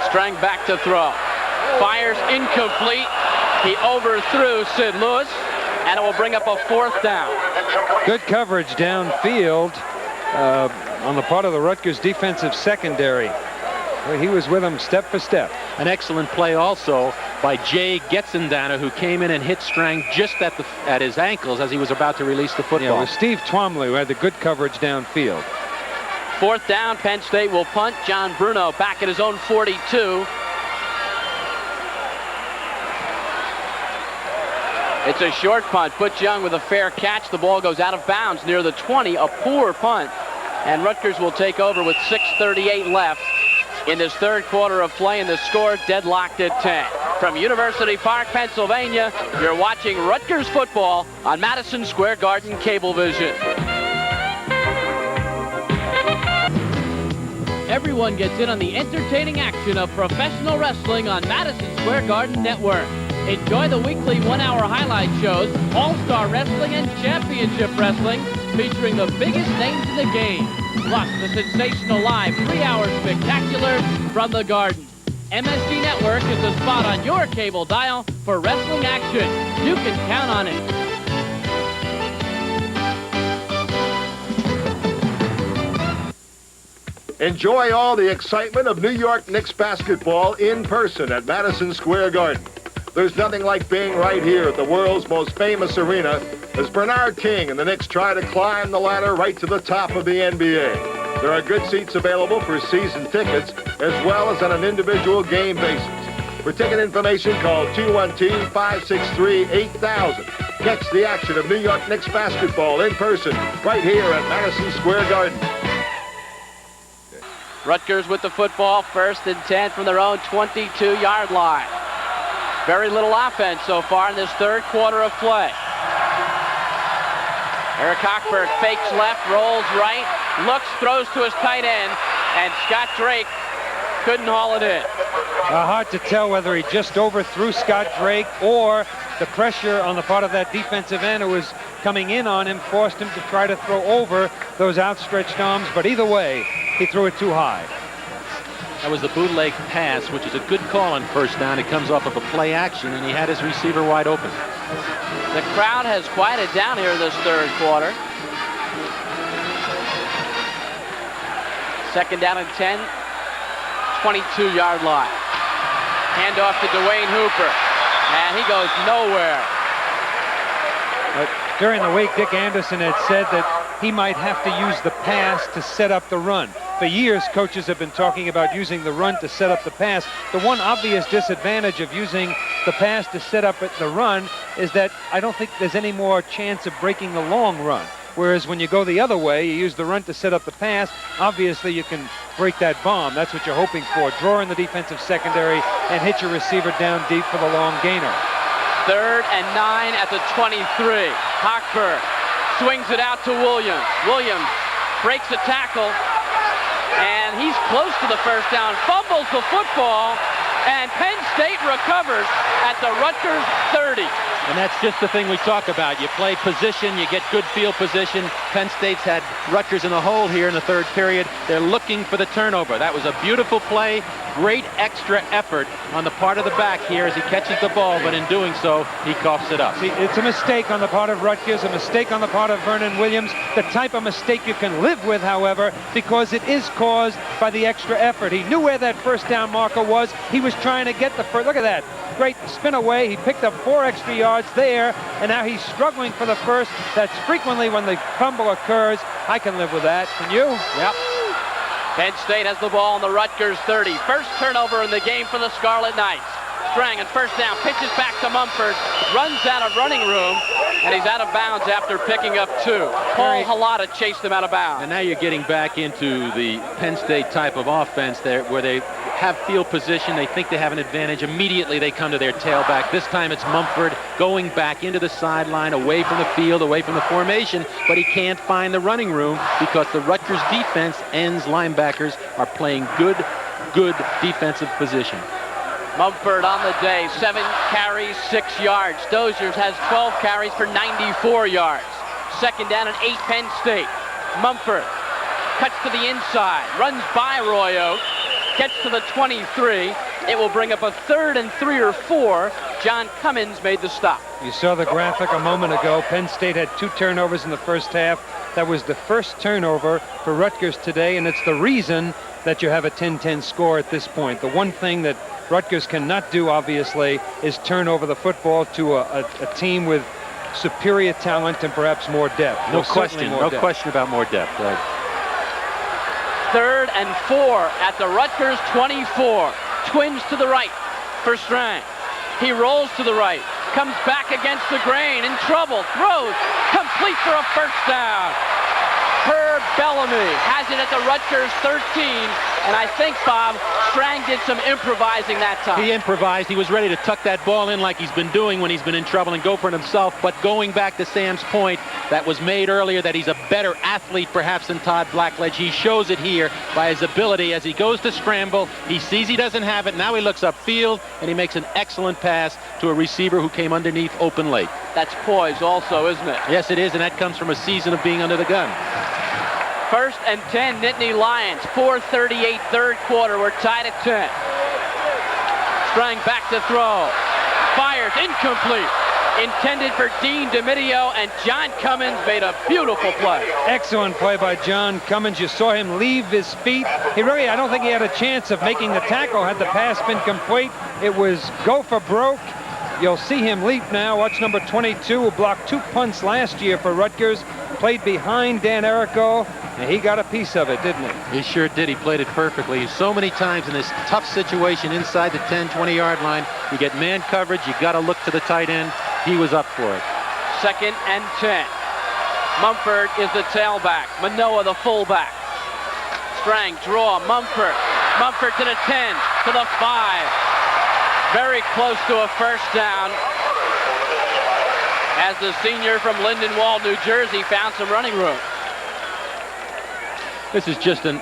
Strang back to throw. Fires incomplete. He overthrew Sid Lewis, and it will bring up a 4th down. Good coverage downfield on the part of the Rutgers defensive secondary. He was with them step for step. An excellent play also by Jay Getzendana, who came in and hit Strang just at his ankles as he was about to release the football. Yeah, it was Steve Twombly who had the good coverage downfield. 4th down, Penn State will punt. John Bruno back at his own 42. It's a short punt. Butch Young with a fair catch. The ball goes out of bounds near the 20. A poor punt. And Rutgers will take over with 6:38 left in this 3rd quarter of play, and the score deadlocked at 10. From University Park, Pennsylvania, you're watching Rutgers football on Madison Square Garden Cablevision. Everyone gets in on the entertaining action of professional wrestling on Madison Square Garden Network. Enjoy the weekly 1-hour highlight shows, All-Star Wrestling and Championship Wrestling, featuring the biggest names in the game. Plus the sensational live 3-hour spectacular from the Garden. MSG Network is the spot on your cable dial for wrestling action. You can count on it. Enjoy all the excitement of New York Knicks basketball in person at Madison Square Garden. There's nothing like being right here at the world's most famous arena as Bernard King and the Knicks try to climb the ladder right to the top of the NBA. There are good seats available for season tickets as well as on an individual game basis. For ticket information, call 212-563-8000. Catch the action of New York Knicks basketball in person right here at Madison Square Garden. Rutgers with the football, 1st and 10 from their own 22-yard line. Very little offense so far in this third quarter of play. Eric Hochberg fakes left, rolls right, looks, throws to his tight end, and Scott Drake couldn't haul it in. Hard to tell whether he just overthrew Scott Drake or the pressure on the part of that defensive end who was coming in on him forced him to try to throw over those outstretched arms, but either way, he threw it too high. That was the bootleg pass, which is a good call on first down. It comes off of a play action, and he had his receiver wide open. The crowd has quieted down here this third quarter. 2nd down and 10, 22-yard line. Handoff to Dwayne Hooper, and he goes nowhere. During the week, Dick Anderson had said that he might have to use the pass to set up the run. For years, coaches have been talking about using the run to set up the pass. The one obvious disadvantage of using the pass to set up the run is that I don't think there's any more chance of breaking the long run. Whereas when you go the other way, you use the run to set up the pass, obviously you can break that bomb. That's what you're hoping for. Draw in the defensive secondary and hit your receiver down deep for the long gainer. 3rd and 9 at the 23. Hochberg swings it out to Williams. Williams breaks a tackle, and he's close to the first down. Fumbles the football, and Penn State recovers at the Rutgers 30. And that's just the thing we talk about. You play position, you get good field position. Penn State's had Rutgers in the hole here in the third period. They're looking for the turnover. That was a beautiful play. Great extra effort on the part of the back here as he catches the ball, but in doing so, he coughs it up. See, it's a mistake on the part of Rutgers, a mistake on the part of Vernon Williams, the type of mistake you can live with, however, because it is caused by the extra effort. He knew where that first down marker was. He was trying to get the first. Look at that. Great spin away. He picked up 4 extra yards there, and now he's struggling for the first. That's frequently when the fumble occurs. I can live with that. Can you? Yep. Penn State has the ball on the Rutgers 30. First turnover in the game for the Scarlet Knights. Strang, and first down, pitches back to Mumford, runs out of running room, and he's out of bounds after picking up 2. Paul Halata chased him out of bounds. And now you're getting back into the Penn State type of offense there where they have field position. They think they have an advantage. Immediately they come to their tailback. This time it's Mumford going back into the sideline, away from the field, away from the formation, but he can't find the running room because the Rutgers defense, ends, linebackers, are playing good defensive position. Mumford on the day, 7 carries, 6 yards. Doziers has 12 carries for 94 yards. 2nd down and 8, Penn State. Mumford cuts to the inside, runs by Royo, gets to the 23. It will bring up a 3rd and 3 or 4. John Cummins made the stop. You saw the graphic a moment ago. Penn State had 2 turnovers in the first half. That was the first turnover for Rutgers today, and it's the reason that you have a 10-10 score at this point. The one thing that Rutgers cannot do, obviously, is turn over the football to a team with superior talent and perhaps more depth. No question about more depth. Right. 3rd and 4 at the Rutgers 24. Twins to the right for Strang. He rolls to the right, comes back against the grain, in trouble, throws, complete for a first down. Herb Bellamy has it at the Rutgers 13, and I think, Bob, Strang did some improvising that time. He improvised. He was ready to tuck that ball in like he's been doing when he's been in trouble and go for it himself. But going back to Sam's point that was made earlier that he's a better athlete perhaps than Todd Blackledge, he shows it here by his ability as he goes to scramble. He sees he doesn't have it. Now he looks upfield, and he makes an excellent pass to a receiver who came underneath open late. That's poise also, isn't it? Yes, it is, and that comes from a season of being under the gun. First and 10, Nittany Lions. 4:38 third quarter. We're tied at 10. Strang back to throw. Fires, incomplete. Intended for Dean DeMidio, and John Cummins made a beautiful play. Excellent play by John Cummins. You saw him leave his feet. I don't think he had a chance of making the tackle had the pass been complete. It was go for broke. You'll see him leap now. Watch number 22, who blocked 2 punts last year for Rutgers. Played behind Dan Errico, and he got a piece of it, didn't he? He sure did. He played it perfectly. So many times in this tough situation inside the 10, 20-yard line, you get man coverage, you got to look to the tight end. He was up for it. Second and 10. Mumford is the tailback. Manoa the fullback. Strang, draw, Mumford. Mumford to the 10, to the 5. Very close to a first down, as the senior from Lindenwold, New Jersey, found some running room. This is just an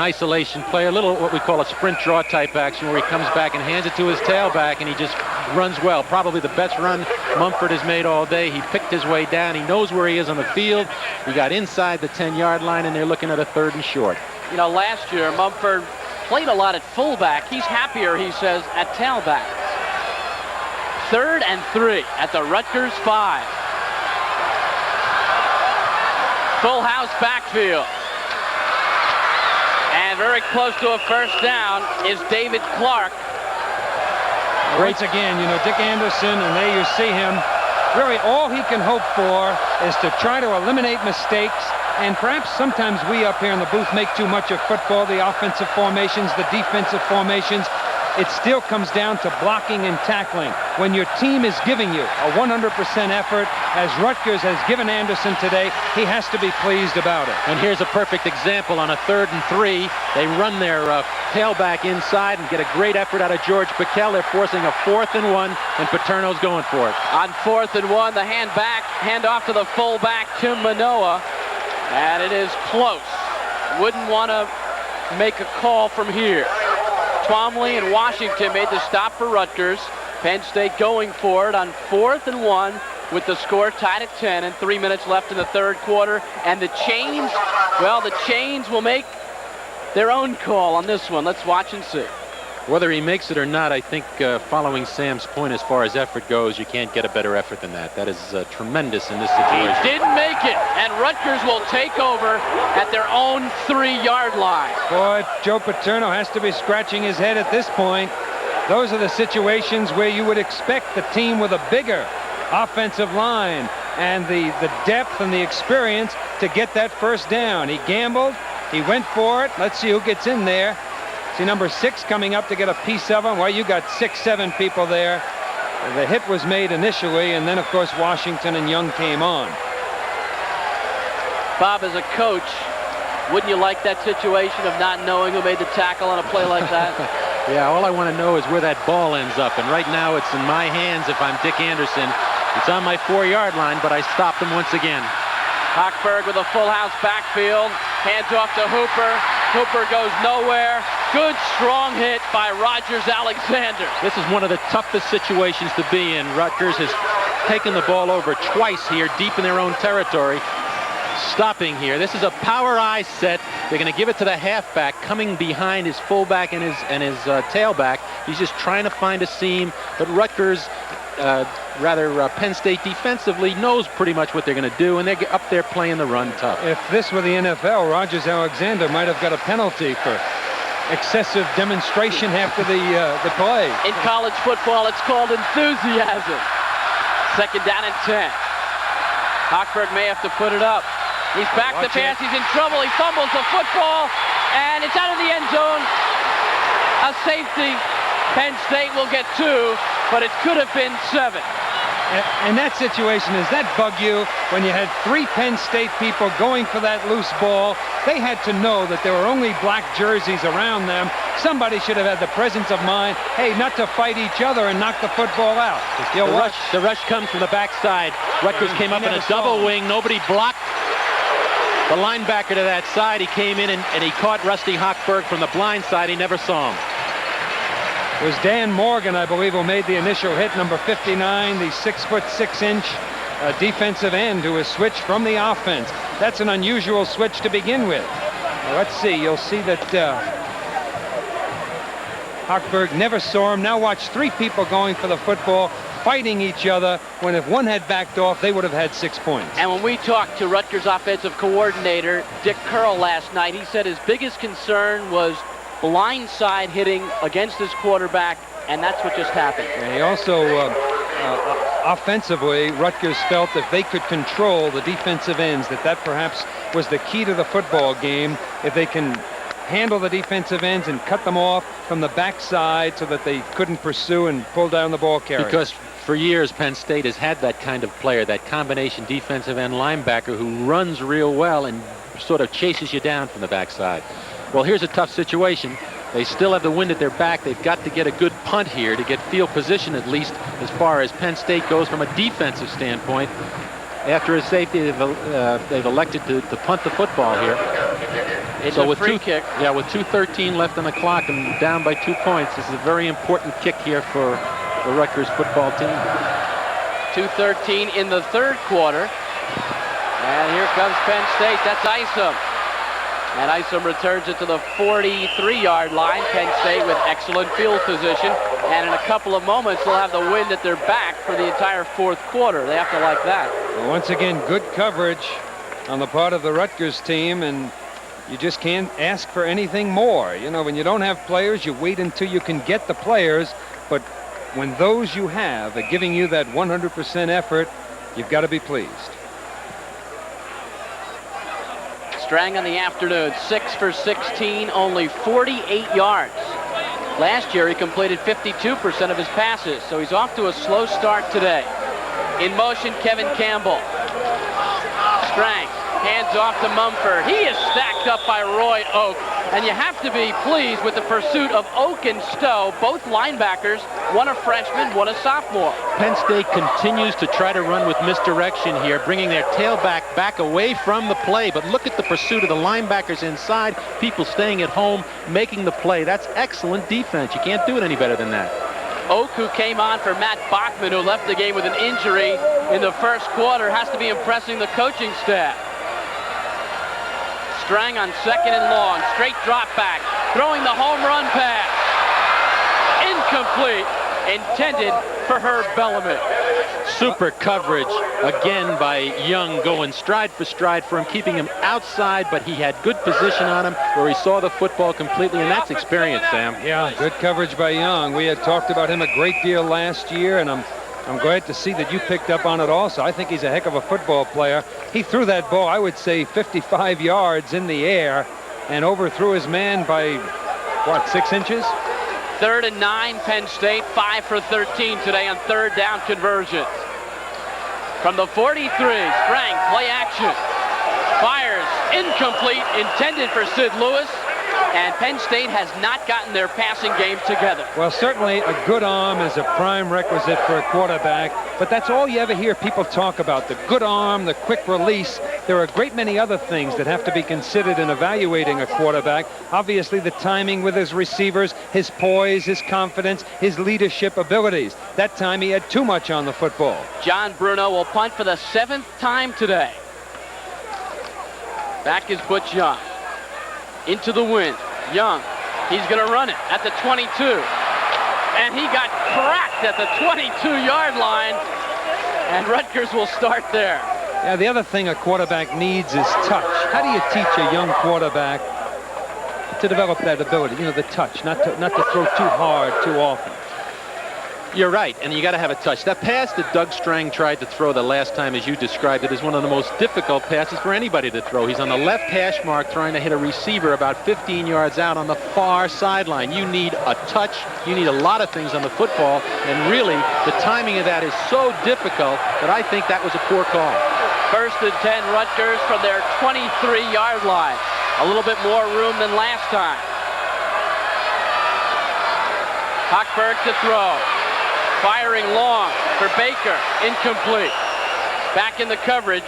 isolation play, a little what we call a sprint draw type action, where he comes back and hands it to his tailback, and he just runs well. Probably the best run Mumford has made all day. He picked his way down. He knows where he is on the field. He got inside the 10-yard line, and they're looking at a 3rd and short. You know, last year, Mumford played a lot at fullback. He's happier, he says, at tailback. 3rd and 3 at the Rutgers 5. Full house backfield. And very close to a first down is David Clark. Once again, Dick Anderson, and there you see him. Really, all he can hope for is to try to eliminate mistakes. And perhaps sometimes we up here in the booth make too much of football, the offensive formations, the defensive formations. It still comes down to blocking and tackling. When your team is giving you a 100% effort, as Rutgers has given Anderson today, he has to be pleased about it. And here's a perfect example on a 3rd and 3. They run their tailback inside and get a great effort out of George Piquel. They're forcing a 4th and 1, and Paterno's going for it. On 4th and 1, the hand off to the fullback, Tim Manoa. And it is close. Wouldn't want to make a call from here. Twomley and Washington made the stop for Rutgers. Penn State going for it on 4th and 1 with the score tied at 10 and 3 minutes left in the 3rd quarter. And the Chains, well, the Chains will make their own call on this one. Let's watch and see. Whether he makes it or not, I think following Sam's point as far as effort goes, you can't get a better effort than that. That is tremendous in this situation. He didn't make it, and Rutgers will take over at their own 3-yard line. Boy, Joe Paterno has to be scratching his head at this point. Those are the situations where you would expect the team with a bigger offensive line and the depth and the experience to get that first down. He gambled. He went for it. Let's see who gets in there. See number 6 coming up to get a piece of him. Well, you got 6, 7 people there. The hit was made initially, and then, of course, Washington and Young came on. Bob, as a coach, wouldn't you like that situation of not knowing who made the tackle on a play like that? Yeah, all I want to know is where that ball ends up. And right now it's in my hands if I'm Dick Anderson. It's on my 4-yard line, but I stopped him once again. Hochberg with a full house backfield. Hands off to Hooper. Hooper goes nowhere. Good strong hit by Rogers Alexander. This is one of the toughest situations to be in. Rutgers has taken the ball over twice here deep in their own territory. Stopping here. This is a power eye set. They're going to give it to the halfback coming behind his fullback and his tailback. He's just trying to find a seam, but Rutgers Penn State defensively knows pretty much what they're going to do, and they're up there playing the run tough. If this were the NFL, Rogers Alexander might have got a penalty for excessive demonstration after the play. In college football, it's called enthusiasm. 2nd down and 10. Hochberg may have to put it up. He's back to pass. He's in trouble. He fumbles the football, and it's out of the end zone. A safety. Penn State will get 2, but it could have been 7. In that situation, does that bug you when you had 3 Penn State people going for that loose ball? They had to know that there were only black jerseys around them. Somebody should have had the presence of mind, hey, not to fight each other and knock the football out. The rush comes from the backside. Rutgers came up in a double wing. Nobody blocked the linebacker to that side. He came in and he caught Rusty Hochberg from the blind side. He never saw him. It was Dan Morgan, I believe, who made the initial hit, number 59, the 6'6" defensive end who has switched from the offense. That's an unusual switch to begin with. Well, let's see. You'll see that Hochberg never saw him. Now watch 3 people going for the football, fighting each other, when if one had backed off, they would have had 6 points. And when we talked to Rutgers offensive coordinator Dick Curl last night, he said his biggest concern was blindside hitting against his quarterback, and that's what just happened. And he also, offensively, Rutgers felt if they could control the defensive ends, that perhaps was the key to the football game. If they can handle the defensive ends and cut them off from the backside so that they couldn't pursue and pull down the ball carrier. Because for years, Penn State has had that kind of player, that combination defensive end linebacker who runs real well and sort of chases you down from the backside. Well, here's a tough situation. They still have the wind at their back. They've got to get a good punt here to get field position, at least as far as Penn State goes from a defensive standpoint. After a safety, they've elected to punt the football here. It's a free kick. Yeah, with 2:13 left on the clock and down by 2 points, this is a very important kick here for the Rutgers football team. 2:13 in the 3rd quarter. And here comes Penn State. That's Isom. And Isom returns it to the 43-yard line. Penn State with excellent field position. And in a couple of moments, they'll have the wind at their back for the entire 4th quarter. They have to like that. Well, once again, good coverage on the part of the Rutgers team, and you just can't ask for anything more. You know, when you don't have players, you wait until you can get the players. But when those you have are giving you that 100% effort, you've got to be pleased. Strang on the afternoon, 6 for 16, only 48 yards. Last year, he completed 52% of his passes, so he's off to a slow start today. In motion, Kevin Campbell. Strang hands off to Mumford. He is stacked up by Roy Oak, and you have to be pleased with the pursuit of Oak and Stowe, both linebackers, one a freshman, one a sophomore. Penn State continues to try to run with misdirection here, bringing their tailback back away from the play. But look at the pursuit of the linebackers inside, people staying at home, making the play. That's excellent defense. You can't do it any better than that. Oak, who came on for Matt Bachman, who left the game with an injury in the 1st quarter, has to be impressing the coaching staff. Strang on 2nd and long, straight drop back, throwing the home run pass. Incomplete, intended for Herb Bellamy. Super coverage again by Young, going stride for stride for him, keeping him outside, but he had good position on him where he saw the football completely, and that's experience, Sam. Yeah, good coverage by Young. We had talked about him a great deal last year, and I'm glad to see that you picked up on it also. I think he's a heck of a football player. He threw that ball, I would say, 55 yards in the air and overthrew his man by, what, 6 inches? 3rd and 9, Penn State, 5 for 13 today on 3rd down conversions. From the 43, Strang, play action. Fires, incomplete, intended for Sid Lewis. And Penn State has not gotten their passing game together. Well, certainly a good arm is a prime requisite for a quarterback, but that's all you ever hear people talk about, the good arm, the quick release. There are a great many other things that have to be considered in evaluating a quarterback. Obviously, the timing with his receivers, his poise, his confidence, his leadership abilities. That time he had too much on the football. John Bruno will punt for the 7th time today. Back is Butch Young. Into the wind. Young, he's going to run it at the 22. And he got cracked at the 22-yard line. And Rutgers will start there. Yeah, the other thing a quarterback needs is touch. How do you teach a young quarterback to develop that ability? You know, the touch, not to throw too hard too often. You're right, and you got to have a touch. That pass that Doug Strang tried to throw the last time, as you described it, is one of the most difficult passes for anybody to throw. He's on the left hash mark trying to hit a receiver about 15 yards out on the far sideline. You need a touch. You need a lot of things on the football, and really, the timing of that is so difficult that I think that was a poor call. 1st and 10, Rutgers from their 23-yard line. A little bit more room than last time. Hochberg to throw. Firing long for Baker, incomplete. Back in the coverage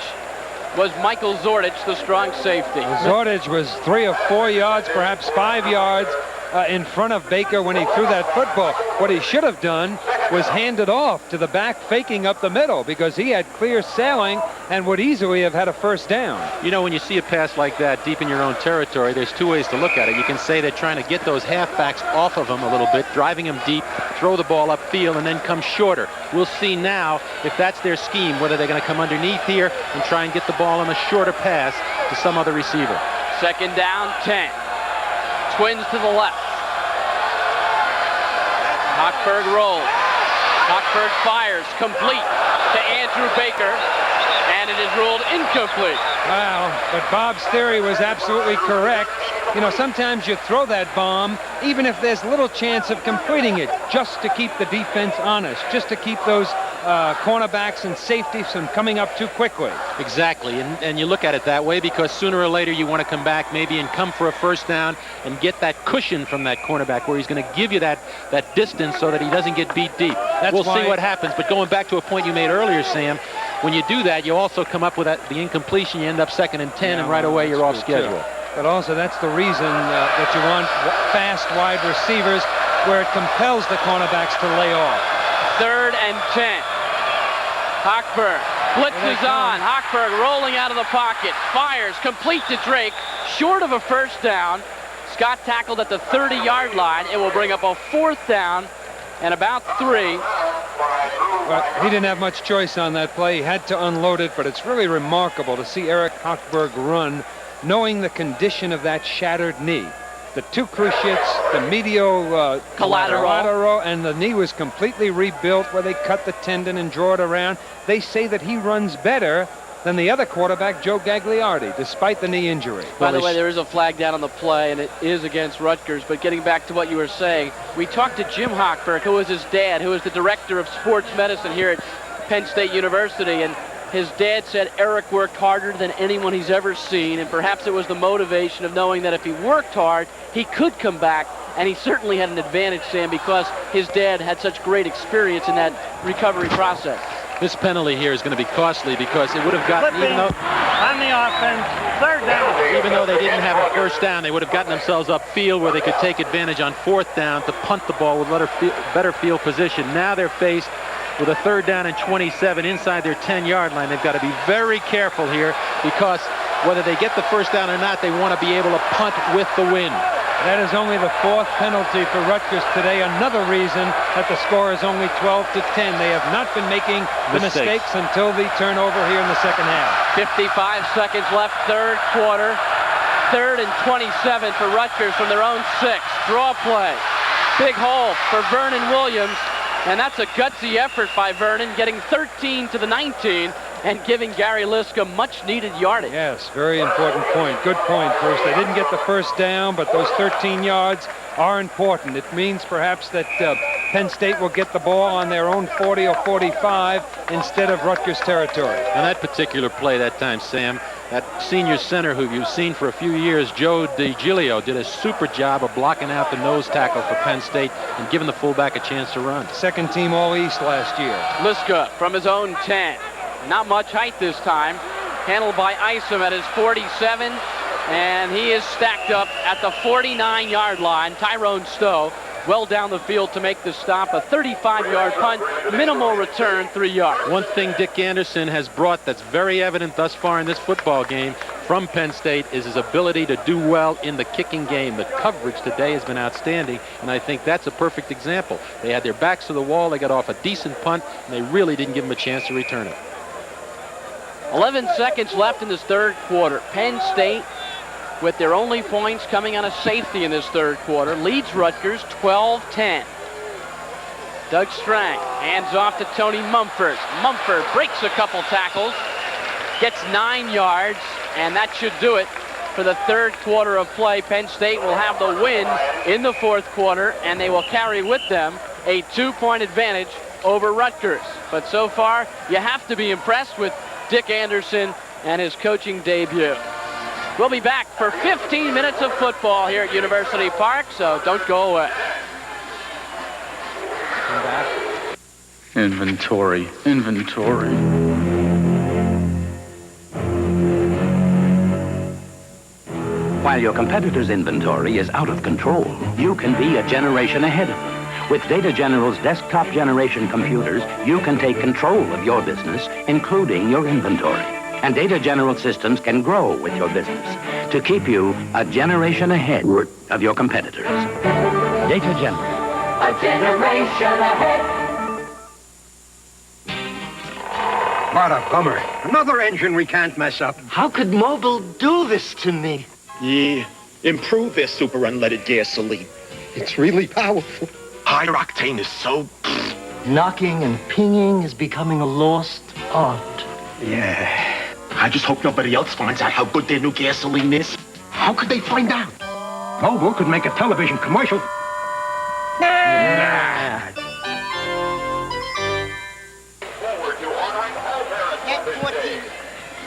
was Michael Zordich, the strong safety. Zordich was 3 or 4 yards, perhaps 5 yards in front of Baker when he threw that football. What he should have done was handed off to the back faking up the middle because he had clear sailing and would easily have had a first down. You know, when you see a pass like that deep in your own territory, there's two ways to look at it. You can say they're trying to get those halfbacks off of him a little bit, driving him deep, throw the ball upfield, and then come shorter. We'll see now if that's their scheme, whether they're going to come underneath here and try and get the ball on a shorter pass to some other receiver. Second down, 10. Twins to the left. Hochberg rolls. Hochberg fires, complete to Andrew Baker, and it is ruled incomplete. Wow, but Bob's theory was absolutely correct. You know, sometimes you throw that bomb, even if there's little chance of completing it, just to keep the defense honest, just to keep those cornerbacks and safeties from coming up too quickly. Exactly, and you look at it that way because sooner or later you want to come back maybe and come for a first down and get that cushion from that cornerback where he's going to give you that distance so that he doesn't get beat deep. We'll see what happens, but going back to a point you made earlier, Sam, when you do that, you also come up with the incompletion. You end up 2nd and 10, and right away you're off schedule. But also that's the reason that you want fast wide receivers where it compels the cornerbacks to lay off. 3rd and 10. Hochberg. Blitz is on. Hochberg rolling out of the pocket. Fires. Complete to Drake. Short of a first down. Scott tackled at the 30-yard line. It will bring up a 4th down and about 3. Well, he didn't have much choice on that play. He had to unload it, but it's really remarkable to see Eric Hochberg run knowing the condition of that shattered knee. The 2 cruciates, the medial collateral, and the knee was completely rebuilt where they cut the tendon and draw it around. They say that he runs better than the other quarterback, Joe Gagliardi, despite the knee injury. By the way, there is a flag down on the play, and it is against Rutgers. But getting back to what you were saying, we talked to Jim Hochberg, who is his dad, who is the director of sports medicine here at Penn State University, and his dad said Eric worked harder than anyone he's ever seen, and perhaps it was the motivation of knowing that if he worked hard, he could come back, and he certainly had an advantage, Sam, because his dad had such great experience in that recovery process. This penalty here is going to be costly because it would have gotten, on the offense, 3rd down. Even though they didn't have a first down, they would have gotten themselves upfield where they could take advantage on 4th down to punt the ball with better field position. Now they're faced with a 3rd down and 27 inside their 10-yard line. They've got to be very careful here because whether they get the first down or not, they want to be able to punt with the wind. That is only the 4th penalty for Rutgers today. Another reason that the score is only 12-10. They have not been making the mistakes until the turnover here in the second half. 55 seconds left, 3rd quarter. 3rd and 27 for Rutgers from their own 6. Draw play. Big hole for Vernon Williams. And that's a gutsy effort by Vernon, getting 13 to the 19 and giving Gary Liska much-needed yardage. Yes, very important point. Good point, Bruce. They didn't get the first down, but those 13 yards are important. It means perhaps that Penn State will get the ball on their own 40 or 45 instead of Rutgers territory. On that particular play that time, Sam, that senior center who you've seen for a few years, Joe DiGilio, did a super job of blocking out the nose tackle for Penn State and giving the fullback a chance to run. 2nd team All-East last year. Liska from his own 10. Not much height this time. Handled by Isom at his 47. And he is stacked up at the 49-yard line. Tyrone Stowe well down the field to make the stop. A 35-yard punt, minimal return, 3 yards. One thing Dick Anderson has brought that's very evident thus far in this football game from Penn State is his ability to do well in the kicking game. The coverage today has been outstanding, and I think that's a perfect example. They had their backs to the wall, they got off a decent punt, and they really didn't give him a chance to return it. 11 seconds left in this 3rd quarter. Penn State, with their only points coming on a safety in this 3rd quarter, leads Rutgers 12-10. Doug Strang hands off to Tony Mumford. Mumford breaks a couple tackles, gets 9 yards, and that should do it for the 3rd quarter of play. Penn State will have the win in the 4th quarter, and they will carry with them a 2-point advantage over Rutgers. But so far, you have to be impressed with Dick Anderson and his coaching debut. We'll be back for 15 minutes of football here at University Park, so don't go away. Come back. Inventory. While your competitor's inventory is out of control, you can be a generation ahead of them With Data General's desktop generation computers, you can take control of your business, including your inventory. And Data General systems can grow with your business to keep you a generation ahead of your competitors. Data General. A generation ahead. What a bummer. Another engine we can't mess up. How could Mobil do this to me? Yeah, improve their super unleaded gasoline. It's really powerful. Higher octane is so... Knocking and pinging is becoming a lost art. Yeah. I just hope nobody else finds out how good their new gasoline is. How could they find out? Mobil could make a television commercial. Nah.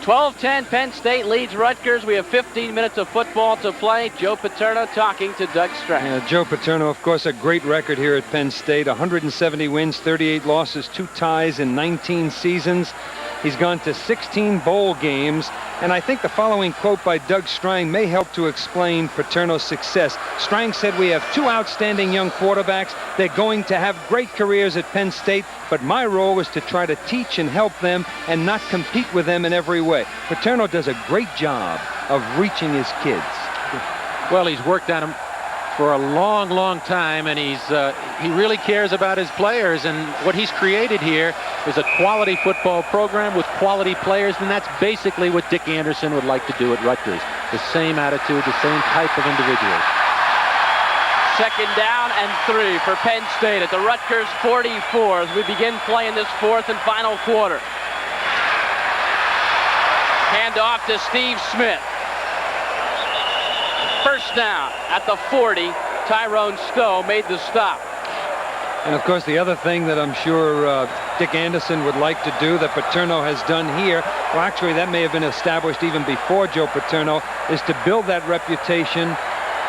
12-10, Penn State leads Rutgers. We have 15 minutes of football to play. Joe Paterno talking to Doug Strang. Joe Paterno, of course, a great record here at Penn State. 170 wins, 38 losses, 2 ties in 19 seasons. He's gone to 16 bowl games, and I think the following quote by Doug Strang may help to explain Paterno's success. Strang said, "We have 2 outstanding young quarterbacks. They're going to have great careers at Penn State, but my role is to try to teach and help them and not compete with them in every way." Paterno does a great job of reaching his kids. Well, he's worked on him for a long, long time, and he really cares about his players, and what he's created here is a quality football program with quality players, and that's basically what Dick Anderson would like to do at Rutgers. The same attitude, the same type of individuals. Second down and 3 for Penn State at the Rutgers 44 as we begin playing this 4th and final quarter. Hand off to Steve Smith. First down at the 40. Tyrone Stowe made the stop. And of course, the other thing that I'm sure Dick Anderson would like to do that Paterno has done here, well, actually that may have been established even before Joe Paterno, is to build that reputation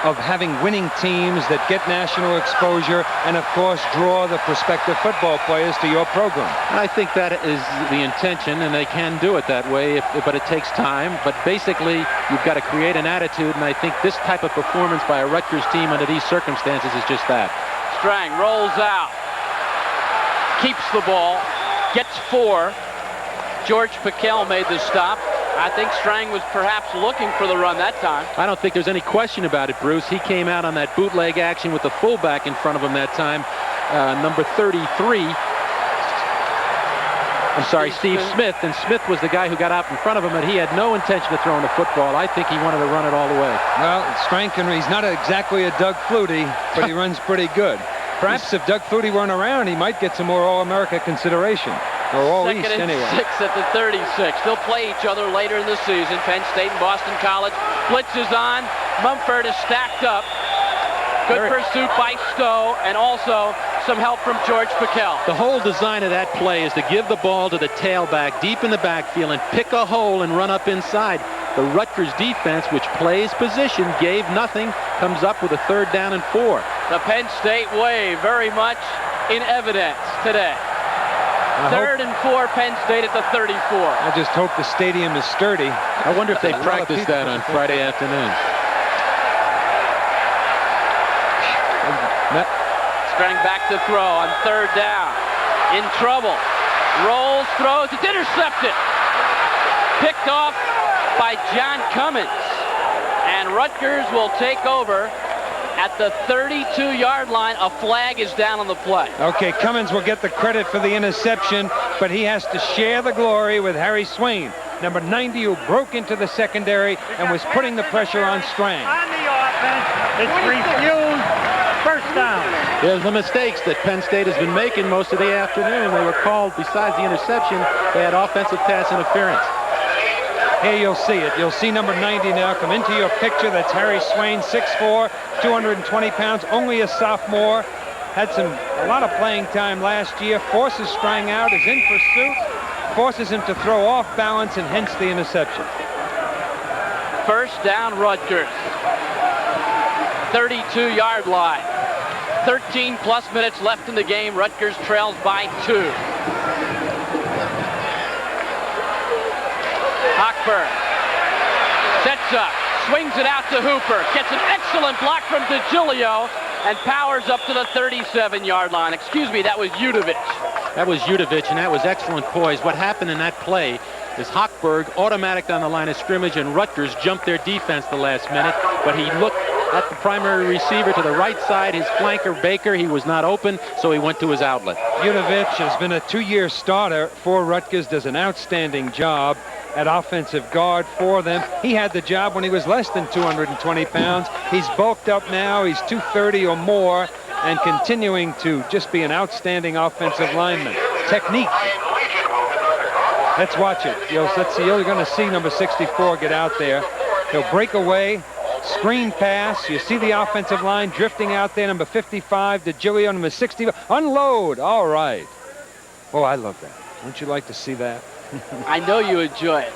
of having winning teams that get national exposure and, of course, draw the prospective football players to your program. I think that is the intention, and they can do it that way, but it takes time. But basically, you've got to create an attitude, and I think this type of performance by a Rutgers team under these circumstances is just that. Strang rolls out, keeps the ball, gets 4. George Piquel made the stop. I think Strang was perhaps looking for the run that time. I don't think there's any question about it, Bruce. He came out on that bootleg action with the fullback in front of him that time, number 33. I'm sorry, Steve Smith. And Smith was the guy who got out in front of him, and he had no intention of throwing the football. I think he wanted to run it all the way. Well, Strang, he's not exactly a Doug Flutie, but he runs pretty good. Perhaps if Doug Flutie weren't around, he might get some more All-America consideration. Or All-East, anyway. 6 at the 36. They'll play each other later in the season. Penn State and Boston College. Blitz is on. Mumford is stacked up. Good pursuit by Stowe, and also some help from George Piquel. The whole design of that play is to give the ball to the tailback deep in the backfield and pick a hole and run up inside. The Rutgers defense, which plays position, gave nothing, comes up with a 3rd down and 4. The Penn State way very much in evidence today. 3rd and 4, Penn State at the 34. I just hope the stadium is sturdy. I wonder if they practiced that on Friday afternoon. Strang back to throw on 3rd down. In trouble. Rolls, throws, it's intercepted. Picked off by John Cummins. And Rutgers will take over at the 32-yard line. A flag is down on the play. Okay, Cummins will get the credit for the interception, but he has to share the glory with Harry Swain, number 90, who broke into the secondary and was putting the pressure on Strang. On the offense, it's refused. First down. There's the mistakes that Penn State has been making most of the afternoon. They were called, besides the interception, they had offensive pass interference. Here you'll see it. You'll see number 90 now come into your picture. That's Harry Swain, 6'4", 220 pounds, only a sophomore. Had a lot of playing time last year. Forces Strang out, is in pursuit, forces him to throw off balance, and hence the interception. First down, Rutgers. 32-yard line. 13-plus minutes left in the game. Rutgers trails by 2. Hochberg sets up, swings it out to Hooper, gets an excellent block from DiGilio, and powers up to the 37-yard line. Excuse me, that was Udovich. That was Udovich, and that was excellent poise. What happened in that play is Hochberg automatic on the line of scrimmage, and Rutgers jumped their defense the last minute, but he looked at the primary receiver to the right side, his flanker Baker. He was not open, so he went to his outlet. Udovich has been a 2-year starter for Rutgers, does an outstanding job at offensive guard for them. He had the job when he was less than 220 pounds. He's bulked up now. He's 230 or more and continuing to just be an outstanding offensive lineman. Technique. Let's watch it. Let's see. You're going to see number 64 get out there. He'll break away. Screen pass. You see the offensive line drifting out there. Number 55 to Giglio. Number 60. Unload. All right. Oh, I love that. Wouldn't you like to see that? I know you enjoy it.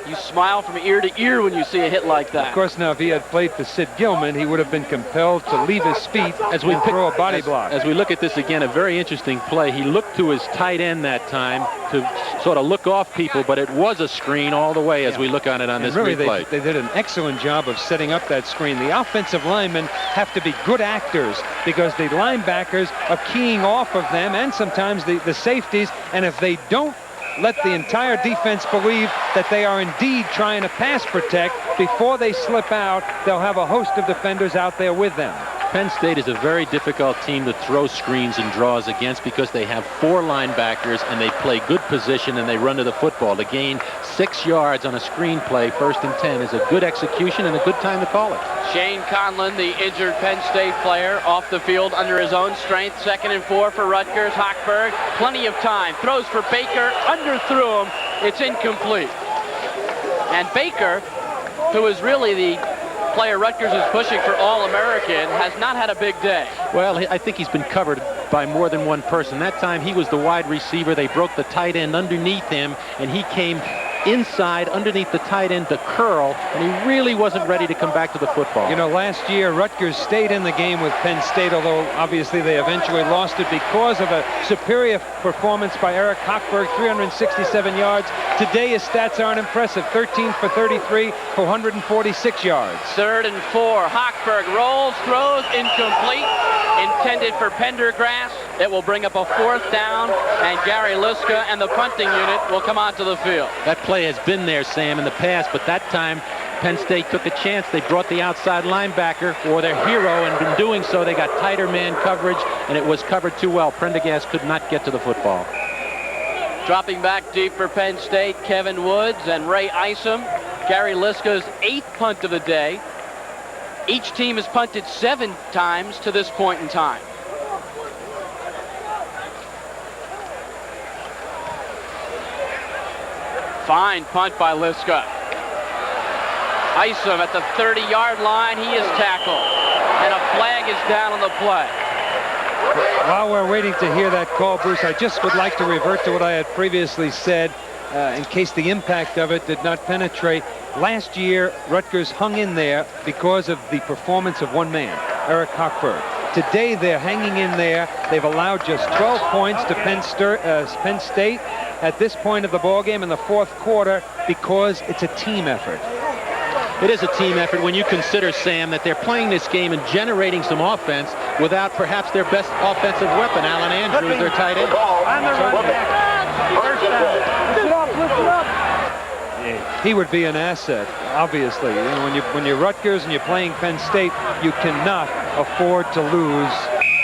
You smile from ear to ear when you see a hit like that. Of course, now, if he had played for Sid Gilman, he would have been compelled to leave his feet and throw a body block. As we look at this again, a very interesting play. He looked to his tight end that time to sort of look off people, but it was a screen all the way as we look on it on this replay. They did an excellent job of setting up that screen. The offensive linemen have to be good actors because the linebackers are keying off of them and sometimes the safeties, and if they don't let the entire defense believe that they are indeed trying to pass protect before they slip out, they'll have a host of defenders out there with them. Penn State is a very difficult team to throw screens and draws against because they have 4 linebackers and they play good position and they run to the football. To gain 6 yards on a screen play, 1st and 10, is a good execution and a good time to call it. Shane Conlon, the injured Penn State player, off the field under his own strength. 2nd and 4 for Rutgers. Hochberg, plenty of time. Throws for Baker, underthrew him. It's incomplete. And Baker, who is really the player Rutgers is pushing for All-American, has not had a big day. Well, I think he's been covered by more than one person. That time he was the wide receiver. They broke the tight end underneath him, and he came inside underneath the tight end to curl, and he really wasn't ready to come back to the football. You know, last year Rutgers stayed in the game with Penn State, although obviously they eventually lost it because of a superior performance by Eric Hochberg, 367 yards. Today his stats aren't impressive. 13 for 33 for 146 yards. 3rd and 4. Hochberg rolls, throws, incomplete. Intended for Pendergrass. It will bring up a 4th down, and Gary Liska and the punting unit will come onto the field. That play has been there, Sam, in the past, but that time Penn State took a chance. They brought the outside linebacker or their hero, and in doing so they got tighter man coverage, and it was covered too well. Prendergast could not get to the football. Dropping back deep for Penn State, Kevin Woods and Ray Isom. Gary Liska's 8th punt of the day. Each team has punted 7 times to this point in time. Fine punt by Liska. Isom at the 30-yard line. He is tackled. And a flag is down on the play. While we're waiting to hear that call, Bruce, I just would like to revert to what I had previously said in case the impact of it did not penetrate. Last year, Rutgers hung in there because of the performance of one man, Eric Hochberg. Today, they're hanging in there. They've allowed just 12 points to Penn State at this point of the ballgame in the 4th quarter because it's a team effort. It is a team effort when you consider, Sam, that they're playing this game and generating some offense without perhaps their best offensive weapon, Alan Andrews, their tight end. He would be an asset, obviously. You know, when you're Rutgers and you're playing Penn State, you cannot afford to lose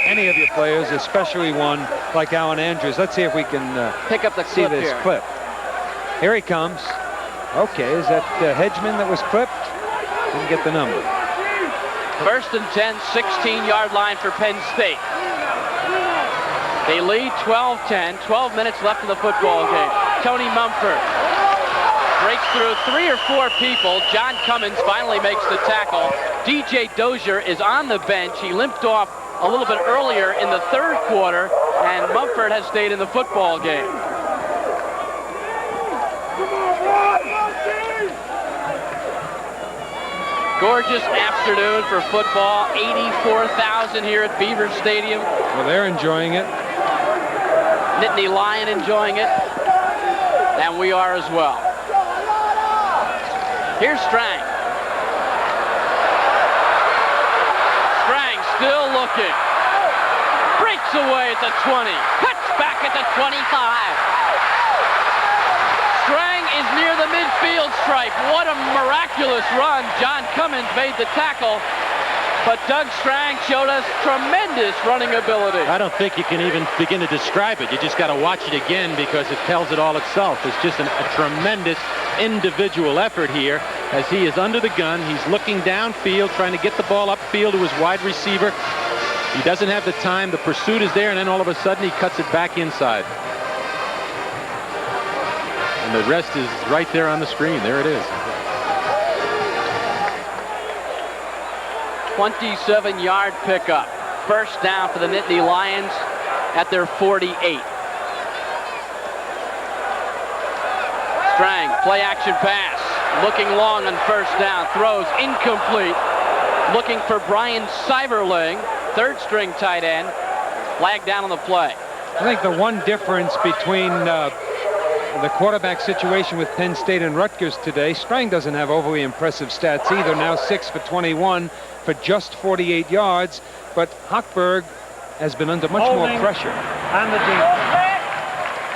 any of your players, especially one like Alan Andrews. Let's see if we can pick up the see this clip. Here he comes. Okay, is that Hedgeman that was clipped? Didn't get the number. 1st and 10, 16-yard line for Penn State. They lead 12-10, 12 minutes left in the football game. Tony Mumford breaks through 3 or 4 people. John Cummins finally makes the tackle. DJ Dozier is on the bench. He limped off a little bit earlier in the 3rd quarter, and Mumford has stayed in the football game. Gorgeous afternoon for football. 84,000 here at Beaver Stadium. Well, they're enjoying it. Nittany Lion enjoying it. And we are as well. Here's Strang. Strang still looking. Breaks away at the 20. Cuts back at the 25. Strang is near the midfield stripe. What a miraculous run. John Cummins made the tackle. But Doug Strang showed us tremendous running ability. I don't think you can even begin to describe it. You just got to watch it again because it tells it all itself. It's just a tremendous individual effort here as he is under the gun. He's looking downfield, trying to get the ball upfield to his wide receiver. He doesn't have the time. The pursuit is there, and then all of a sudden he cuts it back inside. And the rest is right there on the screen. There it is. 27-yard pickup. First down for the Nittany Lions at their 48. Strang, play action pass. Looking long on first down. Throws incomplete. Looking for Brian Seiberling, third string tight end. Flag down on the play. I think the one difference between the quarterback situation with Penn State and Rutgers today, Strang doesn't have overly impressive stats either. Now 6 for 21 for just 48 yards, but Hochberg has been under much more pressure. On the defense.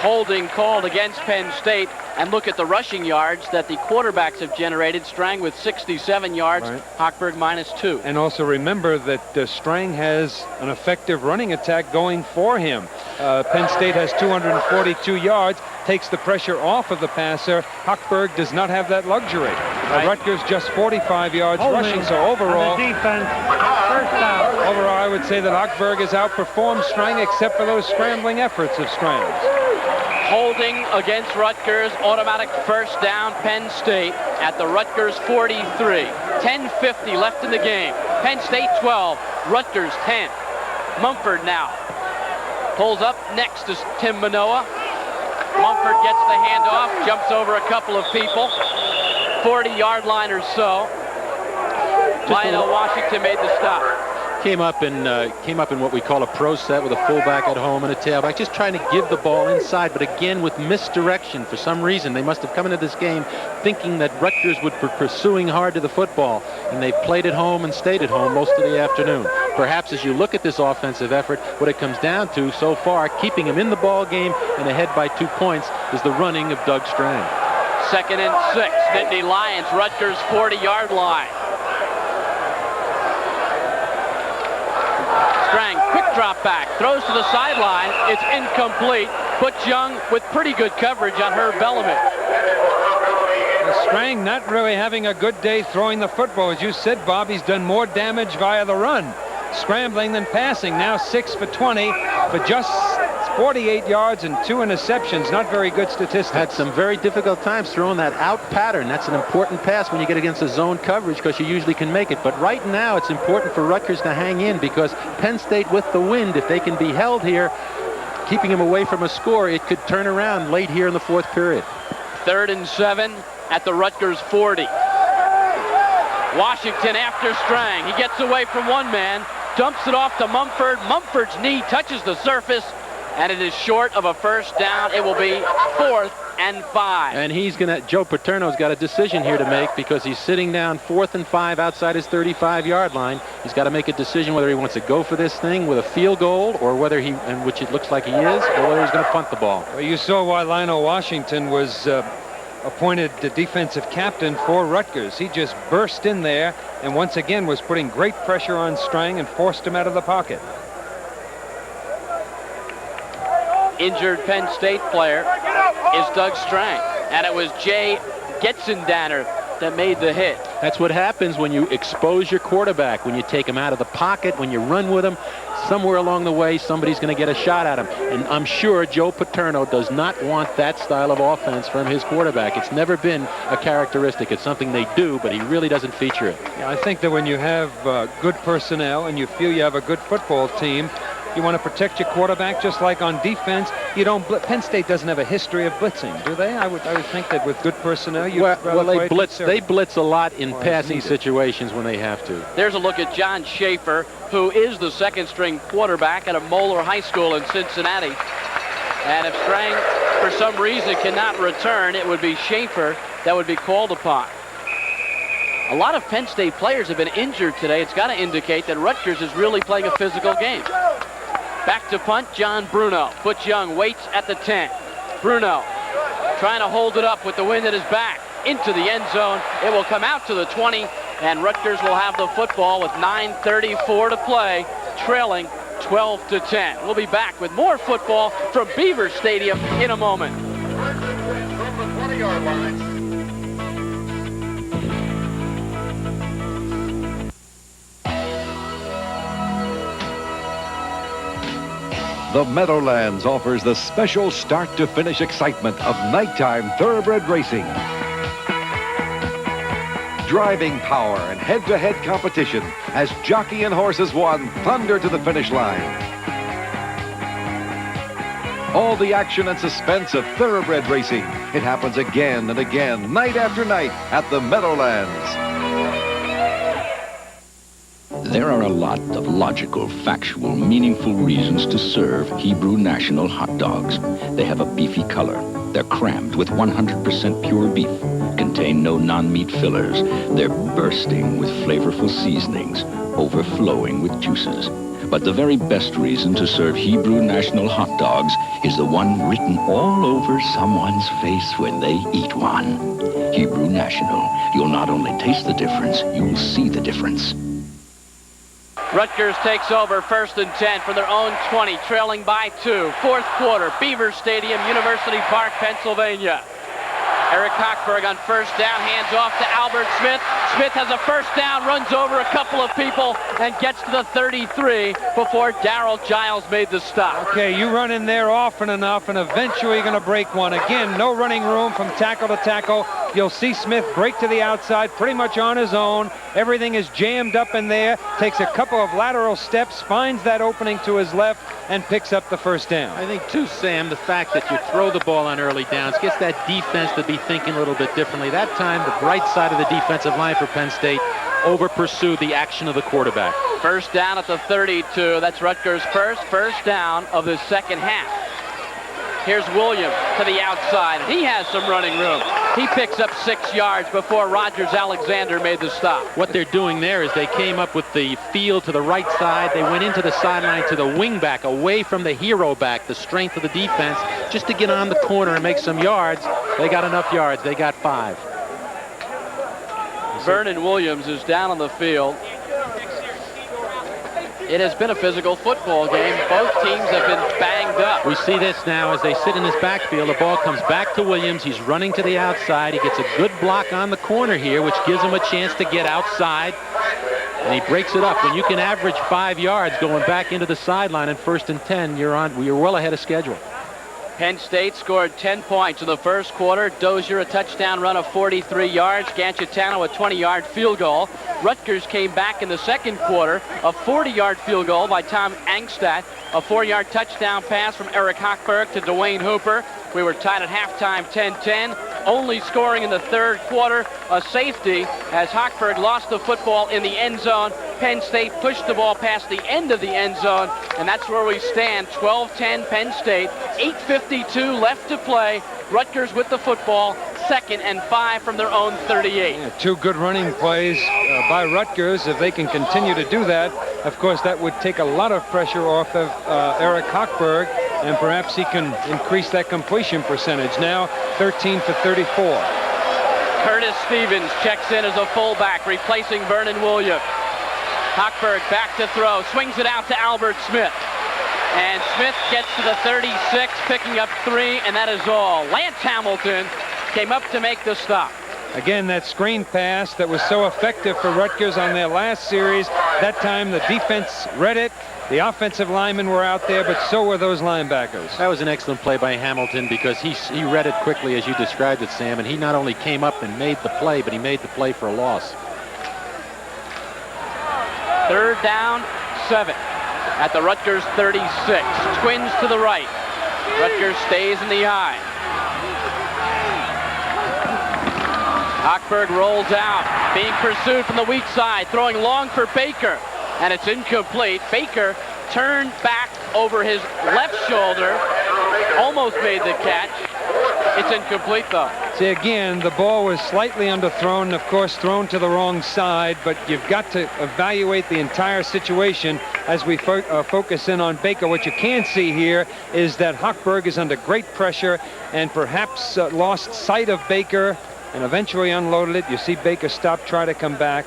Holding called against Penn State, and look at the rushing yards that the quarterbacks have generated. Strang with 67 yards, right. Hochberg -2. And also remember that Strang has an effective running attack going for him. Penn State has 242 yards, takes the pressure off of the passer. Hochberg does not have that luxury. Right. Rutgers just 45 yards rushing, so overall, defense, first down. Overall, I would say that Hochberg has outperformed Strang except for those scrambling efforts of Strang's. Holding against Rutgers, automatic first down, Penn State at the Rutgers 43. 10:50 left in the game. Penn State 12, Rutgers 10. Mumford now pulls up next to Tim Manoa. Mumford gets the handoff, jumps over a couple of people. 40-yard line or so. Lionel Washington made the stop. Came up in what we call a pro set with a fullback at home and a tailback, just trying to give the ball inside, but again with misdirection. For some reason, they must have come into this game thinking that Rutgers would be pursuing hard to the football, and they've played at home and stayed at home most of the afternoon. Perhaps as you look at this offensive effort, what it comes down to so far, keeping him in the ball game and ahead by 2 points, is the running of Doug Strang. 2nd and 6, Nittany Lions, Rutgers 40-yard line. Strang, quick drop back, throws to the sideline. It's incomplete. Butch Young with pretty good coverage on Herb Bellamy. Strang not really having a good day throwing the football. As you said, Bob, he's done more damage via the run, scrambling than passing. Now 6 for 20 for just 48 yards and 2 interceptions. Not very good statistics. Had some very difficult times throwing that out pattern. That's an important pass when you get against a zone coverage because you usually can make it. But right now it's important for Rutgers to hang in because Penn State with the wind, if they can be held here, keeping him away from a score, it could turn around late here in the 4th period. 3rd and 7 at the Rutgers 40. Washington after Strang. He gets away from one man, dumps it off to Mumford. Mumford's knee touches the surface, and it is short of a first down. It will be 4th and 5. And Joe Paterno's got a decision here to make because he's sitting down 4th and 5 outside his 35-yard line. He's got to make a decision whether he wants to go for this thing with a field goal or whether and which it looks like he is, or whether he's going to punt the ball. Well, you saw why Lionel Washington was appointed the defensive captain for Rutgers. He just burst in there and once again was putting great pressure on Strang and forced him out of the pocket. Injured Penn State player is Doug Strang, and it was Jay Getzendanner that made the hit. That's what happens when you expose your quarterback, when you take him out of the pocket, when you run with him. Somewhere along the way, somebody's going to get a shot at him. And I'm sure Joe Paterno does not want that style of offense from his quarterback. It's never been a characteristic. It's something they do, but he really doesn't feature it. Yeah, I think that when you have good personnel and you feel you have a good football team, you want to protect your quarterback just like on defense. You don't Penn State doesn't have a history of blitzing, do they? I would think that with good personnel, they blitz a lot in passing situations when they have to. There's a look at John Schaefer, who is the 2nd-string quarterback at a Moeller High School in Cincinnati. And if Strang, for some reason, cannot return, it would be Schaefer that would be called upon. A lot of Penn State players have been injured today. It's got to indicate that Rutgers is really playing a physical game. Back to punt, John Bruno. Butch Young waits at the 10. Bruno trying to hold it up with the wind at his back. Into the end zone. It will come out to the 20, and Rutgers will have the football with 9:34 to play, trailing 12-10. We'll be back with more football from Beaver Stadium in a moment. The Meadowlands offers the special start-to-finish excitement of nighttime thoroughbred racing. Driving power and head-to-head competition as jockey and horses one thunder to the finish line. All the action and suspense of thoroughbred racing. It happens again and again, night after night at the Meadowlands. There are a lot of logical, factual, meaningful reasons to serve Hebrew National hot dogs. They have a beefy color. They're crammed with 100% pure beef, contain no non-meat fillers. They're bursting with flavorful seasonings, overflowing with juices. But the very best reason to serve Hebrew National hot dogs is the one written all over someone's face when they eat one. Hebrew National. You'll not only taste the difference, you'll see the difference. Rutgers takes over 1st and 10 from their own 20, trailing by 2. Fourth quarter, Beaver Stadium, University Park, Pennsylvania. Eric Hochberg on first down, hands off to Albert Smith. Smith has a first down, runs over a couple of people, and gets to the 33 before Darryl Giles made the stop. Okay, you run in there often enough, and eventually you're going to break one. Again, no running room from tackle to tackle. You'll see Smith break to the outside pretty much on his own. Everything is jammed up in there. Takes a couple of lateral steps, finds that opening to his left, and picks up the first down. I think, too, Sam, the fact that you throw the ball on early downs gets that defense to be thinking a little bit differently. That time, the right side of the defensive line for Penn State over-pursued the action of the quarterback. First down at the 32. That's Rutgers' first down of the second half. Here's Williams to the outside. He has some running room. He picks up 6 yards before Rogers Alexander made the stop. What they're doing there is they came up with the field to the right side. They went into the sideline to the wing back, away from the hero back, the strength of the defense, just to get on the corner and make some yards. They got enough yards. They got 5. Vernon Williams is down on the field. It has been a physical football game. Both teams have been banged up. We see this now as they sit in this backfield. The ball comes back to Williams. He's running to the outside. He gets a good block on the corner here, which gives him a chance to get outside. And he breaks it up. When you can average 5 yards going back into the sideline in 1st and 10, you're well ahead of schedule. Penn State scored 10 points in the first quarter. Dozier a touchdown run of 43 yards. Ganchitano a 20-yard field goal. Rutgers came back in the second quarter. A 40-yard field goal by Tom Angstadt. A 4-yard touchdown pass from Eric Hochberg to Dwayne Hooper. We were tied at halftime 10-10. Only scoring in the third quarter, a safety as Hochberg lost the football in the end zone. Penn State pushed the ball past the end of the end zone, and that's where we stand. 12-10 Penn State, 8:52 left to play. Rutgers with the football, 2nd and 5 from their own 38. Yeah, 2 good running plays by Rutgers. If they can continue to do that, of course, that would take a lot of pressure off of Eric Hochberg, and perhaps he can increase that completion percentage. Now 13 for 34. Curtis Stevens checks in as a fullback, replacing Vernon Williams. Hochberg back to throw, swings it out to Albert Smith. And Smith gets to the 36, picking up 3, and that is all. Lance Hamilton came up to make the stop. Again, that screen pass that was so effective for Rutgers on their last series. That time the defense read it. The offensive linemen were out there, but so were those linebackers. That was an excellent play by Hamilton because he read it quickly as you described it, Sam, and he not only came up and made the play, but he made the play for a loss. 3rd down, 7 at the Rutgers 36. Twins to the right. Rutgers stays in the eye. Hochberg rolls out, being pursued from the weak side, throwing long for Baker, and it's incomplete. Baker turned back over his left shoulder, almost made the catch. It's incomplete, though. See, again, the ball was slightly underthrown, of course, thrown to the wrong side, but you've got to evaluate the entire situation as we focus in on Baker. What you can see here is that Hochberg is under great pressure and perhaps lost sight of Baker and eventually unloaded it. You see Baker stop, try to come back.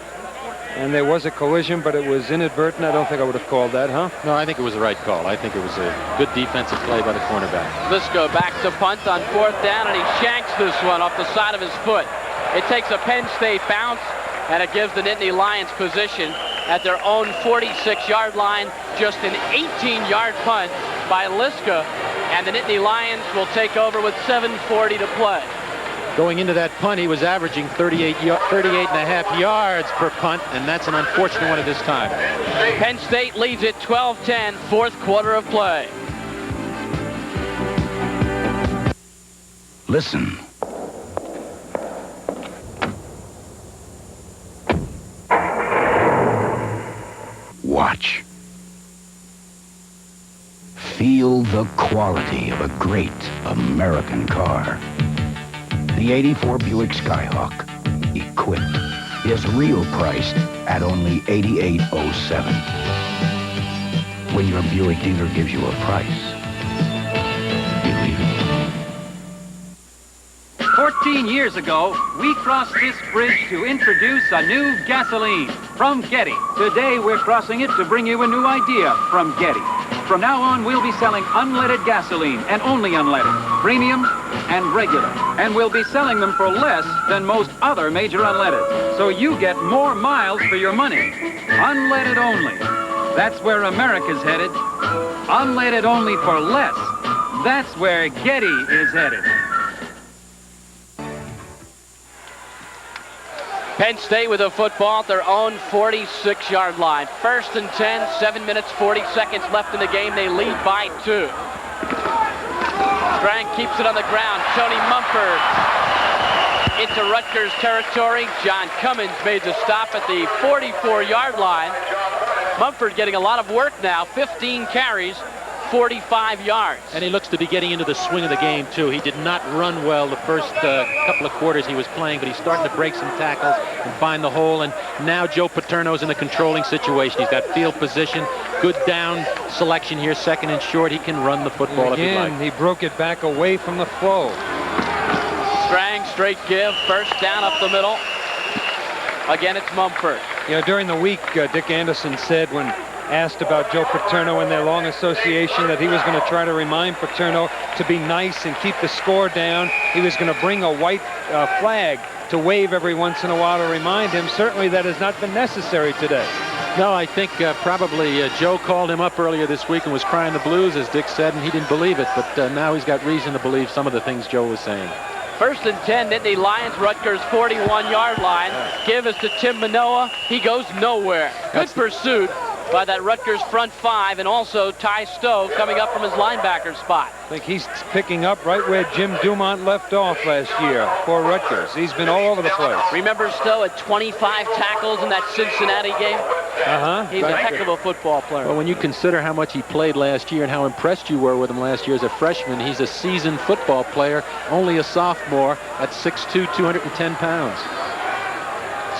And there was a collision, but it was inadvertent. I don't think I would have called that, huh? No, I think it was the right call. I think it was a good defensive play by the cornerback. Lisco back to punt on 4th down, and he shanks this one off the side of his foot. It takes a Penn State bounce, and it gives the Nittany Lions position at their own 46-yard line. Just an 18-yard punt by Lisco, and the Nittany Lions will take over with 7:40 to play. Going into that punt, he was averaging 38.5 yards per punt, and that's an unfortunate one at this time. Penn State leads it 12-10, 4th quarter of play. Listen. Watch. Feel the quality of a great American car. The 84 Buick Skyhawk, equipped, is real priced at only $88.07. When your Buick dealer gives you a price, believe it. 14 years ago, we crossed this bridge to introduce a new gasoline from Getty. Today, we're crossing it to bring you a new idea from Getty. From now on, we'll be selling unleaded gasoline and only unleaded, premium and regular. And we'll be selling them for less than most other major unleaded. So you get more miles for your money. Unleaded only. That's where America's headed. Unleaded only for less. That's where Getty is headed. Penn State with a football at their own 46-yard line. 1st and 10, 7 minutes, 40 seconds left in the game. They lead by 2. Strang keeps it on the ground. Tony Mumford into Rutgers territory. John Cummins made the stop at the 44-yard line. Mumford getting a lot of work now. 15 carries, 45 yards. And he looks to be getting into the swing of the game, too. He did not run well the first couple of quarters he was playing, but he's starting to break some tackles and find the hole. And now Joe Paterno's in a controlling situation. He's got field position, good down selection here, 2nd and short. He can run the football if he'd like. He broke it back away from the flow. Strang, straight give, 1st down up the middle. Again, it's Mumford. You know, during the week, Dick Anderson said when asked about Joe Paterno and their long association that he was going to try to remind Paterno to be nice and keep the score down. He was going to bring a white flag to wave every once in a while to remind him. Certainly that has not been necessary today. No, I think probably Joe called him up earlier this week and was crying the blues, as Dick said, and he didn't believe it. But now he's got reason to believe some of the things Joe was saying. 1st and 10, Nittany Lions, Rutgers 41-yard line. Give us to Tim Manoa. He goes nowhere. Good pursuit by that Rutgers front 5, and also Ty Stowe coming up from his linebacker spot. I think he's picking up right where Jim Dumont left off last year for Rutgers. He's been all over the place. Remember Stowe had 25 tackles in that Cincinnati game? He's a heck of a football player. Well, when you consider how much he played last year and how impressed you were with him last year as a freshman, he's a seasoned football player, only a sophomore at 6'2", 210 pounds.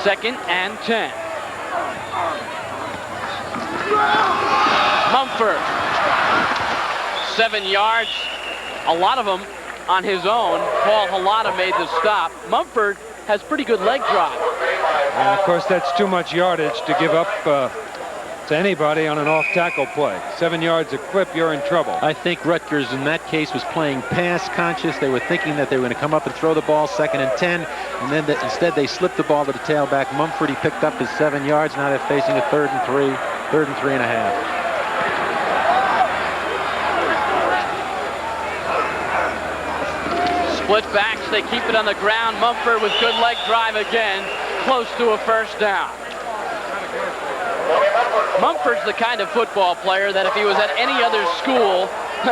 2nd and 10. Mumford, 7 yards, a lot of them on his own. Paul Halata made the stop. Mumford has pretty good leg drop. And of course, that's too much yardage to give up to anybody on an off-tackle play. 7 yards a clip, you're in trouble. I think Rutgers in that case was playing pass conscious. They were thinking that they were going to come up and throw the ball 2nd and 10, and then instead they slipped the ball to the tailback. Mumford, he picked up his 7 yards. Now they're facing a 3rd and 3, 3rd and 3.5. Split backs, they keep it on the ground. Mumford with good leg drive again, close to a 1st down. Mumford's the kind of football player that if he was at any other school,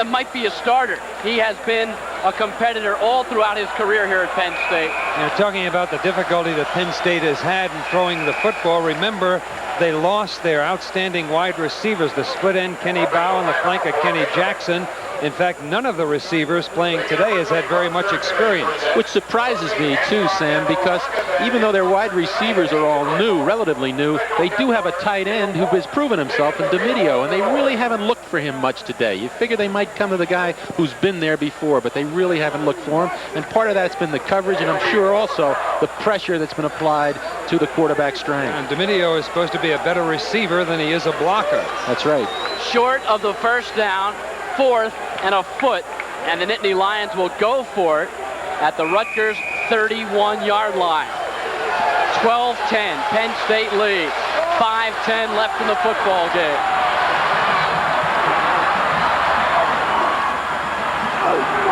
might be a starter. He has been a competitor all throughout his career here at Penn State. You're talking about the difficulty that Penn State has had in throwing the football. Remember, they lost their outstanding wide receivers, the split end Kenny Bow and the flanker Kenny Jackson. In fact, none of the receivers playing today has had very much experience. Which surprises me too, Sam, because even though their wide receivers are all new, relatively new, they do have a tight end who has proven himself in Domidio, and they really haven't looked for him much today. You figure they might come to the guy who's been there before, but they really haven't looked for him, and part of that's been the coverage, and I'm sure also the pressure that's been applied to the quarterback Strang. And Domidio is supposed to be a better receiver than he is a blocker. That's right. Short of the first down, 4th and a foot, and the Nittany Lions will go for it at the Rutgers 31-yard line. 12-10, Penn State leads. 5:10 left in the football game.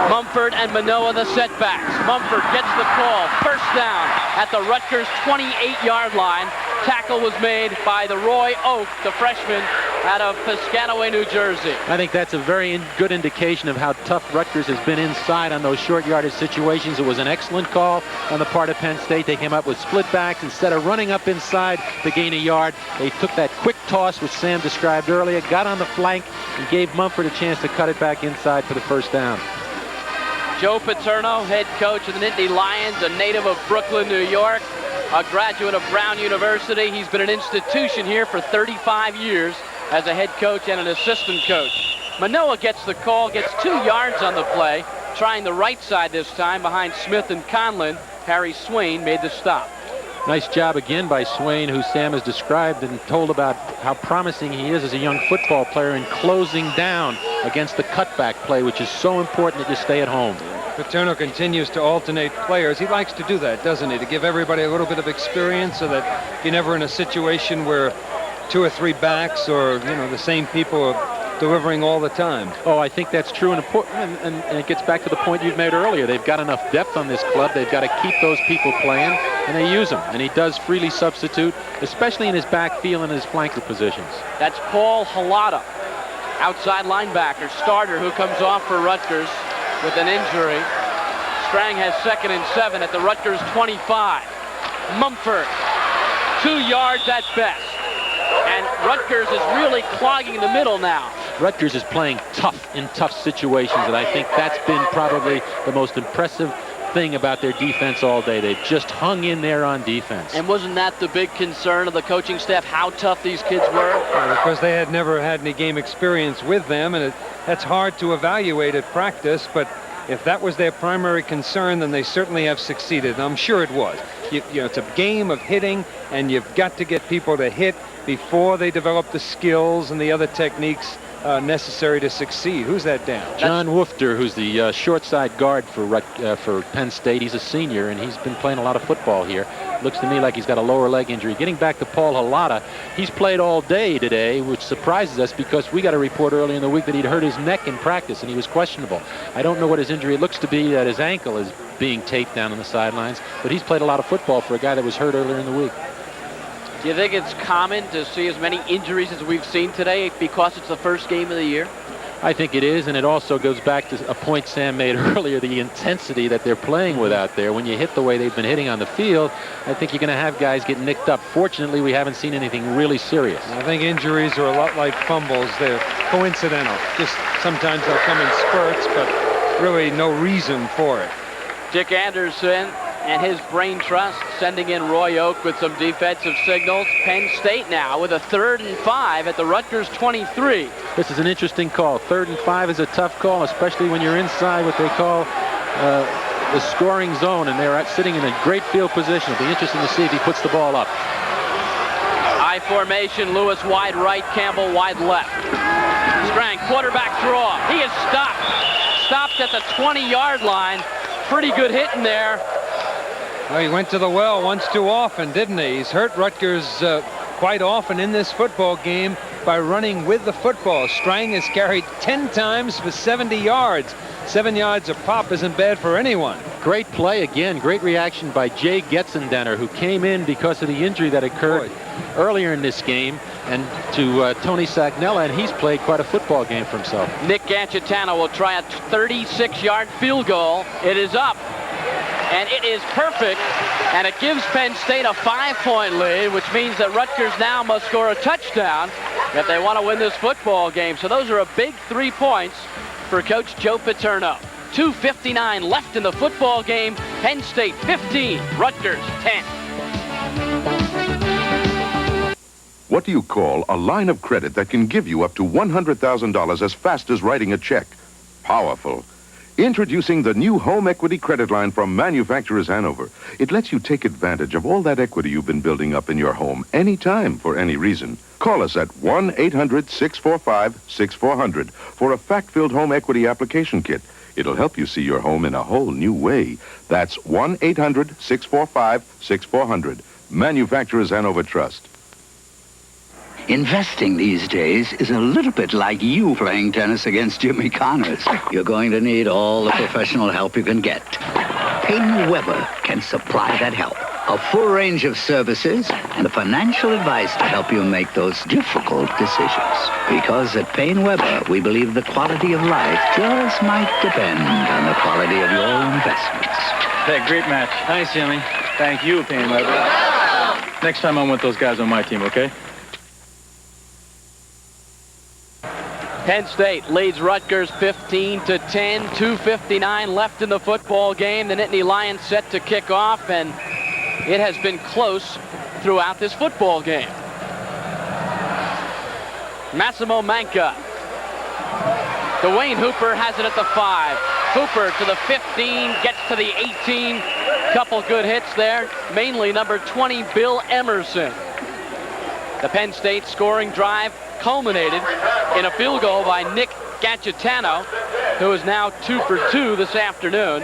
Mumford and Manoa the setbacks. Mumford gets the call. First down at the Rutgers 28-yard line. Tackle was made by the Roy Oak, the freshman out of Piscataway, New Jersey. I think that's a very good indication of how tough Rutgers has been inside on those short yardage situations. It was an excellent call on the part of Penn State. They came up with split backs. Instead of running up inside to gain a yard, they took that quick toss, which Sam described earlier, got on the flank, and gave Mumford a chance to cut it back inside for the first down. Joe Paterno, head coach of the Nittany Lions, a native of Brooklyn, New York, a graduate of Brown University. He's been an institution here for 35 years as a head coach and an assistant coach. Manoa gets the call, gets 2 yards on the play, trying the right side this time behind Smith and Conlon. Harry Swain made the stop. Nice job again by Swain, who Sam has described and told about how promising he is as a young football player in closing down against the cutback play, which is so important that you stay at home. Paterno continues to alternate players. He likes to do that, doesn't he? To give everybody a little bit of experience so that you're never in a situation where 2 or 3 backs or, the same people are delivering all the time. Oh, I think that's true, and it gets back to the point you've made earlier. They've got enough depth on this club. They've got to keep those people playing, and they use them. And he does freely substitute, especially in his backfield and his flanker positions. That's Paul Halata, outside linebacker, starter, who comes off for Rutgers with an injury. Strang has 2nd and 7 at the Rutgers 25. Mumford, 2 yards at best. And Rutgers is really clogging the middle now. Rutgers is playing tough in tough situations, and I think that's been probably the most impressive thing about their defense all day. They've just hung in there on defense. And wasn't that the big concern of the coaching staff, how tough these kids were? Well, because they had never had any game experience with them, and that's hard to evaluate at practice, but if that was their primary concern, then they certainly have succeeded, and I'm sure it was. It's a game of hitting, and you've got to get people to hit before they develop the skills and the other techniques necessary to succeed. Who's that down? John Woofter, who's the short side guard for Penn State. He's a senior, and he's been playing a lot of football here. Looks to me like he's got a lower leg injury. Getting back to Paul Halata, he's played all day today, which surprises us because we got a report earlier in the week that he'd hurt his neck in practice, and he was questionable. I don't know what his injury looks to be, that his ankle is being taped down on the sidelines, but he's played a lot of football for a guy that was hurt earlier in the week. Do you think it's common to see as many injuries as we've seen today because it's the first game of the year? I think it is, and it also goes back to a point Sam made earlier, the intensity that they're playing with out there. When you hit the way they've been hitting on the field, I think you're going to have guys get nicked up. Fortunately, we haven't seen anything really serious. I think injuries are a lot like fumbles. They're coincidental. Just sometimes they'll come in spurts, but really no reason for it. Dick Anderson and his brain trust sending in Roy Oak with some defensive signals. Penn State now with a 3rd and 5 at the Rutgers 23. This is an interesting call. 3rd and 5 is a tough call, especially when you're inside what they call the scoring zone, and they're sitting in a great field position. It'll be interesting to see if he puts the ball up. I formation, Lewis wide right, Campbell wide left. Strang, quarterback draw. He is stopped. Stopped at the 20-yard line. Pretty good hit in there. Well, he went to the well once too often, didn't he? He's hurt Rutgers quite often in this football game by running with the football. Strang has carried 10 times for 70 yards. 7 yards a pop isn't bad for anyone. Great play again. Great reaction by Jay Getzendenner, who came in because of the injury that occurred earlier in this game, and to Tony Sagnella, and he's played quite a football game for himself. Nick Gancitano will try a 36-yard field goal. It is up, and it is perfect, and it gives Penn State a 5-point lead, which means that Rutgers now must score a touchdown if they want to win this football game. So those are a big 3 points for Coach Joe Paterno. 2:59 left in the football game. Penn State 15, Rutgers 10. What do you call a line of credit that can give you up to $100,000 as fast as writing a check? Powerful. Introducing the new home equity credit line from Manufacturers Hanover. It lets you take advantage of all that equity you've been building up in your home anytime for any reason. Call us at 1-800-645-6400 for a fact-filled home equity application kit. It'll help you see your home in a whole new way. That's 1-800-645-6400. Manufacturers Hanover Trust. Investing these days is a little bit like you playing tennis against Jimmy Connors. You're going to need all the professional help you can get. Payne Weber can supply that help. A full range of services and the financial advice to help you make those difficult decisions. Because at Payne Weber, we believe the quality of life just might depend on the quality of your investments. Hey, great match. Thanks, Jimmy. Thank you, Penn Weber. Next time I want those guys on my team, okay? Penn State leads Rutgers 15-10. 2:59 left in the football game. The Nittany Lions set to kick off, and it has been close throughout this football game. Massimo Manca. Dwayne Hooper has it at the 5. Hooper to the 15, gets to the 18. Couple good hits there, mainly number 20, Bill Emerson. The Penn State scoring drive culminated in a field goal by Nick Gacitano, who is now 2 for 2 this afternoon.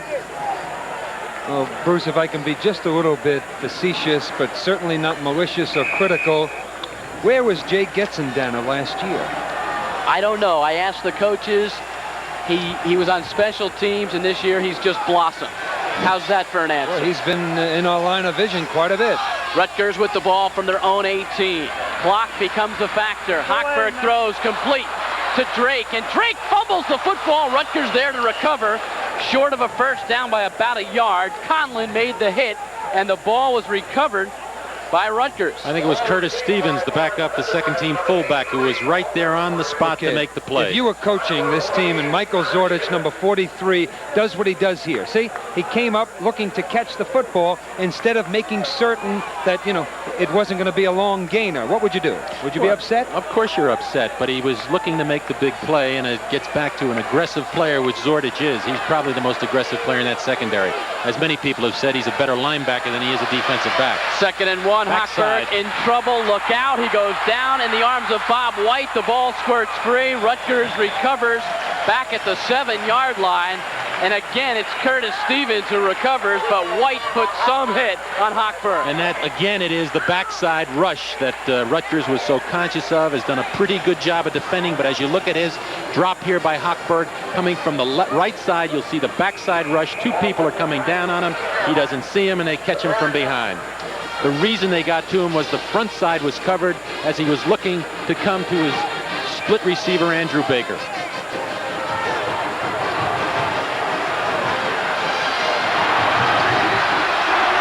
Well, Bruce, if I can be just a little bit facetious, but certainly not malicious or critical, where was Jay Getzendana last year? I don't know. I asked the coaches. He was on special teams, and this year he's just blossomed. How's that for an answer? Well, he's been in our line of vision quite a bit. Rutgers with the ball from their own 18. Clock becomes a factor. Hochberg throws complete to Drake, and Drake fumbles the football. Rutgers there to recover, short of a first down by about a yard. Conlon made the hit, and the ball was recovered by Rutgers. I think it was Curtis Stevens, the backup, the second-team fullback, who was right there on the spot to make the play. If you were coaching this team and Michael Zordich, number 43, does what he does here. See, he came up looking to catch the football instead of making certain that, you know, it wasn't going to be a long gainer. What would you do? Would you be upset? Of course you're upset, but he was looking to make the big play, and it gets back to an aggressive player, which Zordich is. He's probably the most aggressive player in that secondary. As many people have said, he's a better linebacker than he is a defensive back. 2nd and 1. Hochberg in trouble. Look out. He goes down in the arms of Bob White. The ball squirts free. Rutgers recovers back at the 7-yard line. And again, it's Curtis Stevens who recovers, but White puts some hit on Hochberg. And that, again, it is the backside rush that Rutgers was so conscious of, has done a pretty good job of defending. But as you look at his drop here by Hochberg, coming from the right side, you'll see the backside rush. 2 people are coming down on him. He doesn't see him, and they catch him from behind. The reason they got to him was the front side was covered as he was looking to come to his split receiver, Andrew Baker.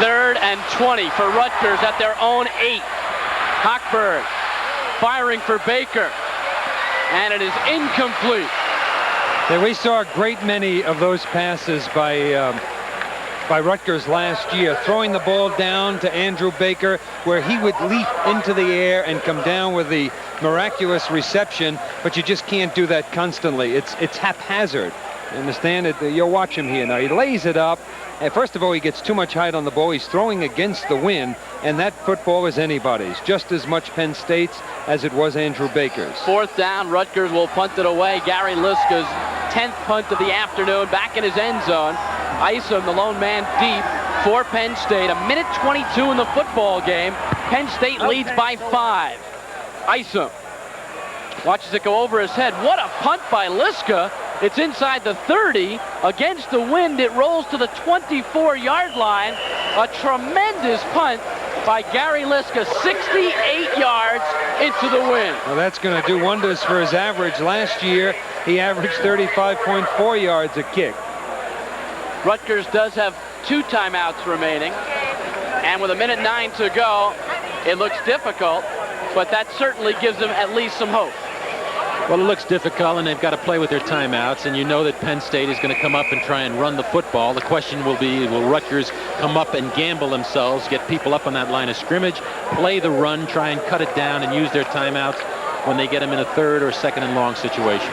Third and 20 for Rutgers at their own 8. Hochberg firing for Baker, and it is incomplete. Yeah, we saw a great many of those passes by Rutgers last year, throwing the ball down to Andrew Baker, where he would leap into the air and come down with the miraculous reception, but you just can't do that constantly. It's haphazard. You understand it? You'll watch him here now. He lays it up, and first of all, he gets too much height on the ball. He's throwing against the wind, and that football is anybody's. Just as much Penn State's as it was Andrew Baker's. 4th down, Rutgers will punt it away. Gary Liska's 10th punt of the afternoon, back in his end zone. Isom, the lone man deep for Penn State. 1:22 in the football game. Penn State leads by 5. Isom watches it go over his head. What a punt by Liska. It's inside the 30. Against the wind, it rolls to the 24-yard line. A tremendous punt by Gary Liska, 68 yards into the wind. Well, that's going to do wonders for his average. Last year, he averaged 35.4 yards a kick. Rutgers does have 2 timeouts remaining, and with 1:09 to go, it looks difficult, but that certainly gives them at least some hope. Well, it looks difficult, and they've got to play with their timeouts, and you know that Penn State is going to come up and try and run the football. The question will be, will Rutgers come up and gamble themselves, get people up on that line of scrimmage, play the run, try and cut it down, and use their timeouts when they get them in a third or second and long situation?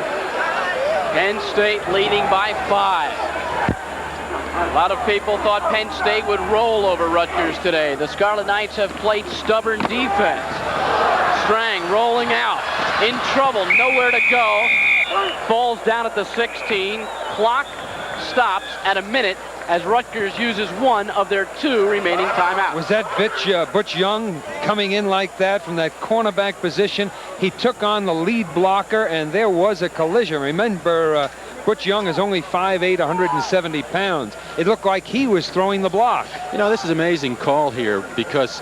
Penn State leading by 5. A lot of people thought Penn State would roll over Rutgers today. The Scarlet Knights have played stubborn defense. Strang rolling out, in trouble, nowhere to go. Falls down at the 16. Clock stops at a minute as Rutgers uses one of their 2 remaining timeouts. Was that Butch Young coming in like that from that cornerback position? He took on the lead blocker, and there was a collision. Remember, Butch Young is only 5'8", 170 pounds. It looked like he was throwing the block. You know, this is an amazing call here, because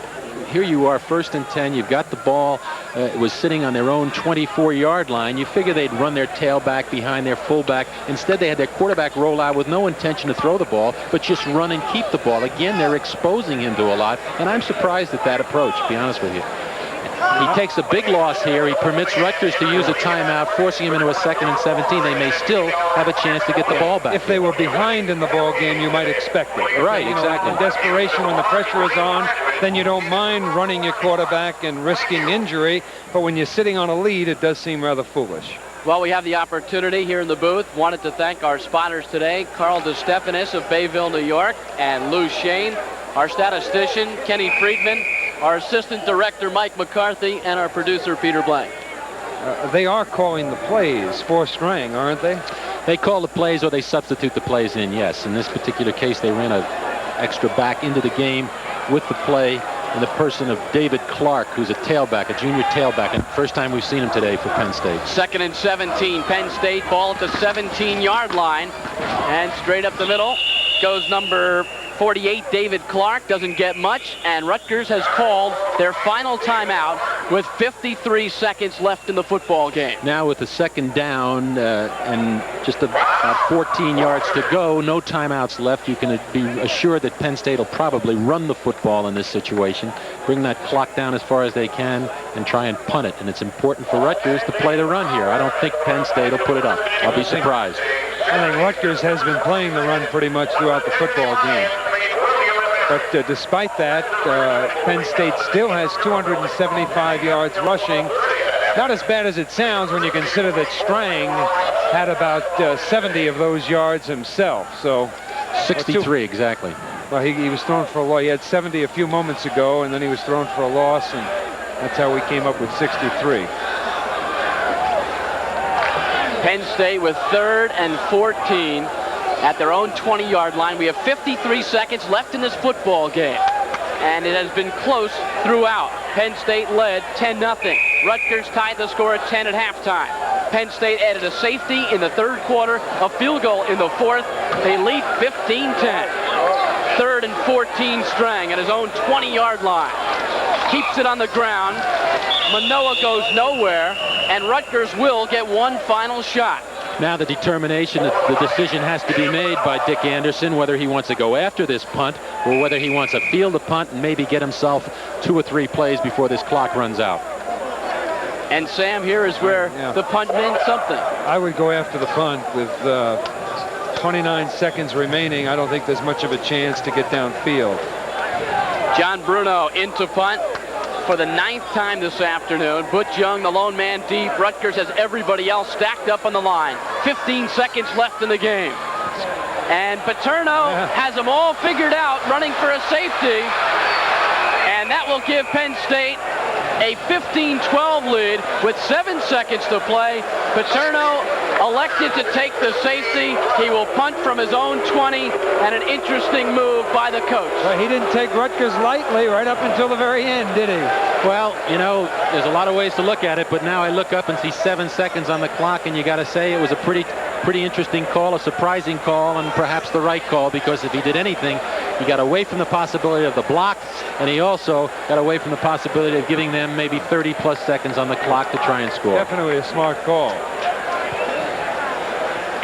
here you are, 1st and 10. You've got the ball. It was sitting on their own 24-yard line. You figure they'd run their tailback behind their fullback. Instead, they had their quarterback roll out with no intention to throw the ball, but just run and keep the ball. Again, they're exposing him to a lot, and I'm surprised at that approach, to be honest with you. He takes a big loss here. He permits Rutgers to use a timeout, forcing him into a 2nd and 17. They may still have a chance to get the ball back. If they were behind in the ball game, you might expect it. Right, exactly. In desperation, when the pressure is on, then you don't mind running your quarterback and risking injury. But when you're sitting on a lead, it does seem rather foolish. Well, we have the opportunity here in the booth. Wanted to thank our spotters today, Carl DeStephanis of Bayville, New York, and Lou Shane, our statistician, Kenny Friedman, our assistant director, Mike McCarthy, and our producer, Peter Blank. They are calling the plays for Strang, aren't they? They call the plays, or they substitute the plays in, yes. In this particular case, they ran an extra back into the game with the play in the person of David Clark, who's a tailback, a junior tailback, and first time we've seen him today for Penn State. 2nd and 17. Penn State ball at the 17-yard line, and straight up the middle goes number 48, David Clark. Doesn't get much, and Rutgers has called their final timeout with 53 seconds left in the football game. Now with the 2nd down and just about 14 yards to go, no timeouts left, you can be assured that Penn State will probably run the football in this situation, bring that clock down as far as they can, and try and punt it. And it's important for Rutgers to play the run here. I don't think Penn State will put it up. I'll be surprised. I think Rutgers has been playing the run pretty much throughout the football game. But despite that, Penn State still has 275 yards rushing. Not as bad as it sounds when you consider that Strang had about 70 of those yards himself. So 63 exactly. Well, he was thrown for a loss. He had 70 a few moments ago, and then he was thrown for a loss, and that's how we came up with 63. Penn State with 3rd and 14 at their own 20-yard line. We have 53 seconds left in this football game, and it has been close throughout. Penn State led 10-0. Rutgers tied the score at 10 at halftime. Penn State added a safety in the 3rd quarter, a field goal in the 4th. They lead 15-10. 3rd and 14, Strang at his own 20-yard line. Keeps it on the ground. Manoa goes nowhere, and Rutgers will get one final shot. Now the determination, the decision has to be made by Dick Anderson, whether he wants to go after this punt or whether he wants to field the punt and maybe get himself 2 or 3 plays before this clock runs out. And Sam, here is where the punt meant something. I would go after the punt with 29 seconds remaining. I don't think there's much of a chance to get downfield. John Bruno into punt for the 9th time this afternoon. Butch Young, the lone man deep. Rutgers has everybody else stacked up on the line. 15 seconds left in the game. And Paterno has them all figured out, running for a safety. And that will give Penn State a 15-12 lead with 7 seconds to play. Paterno elected to take the safety. He will punt from his own 20, and an interesting move by the coach. Well, he didn't take Rutgers lightly right up until the very end, did he? Well, you know, there's a lot of ways to look at it, but now I look up and see 7 seconds on the clock, and you got to say it was a pretty interesting call, a surprising call, and perhaps the right call, because if he did anything, he got away from the possibility of the block, and he also got away from the possibility of giving them maybe 30-plus seconds on the clock to try and score. Definitely a smart call.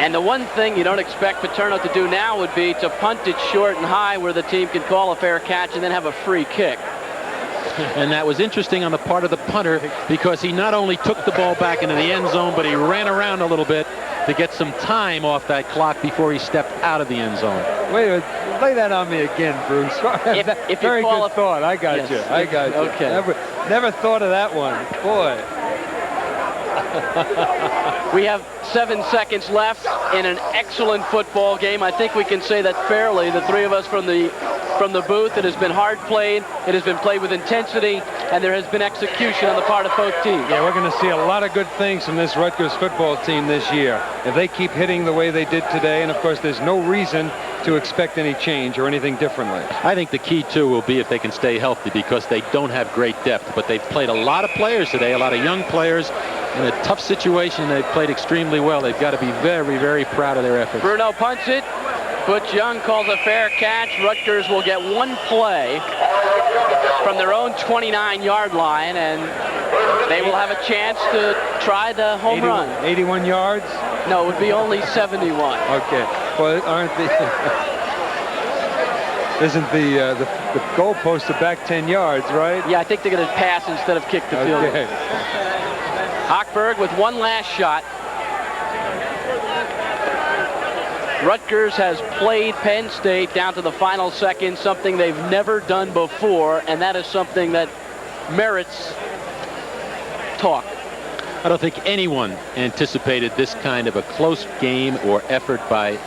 And the one thing you don't expect Paterno to do now would be to punt it short and high where the team can call a fair catch and then have a free kick. And that was interesting on the part of the punter because he not only took the ball back into the end zone, but he ran around a little bit to get some time off that clock before he stepped out of the end zone. Wait a minute. Lay that on me again, Bruce. If Very good thought. I got Yes. you. I got you. Okay. Never thought of that one. Boy. We have 7 seconds left in an excellent football game. I think we can say that fairly. The three of us from the booth. It has been hard played. It has been played with intensity, and there has been execution on the part of both teams. Yeah, we're going to see a lot of good things from this Rutgers football team this year. If they keep hitting the way they did today, and of course there's no reason to expect any change or anything differently. I think the key, too, will be if they can stay healthy because they don't have great depth. But they've played a lot of players today, a lot of young players. In a tough situation, they've played extremely well. They've got to be very, very proud of their efforts. Bruno punts it. Butch Young calls a fair catch. Rutgers will get one play from their own 29-yard line, and they will have a chance to try the home run. 81 yards? No, it would be only 71. Okay. Well, aren't the... Isn't the goalpost back 10 yards, right? Yeah, I think they're going to pass instead of kick the field. Okay. Hochberg with one last shot. Rutgers has played Penn State down to the final second, something they've never done before, and that is something that merits talk. I don't think anyone anticipated this kind of a close game or effort by...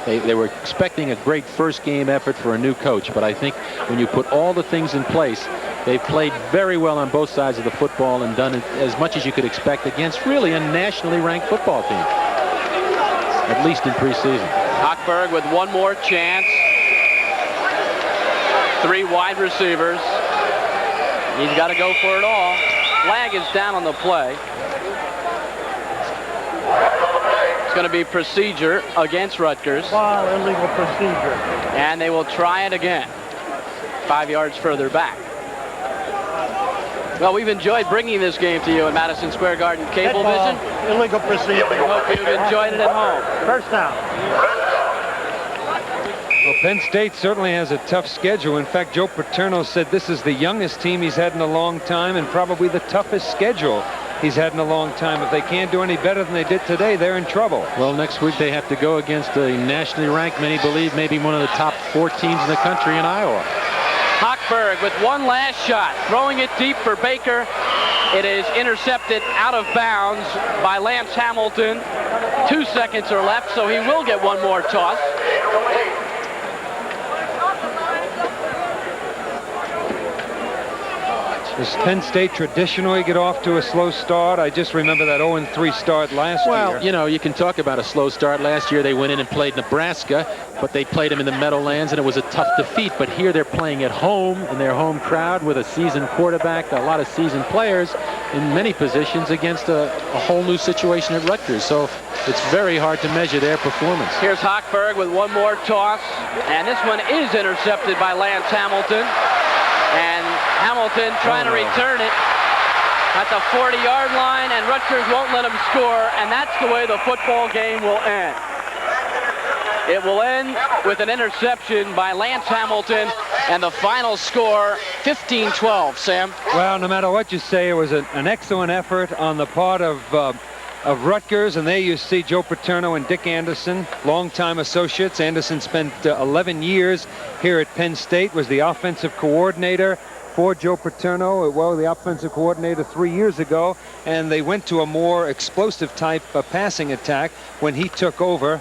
They were expecting a great first game effort for a new coach, but I think when you put all the things in place, they've played very well on both sides of the football and done as much as you could expect against really a nationally ranked football team, at least in preseason. Hochberg with one more chance. 3 wide receivers. He's got to go for it all. Flag is down on the play. It's going to be procedure against Rutgers. Foul, illegal procedure. And they will try it again. 5 yards further back. Well, we've enjoyed bringing this game to you in Madison Square Garden Cablevision. Illegal procedure. We hope you've enjoyed it at home. First down. Well, Penn State certainly has a tough schedule. In fact, Joe Paterno said this is the youngest team he's had in a long time and probably the toughest schedule he's had in a long time. If they can't do any better than they did today, they're in trouble. Well, next week they have to go against a nationally ranked, many believe, maybe one of the top 4 teams in the country in Iowa. Hochberg with one last shot, throwing it deep for Baker. It is intercepted out of bounds by Lance Hamilton. 2 seconds are left, so he will get one more toss. Does Penn State traditionally get off to a slow start? I just remember that 0-3 start last year. Well, you know, you can talk about a slow start. Last year they went in and played Nebraska, but they played them in the Meadowlands, and it was a tough defeat. But here they're playing at home in their home crowd with a seasoned quarterback, a lot of seasoned players in many positions against a whole new situation at Rutgers. So it's very hard to measure their performance. Here's Hochberg with one more toss, and this one is intercepted by Lance Hamilton. And Hamilton trying to return it at the 40-yard line, and Rutgers won't let him score, and that's the way the football game will end. It will end with an interception by Lance Hamilton, and the final score, 15-12, Sam. Well, no matter what you say, it was an excellent effort on the part of Rutgers, and there you see Joe Paterno and Dick Anderson, longtime associates. Anderson spent 11 years here at Penn State, was the offensive coordinator for Joe Paterno, well, the offensive coordinator 3 years ago, and they went to a more explosive type passing attack when he took over.